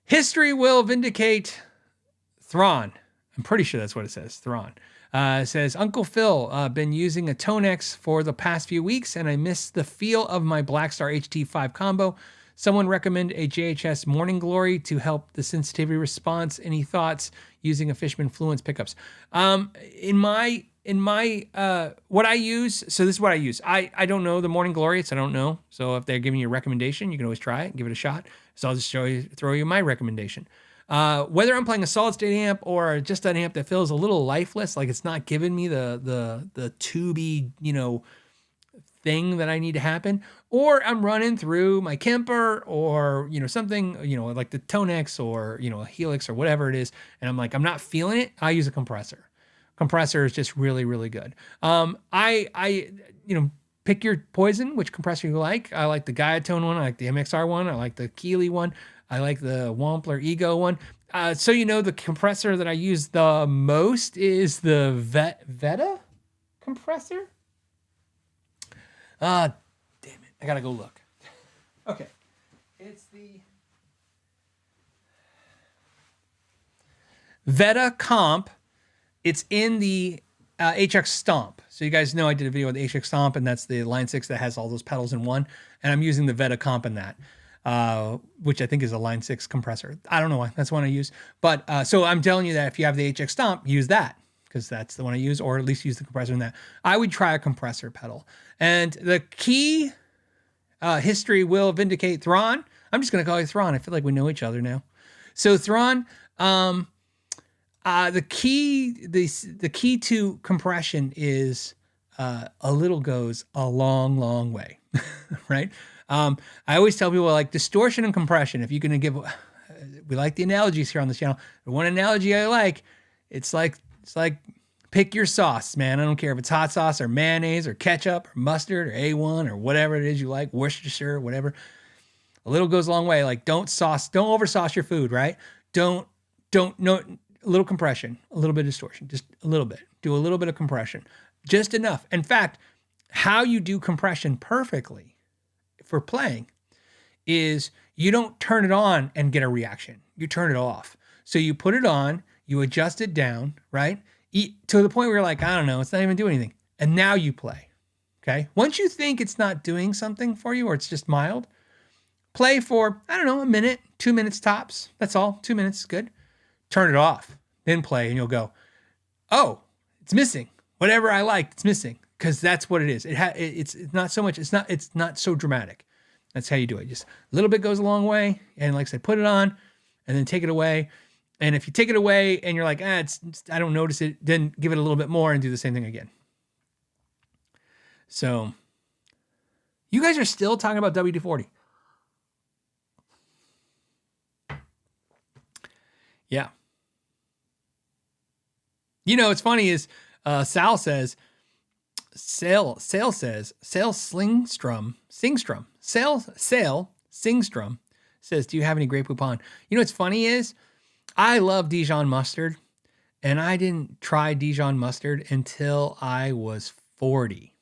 history will vindicate Thrawn. I'm pretty sure that's what it says, Thrawn. It says, Uncle Phil, been using a Tonex for the past few weeks, and I miss the feel of my Blackstar HT5 combo. Someone recommend a JHS Morning Glory to help the sensitivity response. Any thoughts using a Fishman Fluence pickups? In my what I use, so this is what I use. I don't know the Morning Glory, I don't know. So if they're giving you a recommendation, you can always try it, give it a shot. So I'll just throw you my recommendation. Whether I'm playing a solid state amp or just an amp that feels a little lifeless, like it's not giving me the tubey, thing that I need to happen, or I'm running through my Kemper or, something, like the Tonex or, a Helix or whatever it is. And I'm like, I'm not feeling it. I use a compressor. Compressor is just really, really good. I pick your poison, which compressor you like. I like the Gaiatone one. I like the MXR one. I like the Keeley one. I like the Wampler Ego one. So the compressor that I use the most is the Veta compressor. Damn it. I gotta go look. Okay. It's the Veta Comp. It's in the HX Stomp. So you guys know I did a video with the HX Stomp, and that's the Line 6 that has all those pedals in one. And I'm using the Veta Comp in that, which I think is a Line 6 compressor. I don't know why. That's one I use. But so I'm telling you that if you have the HX Stomp, use that, because that's the one I use, or at least use the compressor in that. I would try a compressor pedal. And the key, history will vindicate Thrawn. I'm just going to call you Thrawn. I feel like we know each other now. So Thrawn, the key to compression is a little goes a long, long way, right? I always tell people, like, distortion and compression. If you're going to give, we like the analogies here on this channel. The one analogy I like, it's like pick your sauce, man. I don't care if it's hot sauce or mayonnaise or ketchup or mustard or A1 or whatever it is you like, Worcestershire or whatever. A little goes a long way. Like, don't over sauce your food, right? No, a little compression, a little bit of distortion, just a little bit. Do a little bit of compression, just enough. In fact, how you do compression perfectly for playing is You don't turn it on and get a reaction. You turn it off. So you put it on, you adjust it down, right? To the point where you're like, I don't know, it's not even doing anything. And now you play, okay? Once you think it's not doing something for you or it's just mild, play for, I don't know, a minute, 2 minutes tops. That's all, 2 minutes is good. Turn it off, then play and you'll go, oh, it's missing. Whatever I liked, it's missing. Because that's what it is. It's not so much, it's not so dramatic. That's how you do it. Just a little bit goes a long way. And like I said, put it on and then take it away. And if you take it away and you're like, I don't notice it, then give it a little bit more and do the same thing again. So you guys are still talking about WD-40. Yeah. You know, what's funny is Sal says, Singstrom says, do you have any Grey Poupon? You know what's funny is I love Dijon mustard, and I didn't try Dijon mustard until I was 40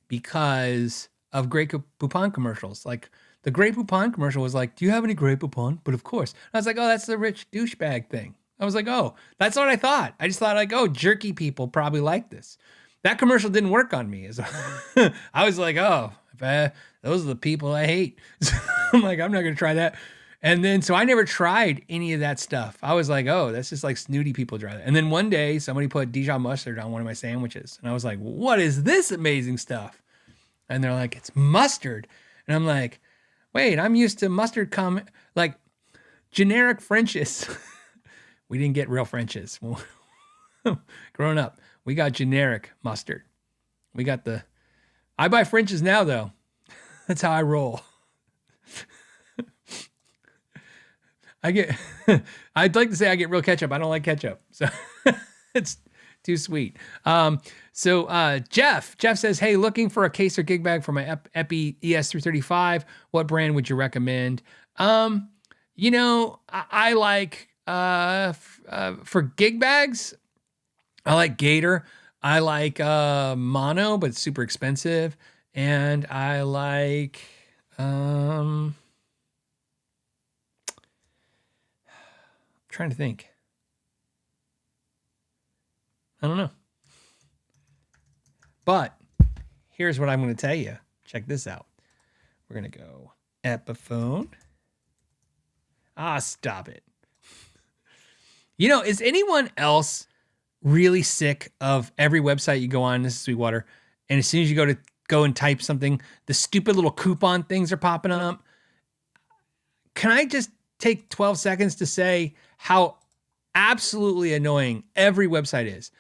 because of Grey Poupon commercials. Like the Grey Poupon commercial was like, do you have any Grey Poupon? But of course. I was like, oh, that's the rich douchebag thing. I was like, oh, that's what I thought. I just thought like, oh, jerky people probably like this. That commercial didn't work on me. I was like, oh, those are the people I hate. So I'm like, I'm not going to try that. And then, so I never tried any of that stuff. I was like, oh, that's just like snooty people try that. And then one day somebody put Dijon mustard on one of my sandwiches. And I was like, what is this amazing stuff? And they're like, it's mustard. And I'm like, wait, I'm used to mustard like generic French's. We didn't get real French's. Growing up, we got generic mustard. We got I buy French's now though. That's how I roll. I'd like to say I get real ketchup. I don't like ketchup. So it's too sweet. Jeff says, hey, looking for a case or gig bag for my Epi ES335. What brand would you recommend? You know, I like, for gig bags, I like Gator. I like Mono, but it's super expensive. And I like trying to think. I don't know. But here's what I'm going to tell you. Check this out. We're going to go Epiphone. Stop it. You know, is anyone else really sick of every website you go on? This is Sweetwater. And as soon as you go and type something, the stupid little coupon things are popping up. Can I just take 12 seconds to say how absolutely annoying every website is?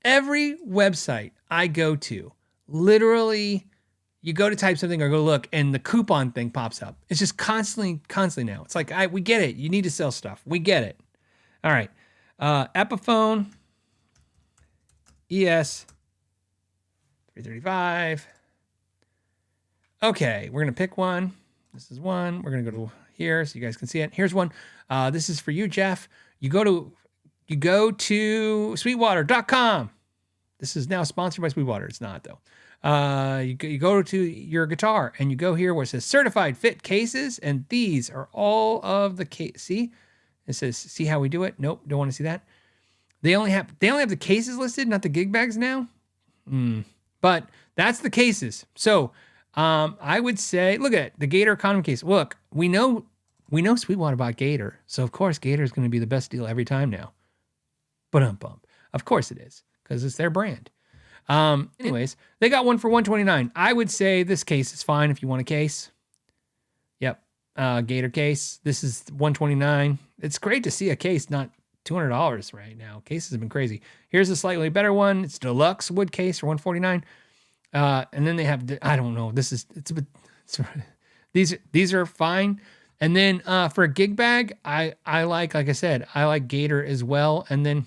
Every website I go to, literally, you go to type something or go look, and the coupon thing pops up. It's just constantly now. It's like, we get it. You need to sell stuff. We get it. All right. Epiphone ES335. Okay, we're going to pick one. This is one. We're going to go to here so you guys can see it. Here's one. This is for you, Jeff. You go to sweetwater.com. This is now sponsored by Sweetwater. It's not though. You go to your guitar and you go here where it says certified fit cases. And these are all of the case. See, it says, see how we do it. Nope. Don't want to see that. They only have the cases listed, not the gig bags now. But that's the cases. So, I would say, look at the Gator condom case. Look, we know Sweetwater bought Gator. So of course Gator is going to be the best deal every time now. But of course it is, because it's their brand. Anyways, they got one for $129. I would say this case is fine if you want a case. Yep. Gator case. This is $129. It's great to see a case, not $200 right now. Cases have been crazy. Here's a slightly better one. It's deluxe wood case for $149. And then they have, I don't know. These are fine. And then, for a gig bag, I like I said, I like Gator as well. And then,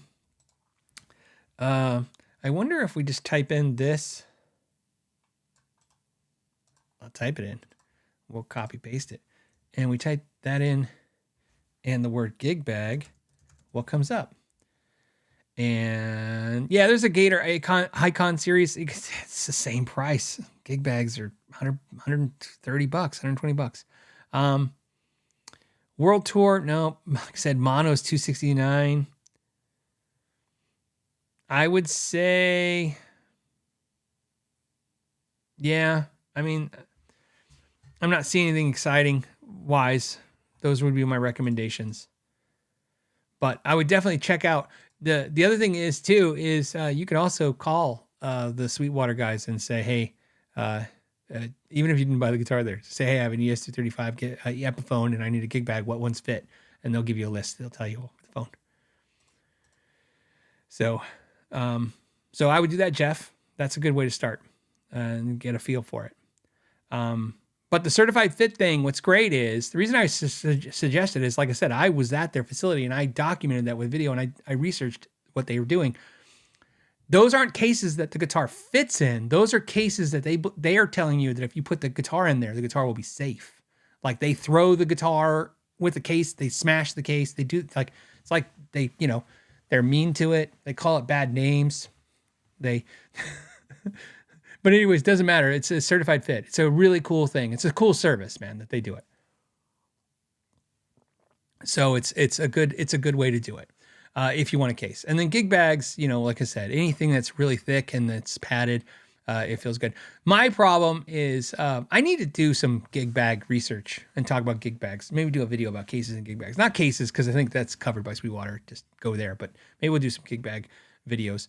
I wonder if we just type in this. I'll type it in. We'll copy paste it. And we type that in and the word gig bag. What comes up? And yeah, there's a Gator Icon series. It's the same price. Gig bags are $130, $120. World Tour, no. Like I said, mono's 269. I would say, yeah. I mean, I'm not seeing anything exciting wise. Those would be my recommendations. But I would definitely check out the other thing is too is you can also call the Sweetwater guys and say, hey, even if you didn't buy the guitar there, say, hey, I have an ES235 Epiphone and I need a gig bag. What ones fit? And they'll give you a list. They'll tell you over the phone. So, so I would do that, Jeff. That's a good way to start and get a feel for it. But the certified fit thing, what's great is the reason I suggested is, like I said, I was at their facility and I documented that with video and I researched what they were doing. Those aren't cases that the guitar fits in. Those are cases that they are telling you that if you put the guitar in there, the guitar will be safe. Like they throw the guitar with the case, they smash the case. They do like, it's like they, they're mean to it. They call it bad names. But anyways, doesn't matter. It's a certified fit. It's a really cool thing. It's a cool service, man, that they do it. So it's a good way to do it if you want a case. And then gig bags, like I said, anything that's really thick and that's padded, it feels good. My problem is I need to do some gig bag research and talk about gig bags. Maybe do a video about cases and gig bags. Not cases, because I think that's covered by Sweetwater. Just go there. But maybe we'll do some gig bag videos.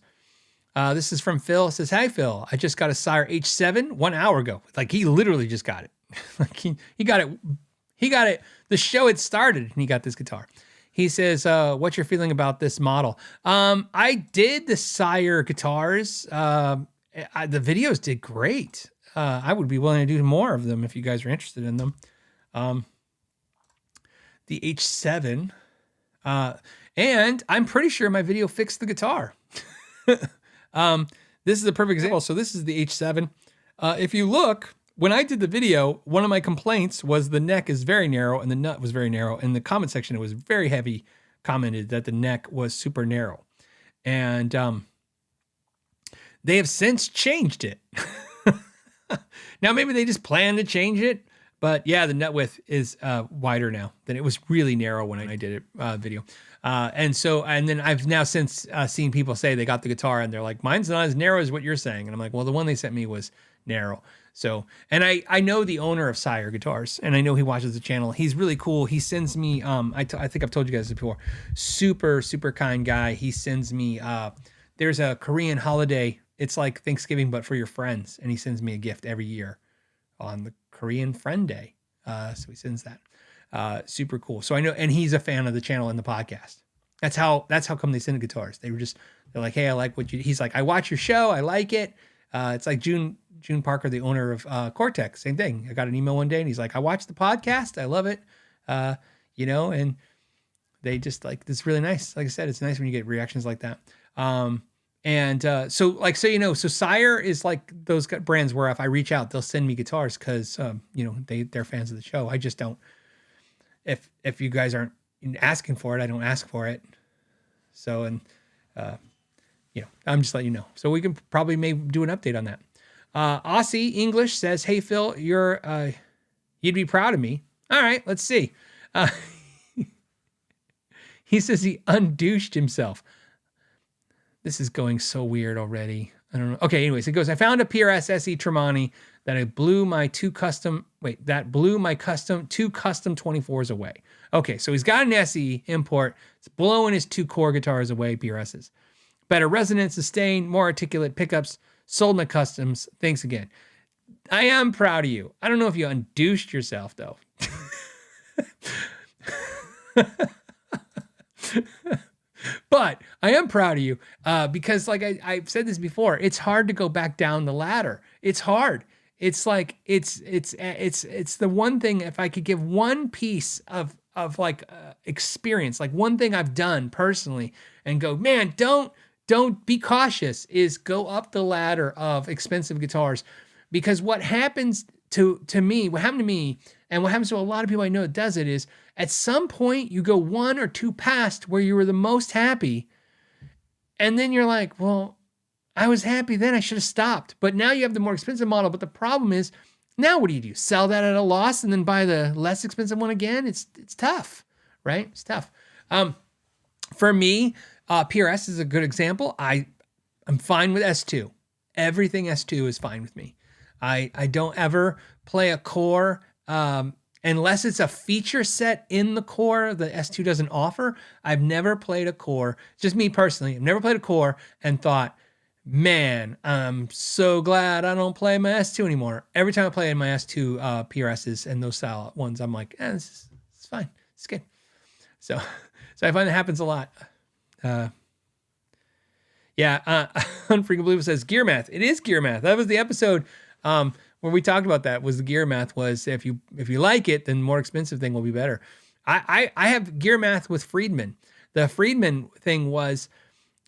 This is from Phil. It says, "Hi Phil, I just got a Sire H7 1 hour ago." Like he literally just got it. Like he got it. He got it. The show had started and he got this guitar. He says, "What's your feeling about this model?" I did the Sire guitars. The videos did great. I would be willing to do more of them if you guys are interested in them. The H7, and I'm pretty sure my video fixed the guitar. This is a perfect example. So this is the H7. If you look, when I did the video, one of my complaints was the neck is very narrow and the nut was very narrow. In the comment section, it was very heavy commented that the neck was super narrow. And they have since changed it. Now, maybe they just plan to change it. But yeah, the nut width is wider now than it was really narrow when I did it video. And then I've now since seen people say they got the guitar and they're like, mine's not as narrow as what you're saying. And I'm like, well, the one they sent me was narrow. So, and I know the owner of Sire Guitars and I know he watches the channel. He's really cool. He sends me, I think I've told you guys this before, super, super kind guy. He sends me, there's a Korean holiday. It's like Thanksgiving, but for your friends. And he sends me a gift every year on the Korean Friend Day. So he sends that. Super cool. So I know, and he's a fan of the channel and the podcast. That's how come they send the guitars. They're like, hey, I like what he's like, I watch your show. I like it. It's like June Parker, the owner of Cortex. Same thing. I got an email one day and he's like, I watched the podcast. I love it. And they just like, this is really nice. Like I said, it's nice when you get reactions like that. So Sire is like those brands where if I reach out, they'll send me guitars because, they're fans of the show. I just don't, if you guys aren't asking for it, I don't ask for it. So, I'm just letting you know. So we can probably maybe do an update on that. Aussie English says, "Hey Phil, you'd be proud of me." All right, let's see. He says he undouched himself. This is going so weird already. I don't know. Okay, anyways, it goes, "I found a PRS SE Tremonti that blew my two custom 24s away." Okay, so he's got an SE import. It's blowing his two core guitars away, PRSs. Better resonance, sustain, more articulate pickups. Sold my customs. Thanks again. I am proud of you. I don't know if you undouched yourself, though. But I am proud of you because, like I've said this before, it's hard to go back down the ladder. It's hard. It's like it's the one thing. If I could give one piece of experience, like one thing I've done personally, and go, man, don't be cautious. Is go up the ladder of expensive guitars, because what happens to me, what happened to me, and what happens to a lot of people I know that does it is, at some point you go one or two past where you were the most happy, and then you're like, well, I was happy then, I should have stopped. But now you have the more expensive model. But the problem is Now what do? Sell that at a loss and then buy the less expensive one again? It's tough, right? It's tough. For me, PRS is a good example. I'm fine with S2. Everything S2 is fine with me. I don't ever play a core unless it's a feature set in the core that S2 doesn't offer. I've never played a core, just me personally, I've never played a core and thought, man, I'm so glad I don't play my S2 anymore. Every time I play in my S2 PRSs and those style ones, I'm like, it's fine. It's good. So I find that happens a lot. Unfreaking Blue says Gear Math. It is Gear Math. That was the episode where we talked about that. Was the Gear Math was if you like it, then more expensive thing will be better. I have Gear Math with Friedman. The Friedman thing was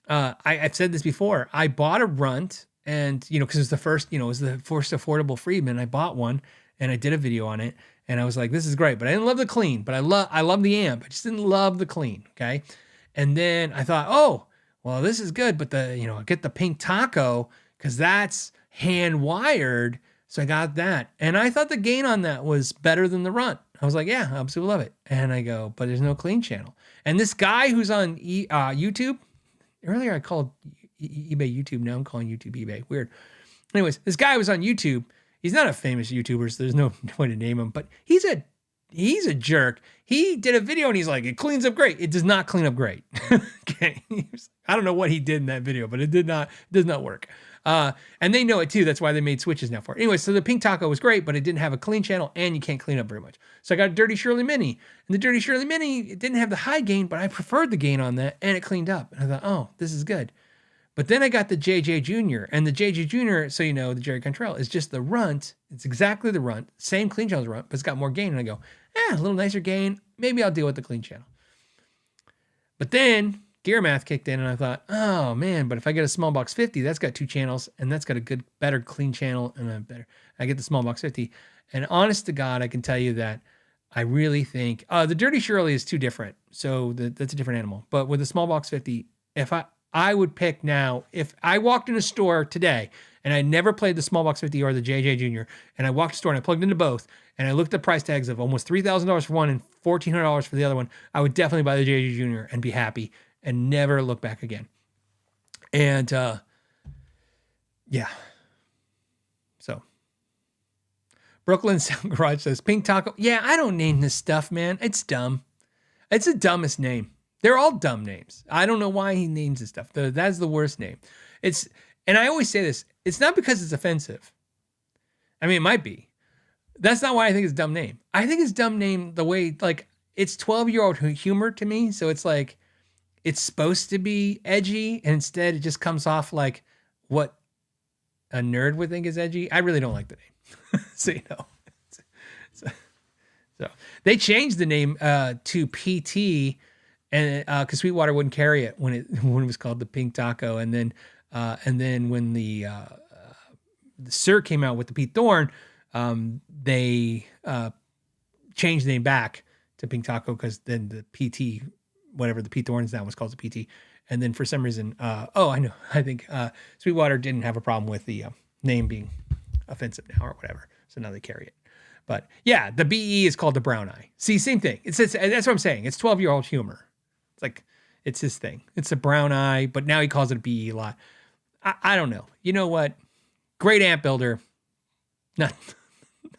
I've said this before. I bought a Runt, and because it was the first affordable Friedman. I bought one and I did a video on it, and I was like, this is great, but I didn't love the clean. But I love the amp. I just didn't love the clean. Okay, and then I thought, oh, well, this is good, but I get the Pink Taco because that's hand wired. So I got that. And I thought the gain on that was better than the Runt. I was like, yeah, I absolutely love it. And I go, but there's no clean channel. And this guy who's on YouTube, earlier I called eBay YouTube. Now I'm calling YouTube eBay. Weird. Anyways, this guy was on YouTube. He's not a famous YouTuber, so there's no way to name him, but he's a jerk. He did a video and he's like, it cleans up great. It does not clean up great. Okay. I don't know what he did in that video, but it does not work. And they know it too. That's why they made switches now for it. Anyway, so the Pink Taco was great, but it didn't have a clean channel and you can't clean up very much. So I got a Dirty Shirley Mini, and the Dirty Shirley Mini, it didn't have the high gain, but I preferred the gain on that and it cleaned up. And I thought, oh, this is good. But then I got the JJ Jr. and the JJ Jr., so the Jerry Cantrell is just the Runt. It's exactly the Runt, same clean channel as Runt, but it's got more gain. And I go, a little nicer gain. Maybe I'll deal with the clean channel. But then Gear Math kicked in and I thought, oh man, but if I get a Small Box 50, that's got 2 channels and that's got a better clean channel and I get the Small Box 50. And honest to God, I can tell you that I really think, the Dirty Shirley is too different. So that's a different animal. But with the Small Box 50, if I would pick now, if I walked in a store today and I never played the Small Box 50 or the JJ Jr., and I walked to the store and I plugged into both, and I looked at price tags of almost $3,000 for one and $1,400 for the other one, I would definitely buy the JJ Jr. and be happy and never look back again. And yeah. So Brooklyn Sound Garage says, Pink Taco. Yeah, I don't name this stuff, man. It's dumb. It's the dumbest name. They're all dumb names. I don't know why he names this stuff. That's the worst name. And I always say this, it's not because it's offensive. I mean, it might be. That's not why I think it's a dumb name. I think it's dumb name the way, like, it's 12-year-old humor to me. So it's like, it's supposed to be edgy, and instead it just comes off like what a nerd would think is edgy. I really don't like the name. So they changed the name to PT, and because Sweetwater wouldn't carry it when it was called the Pink Taco, and then when the Sir came out with the Pete Thorn, they changed the name back to Pink Taco because then the PT, whatever the Pete Thorns now was called the PT, and then for some reason, I know, I think Sweetwater didn't have a problem with the name being offensive now or whatever, so now they carry it. But yeah, the BE is called the Brown Eye. See, same thing. It's that's what I'm saying. It's 12-year-old humor. It's like, it's his thing. It's a Brown Eye, but now he calls it a BE a lot. I don't know. You know what? Great amp builder. Not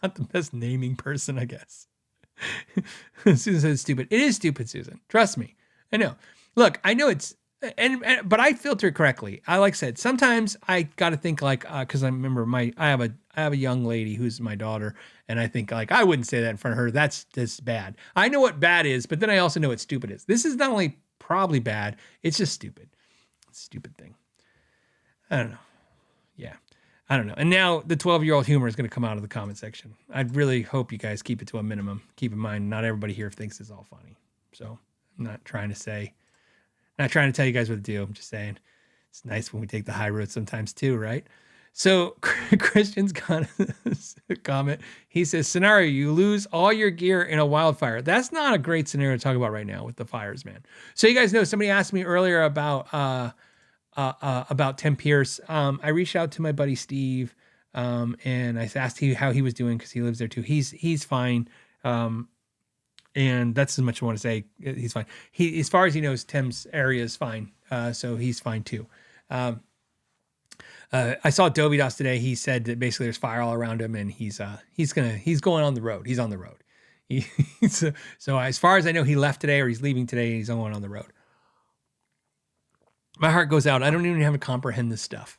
the best naming person, I guess. Susan says stupid. It is stupid, Susan. Trust me. I know. Look, I know it's, but I filter it correctly. I like I said, sometimes I got to think like, cause I remember I have a young lady who's my daughter, and I think like, I wouldn't say that in front of her. That's just bad. I know what bad is, but then I also know what stupid is. This is not only probably bad, it's just stupid. It's a stupid thing. I don't know. Yeah. I don't know. And now the 12-year-old humor is going to come out of the comment section. I'd really hope you guys keep it to a minimum. Keep in mind, not everybody here thinks it's all funny. So I'm not trying to tell you guys what to do. I'm just saying it's nice when we take the high road sometimes too, right? So Christian's got a comment. He says, scenario, you lose all your gear in a wildfire. That's not a great scenario to talk about right now with the fires, man. So you guys know, somebody asked me earlier about Tim Pierce. I reached out to my buddy Steve And I asked him how he was doing because he lives there too. He's fine. And that's as much as I want to say. He's fine. As far as he knows, Tim's area is fine. So he's fine too. I saw Dobie Das today. He said that basically there's fire all around him, and he's going on the road. He's on the road. So as far as I know, he left today, or he's leaving today. He's going on the road. My heart goes out. I don't even know how to comprehend this stuff.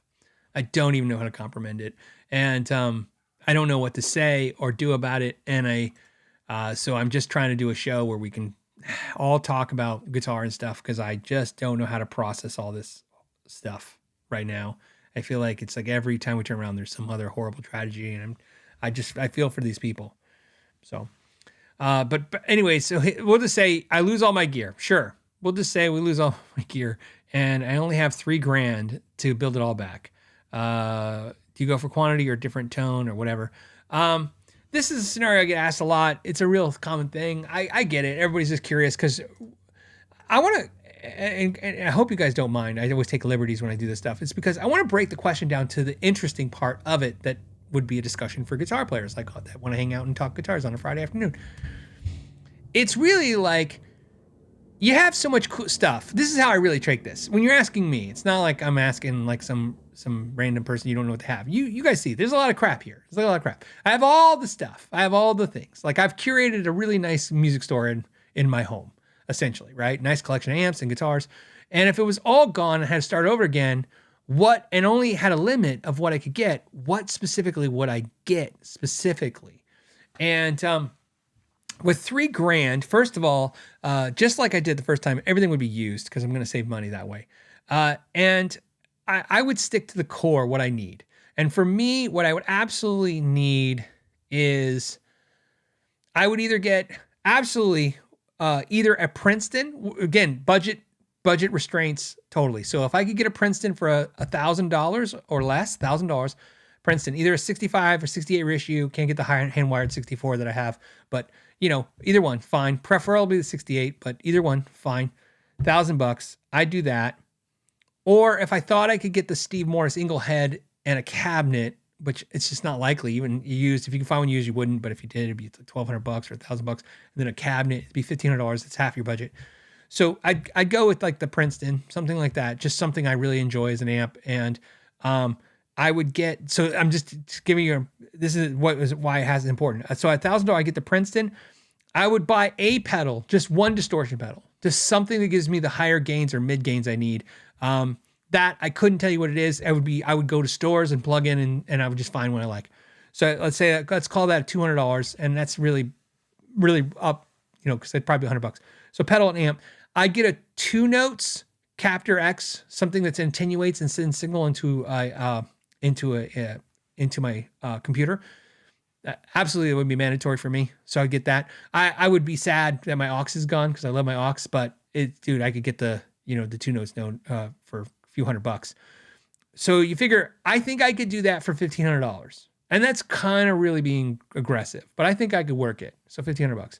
I don't even know how to comprehend it, and I don't know what to say or do about it. And so I'm just trying to do a show where we can all talk about guitar and stuff, because I just don't know how to process all this stuff right now. I feel like it's like every time we turn around, there's some other horrible tragedy, and I feel for these people. So, but anyway, so we'll just say I lose all my gear. Sure. We'll just say we lose all my gear, and I only have $3,000 to build it all back. Do you go for quantity or different tone or whatever? This is a scenario I get asked a lot. It's a real common thing. I get it. Everybody's just curious because I want to, and I hope you guys don't mind. I always take liberties when I do this stuff. It's because I want to break the question down to the interesting part of it that would be a discussion for guitar players like that want to hang out and talk guitars on a Friday afternoon. It's really like you have so much cool stuff. This is how I really take this. When you're asking me, it's not like I'm asking like some random person you don't know what to have. You guys see, there's a lot of crap here. There's a lot of crap. I have all the stuff. I have all the things. Like I've curated a really nice music store in my home, essentially, right? Nice collection of amps and guitars. And if it was all gone and had to start over again, and only had a limit of what I could get, what specifically would I get specifically? And with $3,000, first of all, just like I did the first time, everything would be used because I'm going to save money that way. And I would stick to the core, what I need. And for me, what I would absolutely need is I would either get absolutely either a Princeton, again, budget restraints totally. So if I could get a Princeton for $1,000 or less, $1,000, Princeton, either a 65 or 68 reissue, can't get the high hand wired 64 that I have, but either one, fine. Preferably the 68, but either one, fine. $1,000, I'd do that. Or if I thought I could get the Steve Morris Ingle head and a cabinet, which it's just not likely, even used. If you can find one used, you wouldn't. But if you did, it'd be $1,200 or $1,000, and then a cabinet, it'd be $1,500. It's half your budget. So I'd go with like the Princeton, something like that. Just something I really enjoy as an amp, and I would get. So I'm just giving you. This is why it has important. So at $1,000, I get the Princeton. I would buy a pedal, just one distortion pedal, just something that gives me the higher gains or mid gains I need. That I couldn't tell you what it is. I would go to stores and plug in and I would just find what I like. So let's call that $200. And that's really, really up, cause it'd probably be $100. So pedal and amp, I get a 2 notes Captor X, something that attenuates and sends signal into my computer. Absolutely, it would be mandatory for me. So I'd get that. I would be sad that my aux is gone because I love my aux, but I could get the 2 notes known for a few $100. So you figure, I think I could do that for $1,500. And that's kind of really being aggressive, but I think I could work it. So $1,500.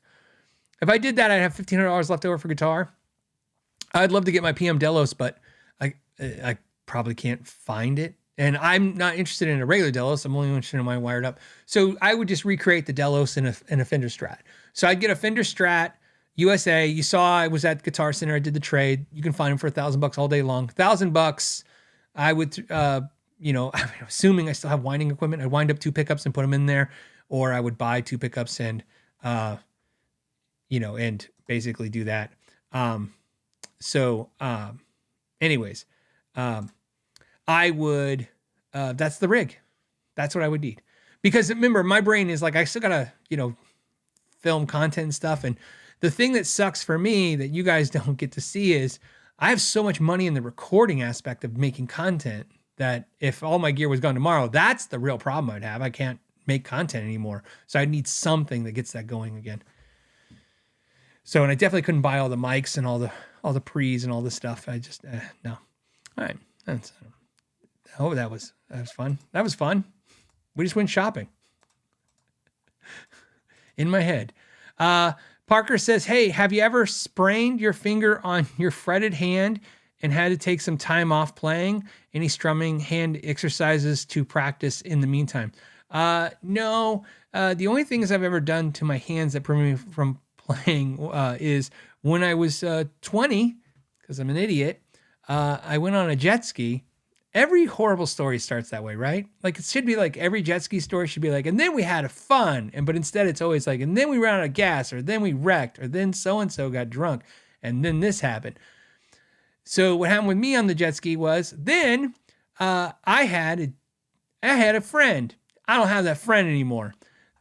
If I did that, I'd have $1,500 left over for guitar. I'd love to get my PM Delos, but I probably can't find it. And I'm not interested in a regular Delos. I'm only interested in my wired up. So I would just recreate the Delos in a Fender Strat. So I'd get a Fender Strat USA. You saw I was at Guitar Center. I did the trade. You can find them for $1,000 all day long. $1,000. I would, assuming I still have winding equipment, I'd wind up 2 pickups and put them in there, or I would buy 2 pickups and, and basically do that. Anyways, I would, that's the rig. That's what I would need. Because remember, my brain is like, I still gotta, film content and stuff. And the thing that sucks for me that you guys don't get to see is I have so much money in the recording aspect of making content that if all my gear was gone tomorrow, that's the real problem I'd have. I can't make content anymore. So I need something that gets that going again. So, and I definitely couldn't buy all the mics and all the pre's and all this stuff. I just, no. All right. That was fun. That was fun. We just went shopping in my head. Parker says, hey, have you ever sprained your finger on your fretted hand and had to take some time off playing. Any strumming hand exercises to practice in the meantime? No. The only things I've ever done to my hands that prevent me from playing is when I was 20, because I'm an idiot, I went on a jet ski. Every horrible story starts that way, right? Like it should be like every jet ski story should be like, and then we had a fun, but instead it's always like, and then we ran out of gas, or then we wrecked, or then so-and-so got drunk, and then this happened. So what happened with me on the jet ski was then I had a friend. I don't have that friend anymore.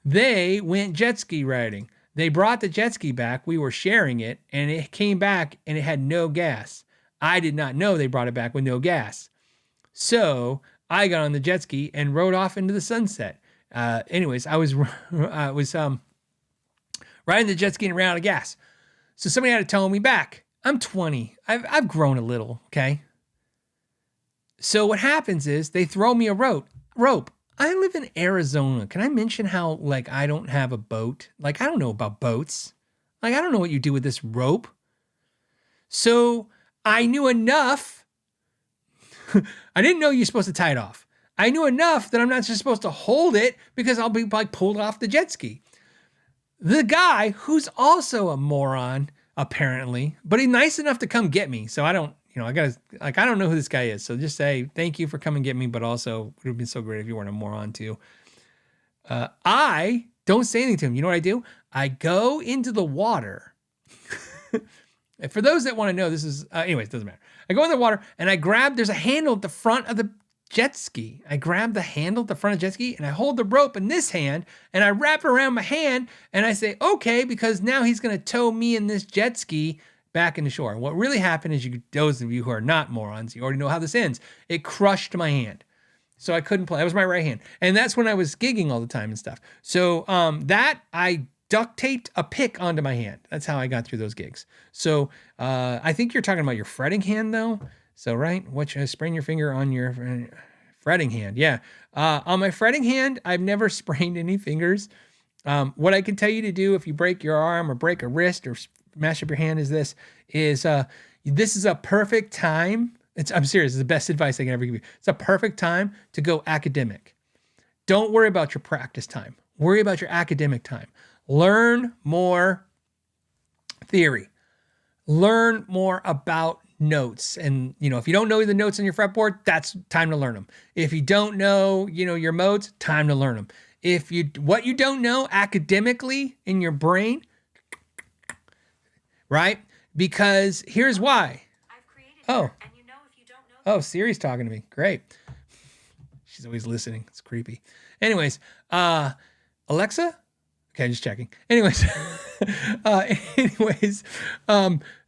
They went jet ski riding. They brought the jet ski back. We were sharing it, and it came back and it had no gas. I did not know they brought it back with no gas. So I got on the jet ski and rode off into the sunset. Anyways, I was riding the jet ski and ran out of gas. So somebody had to tow me back. I'm 20. I've grown a little, okay? So what happens is they throw me a rope. I live in Arizona. Can I mention how, like, I don't have a boat? Like, I don't know about boats. Like, I don't know what you do with this rope. So I knew enough. I didn't know you're supposed to tie it off. I knew enough that I'm not just supposed to hold it because I'll be like pulled off the jet ski. The guy, who's also a moron, apparently, but he's nice enough to come get me. So I don't, I don't know who this guy is. So just say, thank you for coming get me, but also it would have been so great if you weren't a moron too. I don't say anything to him. You know what I do? I go into the water. And for those that want to know, this is, anyways, it doesn't matter. I go in the water and there's a handle at the front of the jet ski. I grab the handle at the front of the jet ski and I hold the rope in this hand and I wrap it around my hand and I say, okay, because now he's going to tow me in this jet ski back into shore. And what really happened is, those of you who are not morons, you already know how this ends. It crushed my hand. So I couldn't play. That was my right hand. And that's when I was gigging all the time and stuff. So that I duct taped a pick onto my hand. That's how I got through those gigs. So I think you're talking about your fretting hand though. So, right, sprain your finger on your fretting hand. Yeah. On my fretting hand, I've never sprained any fingers. What I can tell you to do if you break your arm or break a wrist or mash up your hand is this is a perfect time. I'm serious. It's the best advice I can ever give you. It's a perfect time to go academic. Don't worry about your practice time. Worry about your academic time. Learn more theory. Learn more about notes. And, if you don't know the notes on your fretboard, that's time to learn them. If you don't know, your modes, time to learn them. What you don't know academically in your brain, right? Because here's why. I've created and if you don't know. Oh, Siri's talking to me. Great. She's always listening. It's creepy. Anyways, Alexa? Okay, just checking. Anyways,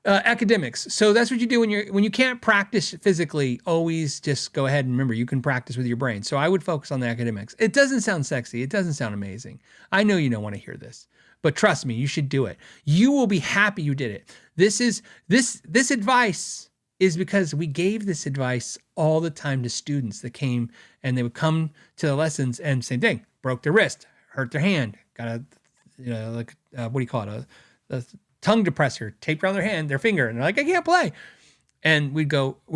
academics. So that's what you do when you can't practice physically. Always just go ahead and remember you can practice with your brain. So I would focus on the academics. It doesn't sound sexy. It doesn't sound amazing. I know you don't want to hear this, but trust me, you should do it. You will be happy you did it. This advice is because we gave this advice all the time to students that came and they would come to the lessons and same thing, broke their wrist, hurt their hand, got a, what do you call it? A tongue depressor taped around their finger. And they're like, I can't play. And we'd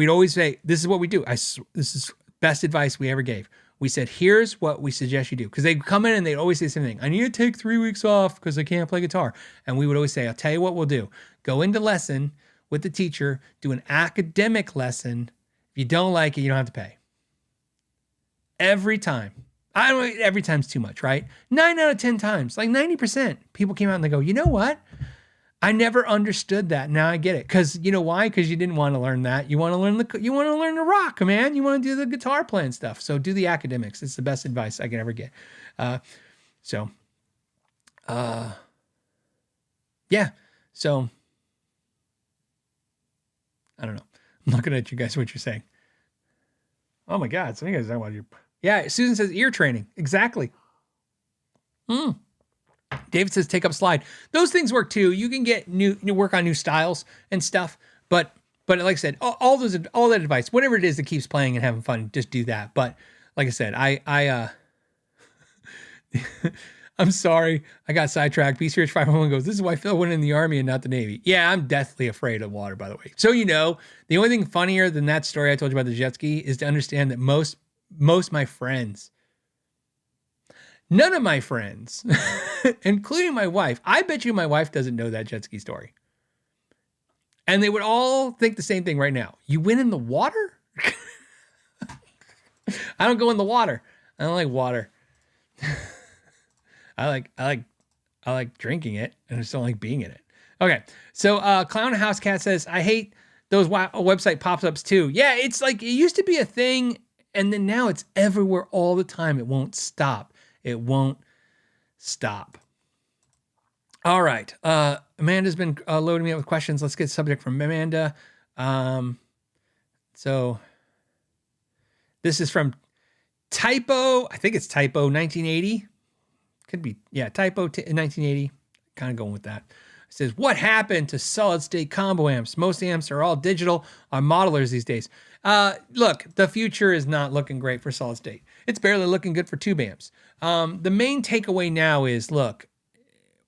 always say, this is what we do. This is best advice we ever gave. We said, here's what we suggest you do. Because they'd come in and they'd always say the same thing. I need to take 3 weeks off because I can't play guitar. And we would always say, I'll tell you what we'll do. Go into lesson with the teacher, do an academic lesson. If you don't like it, you don't have to pay. Every time. I don't know, every time's too much, right? 9 out of 10 times, like 90%, people came out and they go, you know what? I never understood that. Now I get it. Because you know why? Because you didn't want to learn that. You want to learn the rock, man. You want to do the guitar playing stuff. So do the academics. It's the best advice I can ever get. Yeah. So I don't know. I'm looking at you guys, what you're saying. Oh my God. Some of you guys don't want your. Yeah, Susan says ear training. Exactly. David says take up slide. Those things work too. You can get new work on new styles and stuff. But like I said, all that advice, whatever it is that keeps playing and having fun, just do that. But like I said, I'm sorry. I got sidetracked. BCRH 511 goes, this is why Phil went in the Army and not the Navy. Yeah, I'm deathly afraid of water, by the way. So, the only thing funnier than that story I told you about the jet ski is to understand that most my friends, none of my friends, including my wife, I bet you my wife doesn't know that jet ski story. And they would all think the same thing right now. You went in the water? I don't go in the water. I don't like water. I like drinking it, and I just don't like being in it. Okay, so Clown House Cat says, I hate those website pop-ups too. Yeah, it's like it used to be a thing, and then now it's everywhere all the time. It won't stop. It won't stop. All right, Amanda's been loading me up with questions. Let's get subject from Amanda. So this is from Typo. I think it's Typo 1980. Could be, yeah, Typo 1980. Kind of going with that. It says, what happened to solid state combo amps? Most amps are all digital on modelers these days. Look, the future is not looking great for solid state. It's barely looking good for tube amps. The main takeaway now is, look,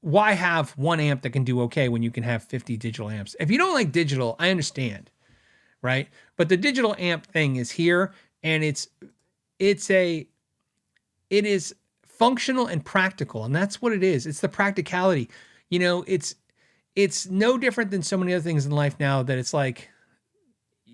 why have one amp that can do okay when you can have 50 digital amps? If you don't like digital, I understand, right? But the digital amp thing is here, and it is functional and practical, and that's what it is. It's the practicality. It's no different than so many other things in life now, that it's like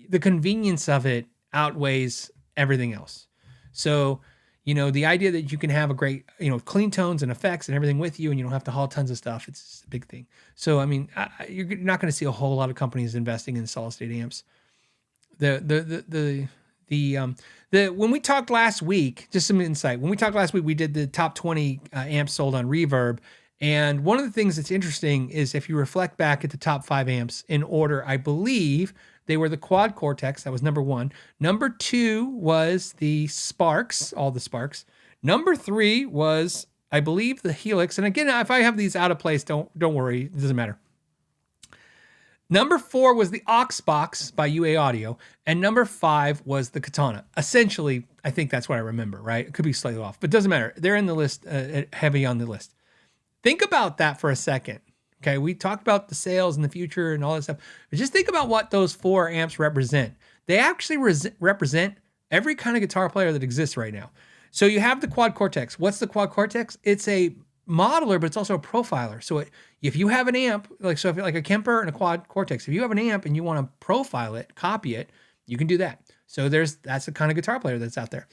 the convenience of it outweighs everything else. So, the idea that you can have a great, clean tones and effects and everything with you, and you don't have to haul tons of stuff, it's a big thing. So, I mean, you're not going to see a whole lot of companies investing in solid state amps. When we talked last week, just some insight. When we talked last week, we did the top 20 amps sold on Reverb. And one of the things that's interesting is if you reflect back at the top 5 amps in order, I believe they were the Quad Cortex. That was number 1. Number 2 was the Sparks, all the Sparks. Number 3 was, I believe, the Helix. And again, if I have these out of place, don't worry. It doesn't matter. Number 4 was the Oxbox by UA Audio, and number 5 was the Katana. Essentially, I think that's what I remember, right? It could be slightly off, but it doesn't matter. They're in the list, heavy on the list. Think about that for a second. Okay, we talked about the sales and the future and all that stuff, but just think about what those 4 amps represent. They actually represent every kind of guitar player that exists right now. So you have the Quad Cortex. What's the Quad Cortex? It's a modeler, but it's also a profiler. So if you have an amp, like a Kemper and a Quad Cortex, if you have an amp and you want to profile it, copy it, you can do that. So that's the kind of guitar player that's out there.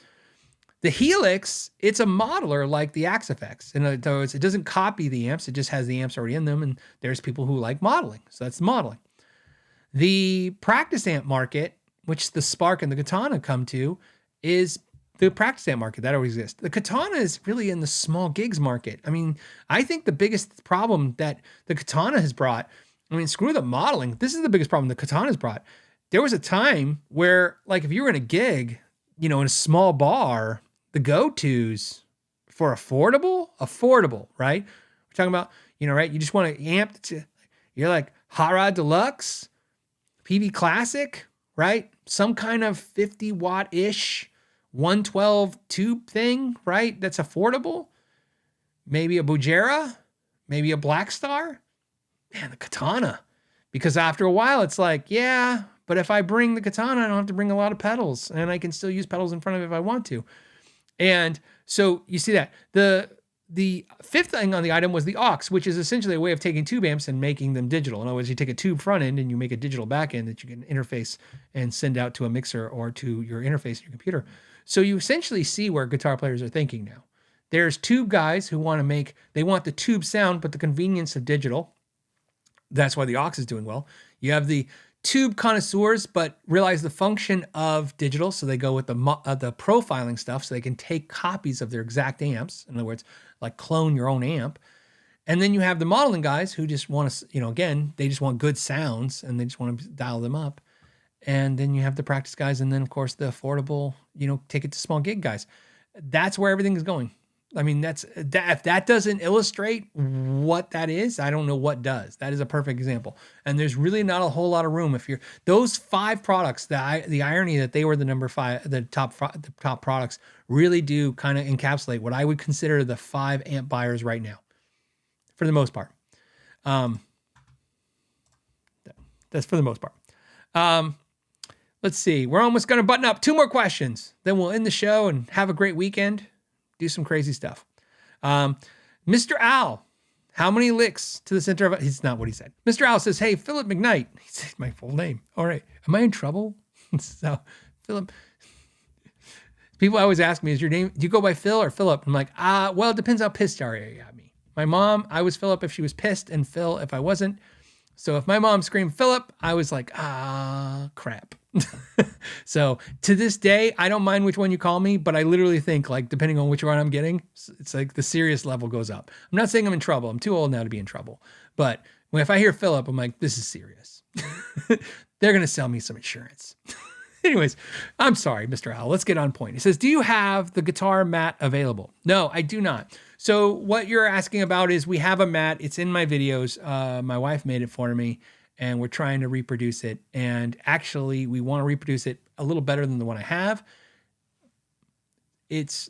The Helix, it's a modeler like the Axe Effects. In other words, it doesn't copy the amps, it just has the amps already in them, and there's people who like modeling. So that's modeling. The practice amp market, which the Spark and the Katana come to, is the practice amp market that always exists. The Katana is really in the small gigs market. I mean, I think the biggest problem that the Katana has brought, screw the modeling. This is the biggest problem the Katana has brought. There was a time where, like, if you were in a gig, in a small bar, the go-tos for affordable, right? We're talking about, right? You just want to amp to, you're like Hot Rod Deluxe, PV Classic, right? Some kind of 50 watt-ish 112 tube thing, right? That's affordable. Maybe a Bujera, maybe a Black Star. Man, the Katana. Because after a while, it's like, yeah, but if I bring the Katana, I don't have to bring a lot of pedals, and I can still use pedals in front of it if I want to. And so you see that. The fifth thing on the item was the aux, which is essentially a way of taking tube amps and making them digital. In other words, you take a tube front end and you make a digital back end that you can interface and send out to a mixer or to your interface in your computer. So you essentially see where guitar players are thinking now. There's tube guys who want the tube sound, but the convenience of digital. That's why the aux is doing well. You have the tube connoisseurs, but realize the function of digital, so they go with the profiling stuff, so they can take copies of their exact amps. In other words, like clone your own amp. And then you have the modeling guys who just want to, again, they just want good sounds and they just want to dial them up. And then you have the practice guys, and then of course the affordable, take it to small gig guys. That's where everything is going. I mean, if that doesn't illustrate what that is, I don't know what does. That is a perfect example. And there's really not a whole lot of room. If you're those 5 products, the irony that they were the number 5, the top products really do kind of encapsulate what I would consider the 5 amp buyers right now, for the most part. That's for the most part. Let's see. We're almost going to button up 2 more questions. Then we'll end the show and have a great weekend. Do some crazy stuff. Mr. Al, how many licks to the center of it? It's not what he said. Mr. Al says, hey, Philip McKnight. He said my full name. All right. Am I in trouble? So, Philip. People always ask me, is your name, do you go by Phil or Philip? I'm like, well, it depends how pissed are you at me. My mom, I was Philip if she was pissed, and Phil if I wasn't. So if my mom screamed Philip, I was like, crap. So to this day, I don't mind which one you call me, but I literally think, like, depending on which one I'm getting, it's like the serious level goes up. I'm not saying I'm in trouble. I'm too old now to be in trouble. But if I hear Philip, I'm like, this is serious. They're going to sell me some insurance. Anyways, I'm sorry, Mr. Al. Let's get on point. He says, do you have the guitar mat available? No, I do not. So what you're asking about is we have a mat. It's in my videos. My wife made it for me, and we're trying to reproduce it. And actually, we want to reproduce it a little better than the one I have. It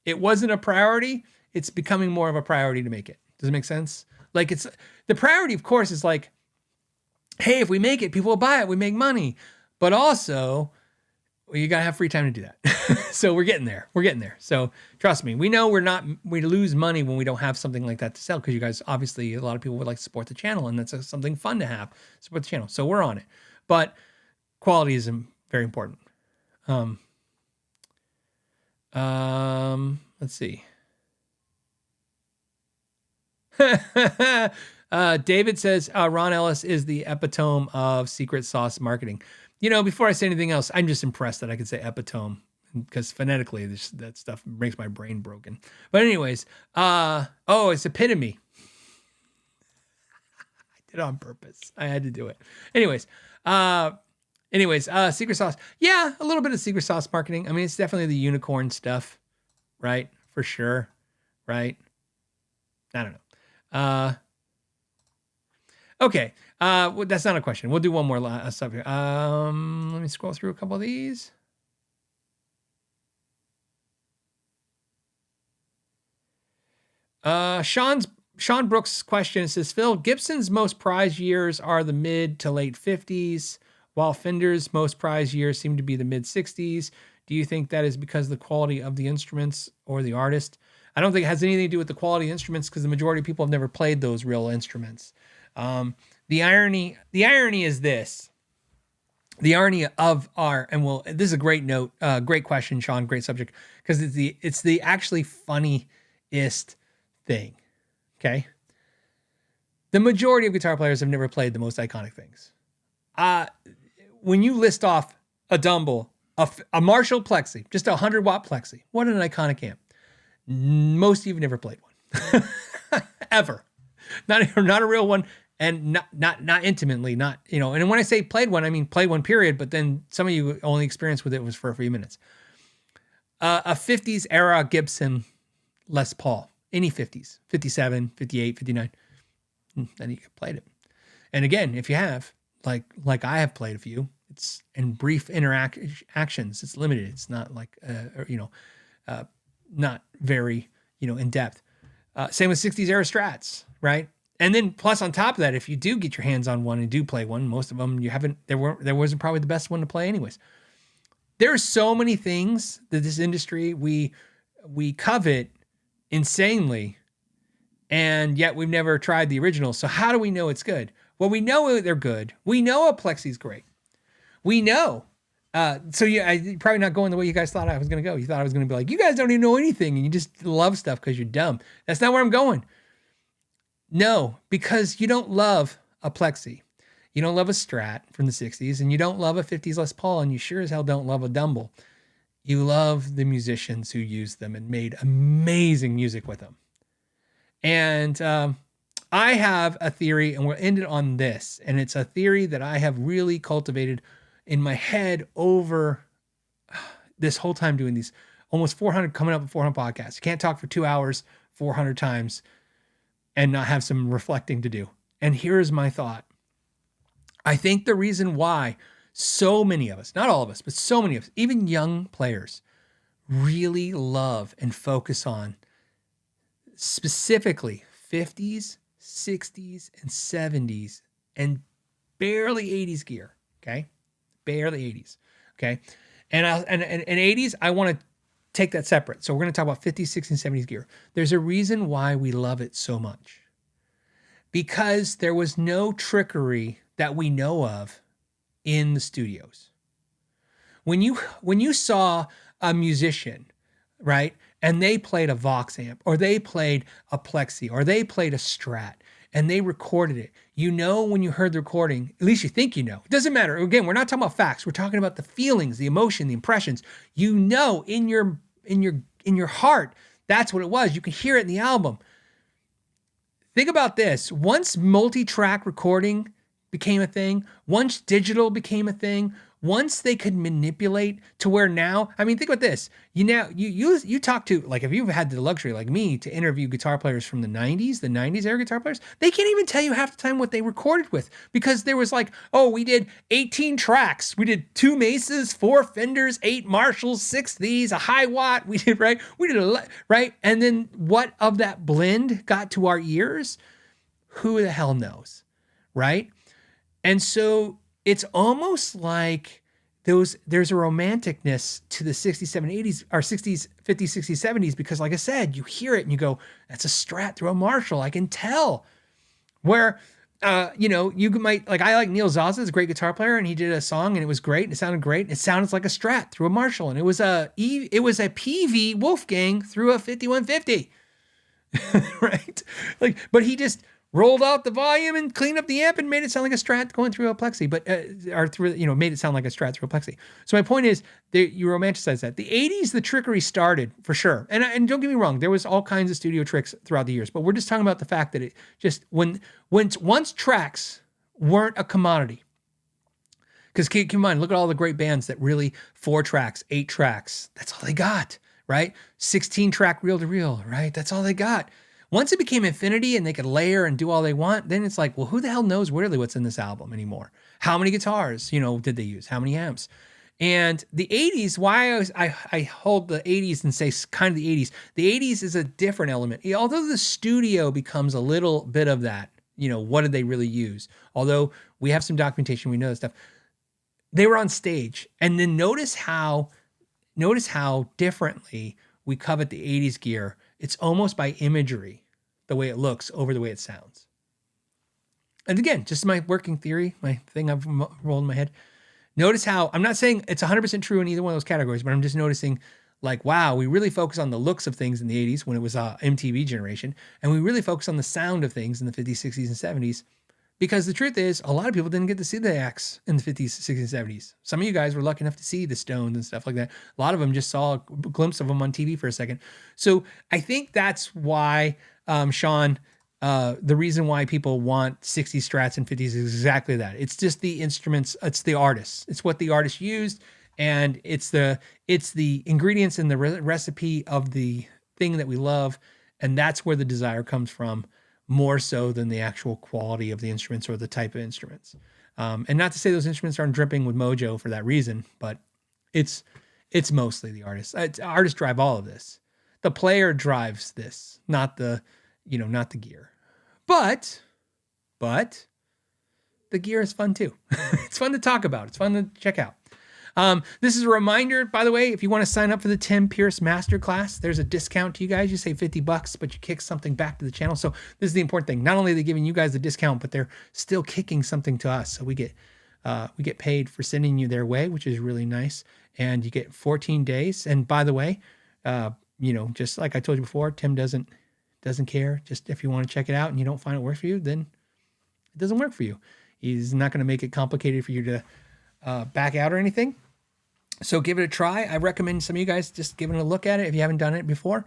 wasn't a priority. It's becoming more of a priority to make it. Does it make sense? Like, it's the priority, of course, is like, hey, if we make it, people will buy it. We make money. But also, well, you got to have free time to do that. So we're getting there. We're getting there. So trust me, we know we lose money when we don't have something like that to sell, because you guys, obviously, a lot of people would like to support the channel, and that's something fun to have, support the channel. So we're on it. But quality is very important. Let's see. David says, Ron Ellis is the epitome of secret sauce marketing. You know, before I say anything else, I'm just impressed that I could say epitome, because phonetically, that stuff makes my brain broken. But anyways, it's epitome. I did it on purpose. I had to do it. Anyways, secret sauce. Yeah, a little bit of secret sauce marketing. I mean, it's definitely the unicorn stuff, right? For sure, right? I don't know. Okay. Well, that's not a question. We'll do one more stuff here. Let me scroll through a couple of these. Sean Brooks' question says, Phil, Gibson's most prized years are the mid to late 50s, while Fender's most prized years seem to be the mid 60s. Do you think that is because of the quality of the instruments or the artist? I don't think it has anything to do with the quality of instruments, because the majority of people have never played those real instruments. The irony is this. The irony of this is a great note, great question, Sean, great subject, because it's the actually funniest thing. Okay. The majority of guitar players have never played the most iconic things. When you list off a Dumble, a Marshall Plexi, just a 100-watt Plexi, what an iconic amp. Most of you have never played one. Ever. Not a real one. And not intimately, not, you know, and when I say played one, I mean played one period, but then some of you only experience with it was for a few minutes. A 50s era Gibson Les Paul, any 50s, 57, 58, 59, then you played it. And again, if you have, like I have played a few, it's in brief interactions, it's limited. It's not like, not very, in depth. Same with 60s era Strats, right? And then plus on top of that, if you do get your hands on one and do play one, most of them there wasn't probably the best one to play anyways. There are so many things that this industry, we covet insanely, and yet we've never tried the original. So how do we know it's good? Well, we know they're good. We know a Plexi's great. We know. I'm probably not going the way you guys thought I was going to go. You thought I was going to be like, you guys don't even know anything and you just love stuff because you're dumb. That's not where I'm going. No, because you don't love a Plexi. You don't love a Strat from the 60s, and you don't love a 50s Les Paul, and you sure as hell don't love a Dumble. You love the musicians who used them and made amazing music with them. And I have a theory, and we'll end it on this, and it's a theory that I have really cultivated in my head over this whole time doing these, almost 400, coming up with 400 podcasts. You can't talk for 2 hours, 400 times and not have some reflecting to do. And here's my thought. I think the reason why so many of us, not all of us, but so many of us, even young players, really love and focus on specifically 50s, 60s, and 70s, and barely 80s gear, okay? Barely 80s, okay? And 80s, I want to take that separate. So we're going to talk about 50s, 60s, and 70s gear. There's a reason why we love it so much. Because there was no trickery that we know of in the studios. When you saw a musician, right, and they played a Vox amp, or they played a Plexi, or they played a Strat, and they recorded it, you know when you heard the recording, at least you think you know. It doesn't matter. Again, we're not talking about facts. We're talking about the feelings, the emotion, the impressions. You know in your heart, that's what it was. You can hear it in the album. Think about this. Once multi-track recording became a thing, once digital became a thing, once they could manipulate to where now, I mean, think about this. You talk to, like, if you've had the luxury like me to interview guitar players from the 90s era guitar players, they can't even tell you half the time what they recorded with, because there was like, oh, we did 18 tracks. We did 2 Mesas, 4 Fenders, 8 Marshalls, 6 these, a high watt. We did, right? We did a lot, right? And then what of that blend got to our ears? Who the hell knows, right? And so it's almost like there's a romanticness to the 60s, 70s, 80s, or 60s, 50s, 60s, 70s, because like I said, you hear it and you go, that's a Strat through a Marshall. I can tell. Where, you might, like, I like Neil Zaza, is a great guitar player, and he did a song and it was great. And it sounded great. It sounded like a Strat through a Marshall. And it was a PV Wolfgang through a 5150. Right? Like, but he just rolled out the volume and cleaned up the amp and made it sound like a Strat going through a Plexi, made it sound like a Strat through a Plexi. So my point is, you romanticize that. The 80s, the trickery started for sure. And don't get me wrong, there was all kinds of studio tricks throughout the years, but we're just talking about the fact that it just, once tracks weren't a commodity, because keep in mind, look at all the great bands that really 4 tracks, 8 tracks, that's all they got, right? 16 track reel to reel, right? That's all they got. Once it became infinity and they could layer and do all they want, then it's like, well, who the hell knows really what's in this album anymore? How many guitars, did they use? How many amps? And the 80s, why I hold the 80s and say kind of the 80s. The 80s is a different element. Although the studio becomes a little bit of that, what did they really use? Although we have some documentation, we know that stuff. They were on stage. And then notice how differently we covet the 80s gear. It's almost by imagery, the way it looks over the way it sounds. And again, just my working theory, my thing I've rolled in my head. Notice how, I'm not saying it's 100% true in either one of those categories, but I'm just noticing, like, wow, we really focus on the looks of things in the 80s when it was MTV generation, and we really focus on the sound of things in the 50s, 60s, and 70s. Because the truth is, a lot of people didn't get to see the acts in the 50s, 60s, and 70s. Some of you guys were lucky enough to see the Stones and stuff like that. A lot of them just saw a glimpse of them on TV for a second. So I think that's why, Sean, the reason why people want 60s Strats and 50s is exactly that. It's just the instruments. It's the artists. It's what the artist used, and it's the ingredients in the recipe of the thing that we love, and that's where the desire comes from, more so than the actual quality of the instruments or the type of instruments. And not to say those instruments aren't dripping with mojo for that reason, but it's mostly the artists. Artists drive all of this. The player drives this, not the gear. But the gear is fun too. It's fun to talk about. It's fun to check out. This is a reminder, by the way, if you want to sign up for the Tim Pierce Masterclass, there's a discount to you guys. You save $50, but you kick something back to the channel. So this is the important thing. Not only are they giving you guys the discount, but they're still kicking something to us. So we get paid for sending you their way, which is really nice. And you get 14 days. And by the way, just like I told you before, Tim doesn't care. Just if you want to check it out and you don't find it work for you, then it doesn't work for you. He's not going to make it complicated for you to back out or anything. So give it a try. I recommend some of you guys just giving it a look at it if you haven't done it before.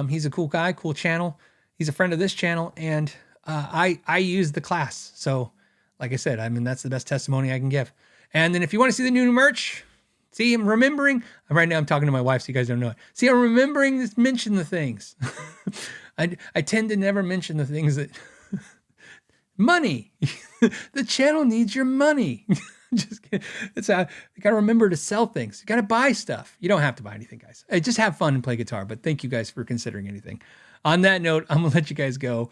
He's a cool guy, cool channel. He's a friend of this channel, and I use the class. So like I said, that's the best testimony I can give. And then if you want to see the new merch, See, I'm remembering. Right now I'm talking to my wife, so you guys don't know it. See, I'm remembering to mention the things. I tend to never mention the things that... Money. The channel needs your money. Just kidding. It's you got to remember to sell things. You got to buy stuff. You don't have to buy anything, guys. Just have fun and play guitar, but thank you guys for considering anything. On that note, I'm going to let you guys go.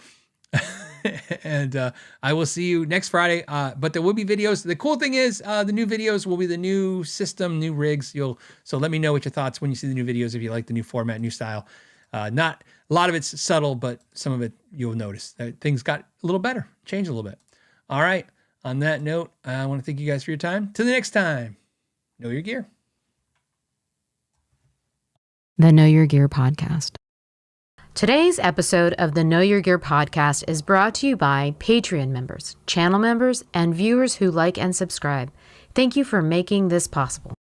And I will see you next Friday. But there will be videos. The cool thing is the new videos will be the new system, new rigs. So let me know what your thoughts when you see the new videos, if you like the new format, new style. Not a lot of it's subtle, but some of it you'll notice that things got a little better, changed a little bit. All right. On that note, I want to thank you guys for your time. Till the next time, know your gear. The Know Your Gear podcast. Today's episode of the Know Your Gear podcast is brought to you by Patreon members, channel members, and viewers who like and subscribe. Thank you for making this possible.